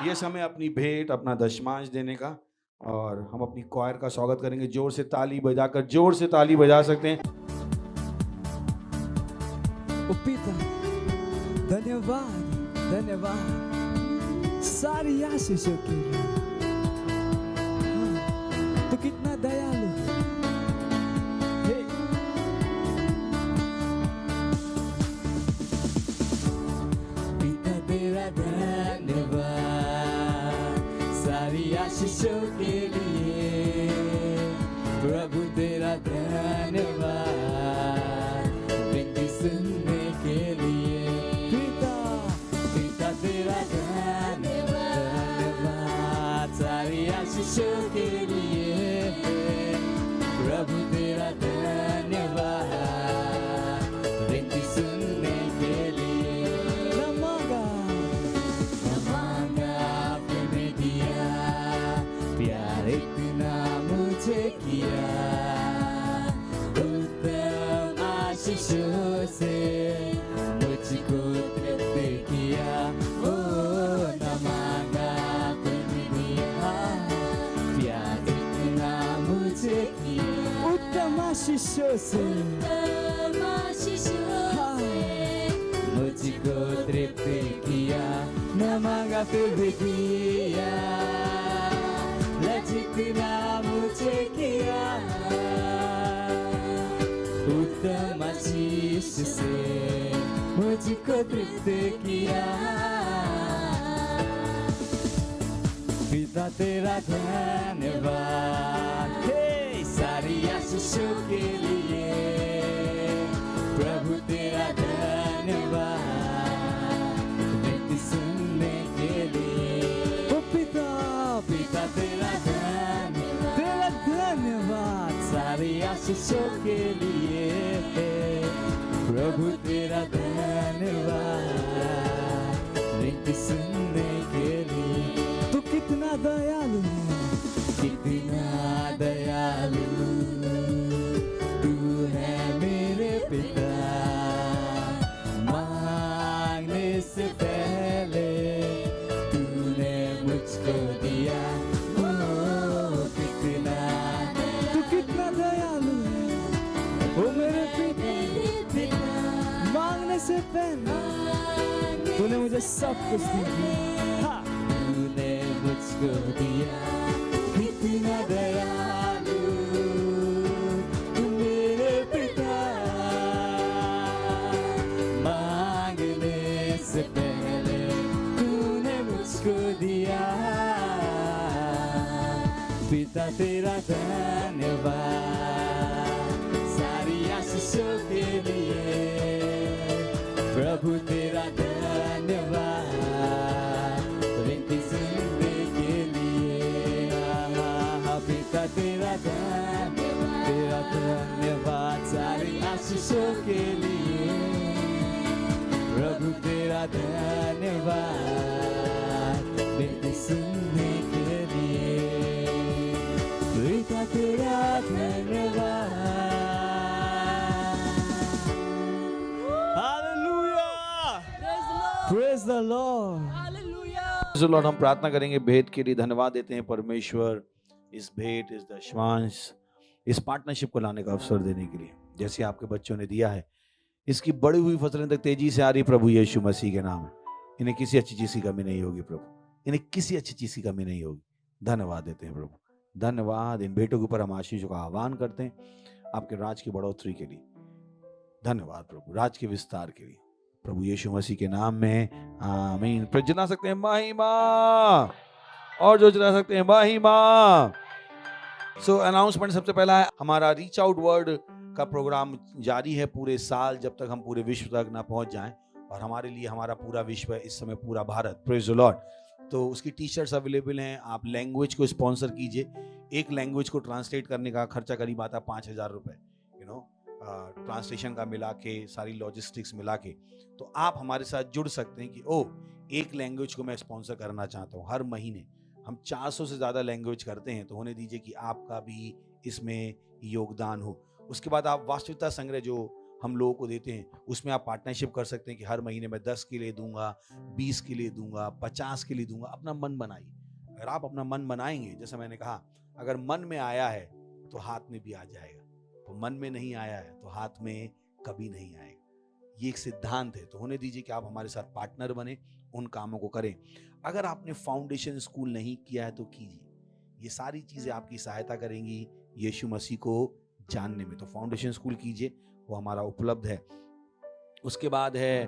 ये समय अपनी भेंट, अपना दशमांश देने का, और हम अपनी क्वायर का स्वागत करेंगे। जोर से ताली बजाकर, जोर से ताली बजा सकते हैं। पिता धन्यवाद, धन्यवाद सारी आशीषों के लिए। तो कितना दयालु है। पिता तेरा धन्यवाद सारी आशीषों के लिए। प्रभु तेरा धन्यवाद विनती सुनने के लिए। पिता तेरा धन्यवाद सारी आशीषों के लिए। प्रभु तेरा धन्यवाद विनती सुनने के लिए। न मांगा आपने दिया, प्यार इतना मुझे किया। उत्तम आशीषों से मुझको तृप्त किया। ओ न मांगा आपने दिया, प्यार इतना मुझे किया। उत्तम आशीषों से मुझको तृप्त किया। न मांगा फिर भी दिया, जितना मुझे किया। उत्तम आशीष से मुझको तृप्त किया। पिता तेरा धन्यवाद सारी आशीषों के लिए। प्रभु तेरा धन्यवाद विनती सुनने के लिए। ओ पिता तेरा धन्यवाद सारी आशीषों के लिए। प्रभु तेरा धन्यवाद विनती सुनने के लिए। तू कितना दयालु है, कितना दयालु तू है मेरे पिता। मांगने से पहले तूने मुझको दिया। कितना दयालु है ओ मेरे पिता। मांगने से पहले तूने मुझे सब कुछ दिया। तूने मुझको दिया। पिता तेरा धन्यवाद सारी आशीषों के लिए, प्रभु तेरा धन्यवाद विनती सुनने के लिए। पिता तेरा धन्यवाद सारी आशीषों के लिए, प्रभु तेरा धन्यवाद विनती सुनने के लिए। पिता तेरा धन्यवाद। Hallelujah, praise the Lord. Lord, हम प्रार्थना करेंगे भेंट के लिए। धन्यवाद देते हैं परमेश्वर इस भेंट, इस दशमांश, इस पार्टनरशिप को लाने का अवसर देने के लिए। जैसे आपके बच्चों ने दिया है, इसकी बड़ी हुई फसलें तक तेजी से आ रही प्रभु यीशु मसीह के नाम में। इन्हें किसी अच्छी चीज की कमी नहीं होगी प्रभु, इन्हें किसी अच्छी चीज की कमी नहीं होगी। धन्यवाद देते हैं प्रभु, धन्यवाद। इन बेटों के ऊपर हम आशीषों का आह्वान करते हैं आपके राज की बढ़ोतरी के लिए। धन्यवाद प्रभु, राज के विस्तार के लिए, प्रभु यीशु मसीह के नाम में आमीन। प्रजना सकते हैं महिमा, और जो चला सकते हैं महिमा। सो अनाउंसमेंट सबसे पहला है, हमारा रीच आउट वर्ड का प्रोग्राम जारी है पूरे साल, जब तक हम पूरे विश्व तक ना पहुंच जाएं। और हमारे लिए हमारा पूरा विश्व है इस समय, पूरा भारत, प्रेज द लॉर्ड। तो उसकी टी शर्ट्स अवेलेबल हैं। आप लैंग्वेज को स्पॉन्सर कीजिए। एक लैंग्वेज को ट्रांसलेट करने का खर्चा करीब आता है 5,000 रुपये, ट्रांसलेशन का मिला के, सारी लॉजिस्टिक्स मिला के। तो आप हमारे साथ जुड़ सकते हैं कि एक लैंग्वेज को मैं स्पॉन्सर करना चाहता हूँ। हर महीने हम 400 से ज़्यादा लैंग्वेज करते हैं, तो होने दीजिए कि आपका भी इसमें योगदान हो। उसके बाद आप वास्तविकता संग्रह जो हम लोगों को देते हैं, उसमें आप पार्टनरशिप कर सकते हैं कि हर महीने मैं 10 के लिए दूंगा, 20 के लिए दूंगा, 50 के लिए दूंगा। अपना मन बनाइए। अगर आप अपना मन बनाएंगे, जैसे मैंने कहा, अगर मन में आया है तो हाथ में भी आ जाएगा, तो मन में नहीं आया है तो हाथ में कभी नहीं आएगा। ये एक सिद्धांत है। तो होने दीजिए कि आप हमारे साथ पार्टनर बने, उन कामों को करें। अगर आपने फाउंडेशन स्कूल नहीं किया है तो कीजिए। ये सारी चीजें आपकी सहायता करेंगी यीशु मसीह को जानने में। तो फाउंडेशन स्कूल कीजिए, वो हमारा उपलब्ध है। उसके बाद है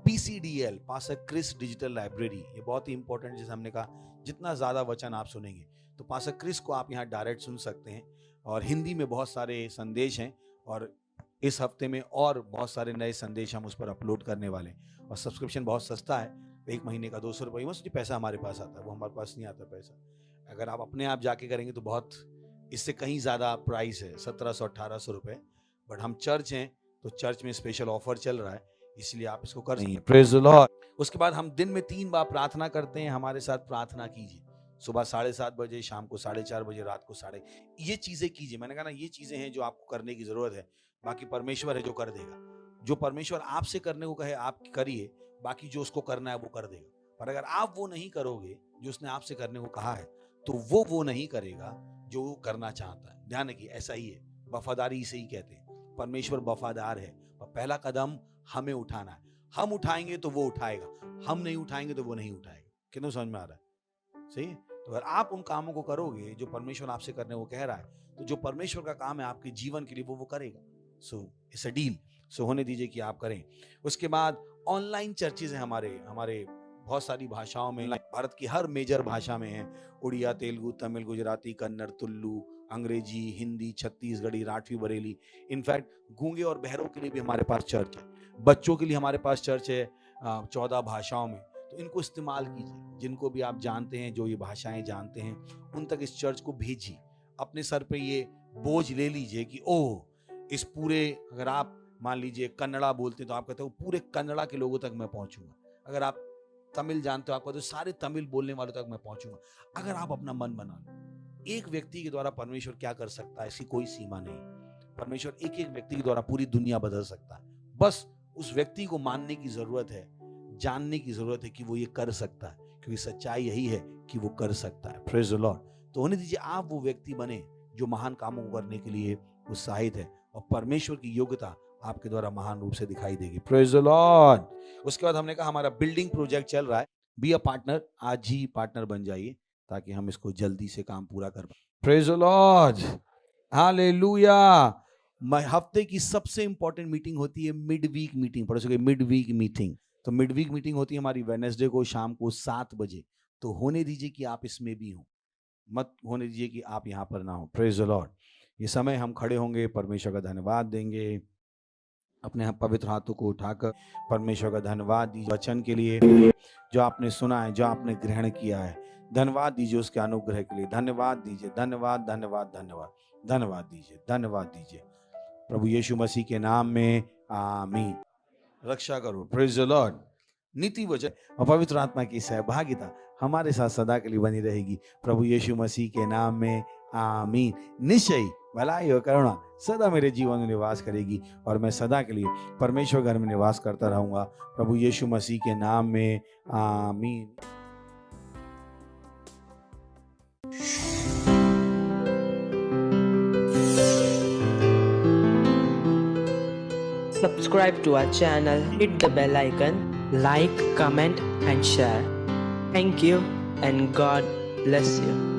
PCDL, pastor Chris digital library. ये बहुत ही इंपॉर्टेंट, जैसे हमने कहा, जितना ज्यादा वचन आप सुनेंगे तो पास्टर क्रिस को आप यहाँ डायरेक्ट सुन सकते हैं। और हिंदी में बहुत सारे संदेश हैं, और इस हफ्ते में और बहुत सारे नए संदेश हम उस पर अपलोड करने वाले हैं। और सब्सक्रिप्शन बहुत सस्ता है, 1 महीने का 200 रुपये। बस पैसा हमारे पास आता है, वो हमारे पास नहीं आता पैसा। अगर आप अपने आप जाके करेंगे तो बहुत, इससे कहीं ज़्यादा प्राइस है, 1700-1800 रुपये। बट हम चर्च हैं तो चर्च में स्पेशल ऑफर चल रहा है, इसलिए आप इसको कर सकते हैं। Praise the Lord. उसके बाद हम दिन में 3 बार प्रार्थना करते हैं। हमारे साथ प्रार्थना कीजिए, सुबह 7:30 बजे, शाम को 4:30 बजे, रात को 7:30। ये चीज़ें कीजिए। मैंने कहा ना, ये चीज़ें हैं जो आपको करने की ज़रूरत है। बाकी परमेश्वर है जो कर देगा। जो परमेश्वर आपसे करने को कहे आप करिए, बाकी जो उसको करना है वो कर देगा। पर अगर आप वो नहीं करोगे जो उसने आपसे करने को कहा है, तो वो नहीं करेगा जो वो करना चाहता है। ध्यान रखिए, ऐसा ही है। वफादारी इसे ही कहते हैं। परमेश्वर वफादार है, पर पहला कदम हमें उठाना है। हम उठाएंगे तो वो उठाएगा, हम नहीं उठाएंगे तो वो नहीं उठाएगा। कितना समझ में आ रहा है? सही है। तो अगर आप उन कामों को करोगे जो परमेश्वर आपसे करने को कह रहा है, तो जो परमेश्वर का काम है आपके जीवन के लिए वो करेगा। So it's a deal. सो होने दीजिए कि आप करें। उसके बाद ऑनलाइन चर्चेज हैं हमारे बहुत सारी भाषाओं में, भारत की हर मेजर भाषा में है। उड़िया, तेलुगु, तमिल, गुजराती, कन्नड़, तुल्लू, अंग्रेजी, हिंदी, छत्तीसगढ़ी, राठवी, बरेली। इनफैक्ट गूंगे और बहरों के लिए भी हमारे पास चर्च है। बच्चों के लिए हमारे पास चर्च है 14 भाषाओं में। तो इनको इस्तेमाल कीजिए। जिनको भी आप जानते हैं, जो ये भाषाएं जानते हैं, उन तक इस चर्च को भेजिए। अपने सर पे ये बोझ ले लीजिए कि इस पूरे, अगर आप मान लीजिए कन्नड़ा बोलते हैं तो आप कहते हो पूरे कन्नड़ा के लोगों तक मैं पहुंचूंगा। अगर आप तमिल जानते हो, आप कहते हो सारे तमिल बोलने वालों तक मैं पहुंचूंगा। अगर आप अपना मन बना लो, एक व्यक्ति के द्वारा परमेश्वर क्या कर सकता है, इसकी कोई सीमा नहीं। परमेश्वर एक व्यक्ति के द्वारा पूरी दुनिया बदल सकता है। बस उस व्यक्ति को मानने की जरूरत है, जानने की जरूरत है कि वो ये कर सकता है, क्योंकि सच्चाई यही है कि वो कर सकता है। Praise the Lord. तो होने दीजिए आप वो व्यक्ति बने जो महान कामों को करने के लिए उत्साहित है, और परमेश्वर की योग्यता आपके द्वारा महान रूप से दिखाई देगी। Praise the Lord. उसके बाद हमने कहा हमारा बिल्डिंग प्रोजेक्ट चल रहा है। बी अ पार्टनर, आज ही पार्टनर बन जाइए ताकि हम इसको जल्दी से काम पूरा कर पाए। Praise the lord, hallelujah. हफ्ते की सबसे इंपॉर्टेंट मीटिंग होती है मिड वीक मीटिंग। पढ़ सके मिड वीक मीटिंग। तो मिड वीक मीटिंग होती है हमारी वेडनेसडे को शाम को 7 बजे। तो होने दीजिए कि आप इसमें भी हो, मत होने दीजिए कि आप यहाँ पर ना हो। Praise the Lord. ये समय हम खड़े होंगे, परमेश्वर का धन्यवाद देंगे, अपने पवित्र हाथों को उठाकर परमेश्वर का धन्यवाद दीजिए वचन के लिए जो आपने सुना है, जो आपने ग्रहण किया है। धन्यवाद दीजिए उसके अनुग्रह के लिए, धन्यवाद दीजिए, धन्यवाद धन्यवाद धन्यवाद धन्यवाद दीजिए, धन्यवाद दीजिए प्रभु यीशु मसीह के नाम में, आमीन। रक्षा करो। Praise the Lord. नीति वचन और पवित्र आत्मा की सहभागिता हमारे साथ सदा के लिए बनी रहेगी प्रभु यीशु मसीह के नाम में, आमीन। निश्चय भलाई और करुणा सदा मेरे जीवन में निवास करेगी और मैं सदा के लिए परमेश्वर घर में निवास करता रहूंगा प्रभु यीशु मसीह के नाम में, आमीन। Subscribe to our channel, hit the bell icon, like, comment and share. Thank you and God bless you.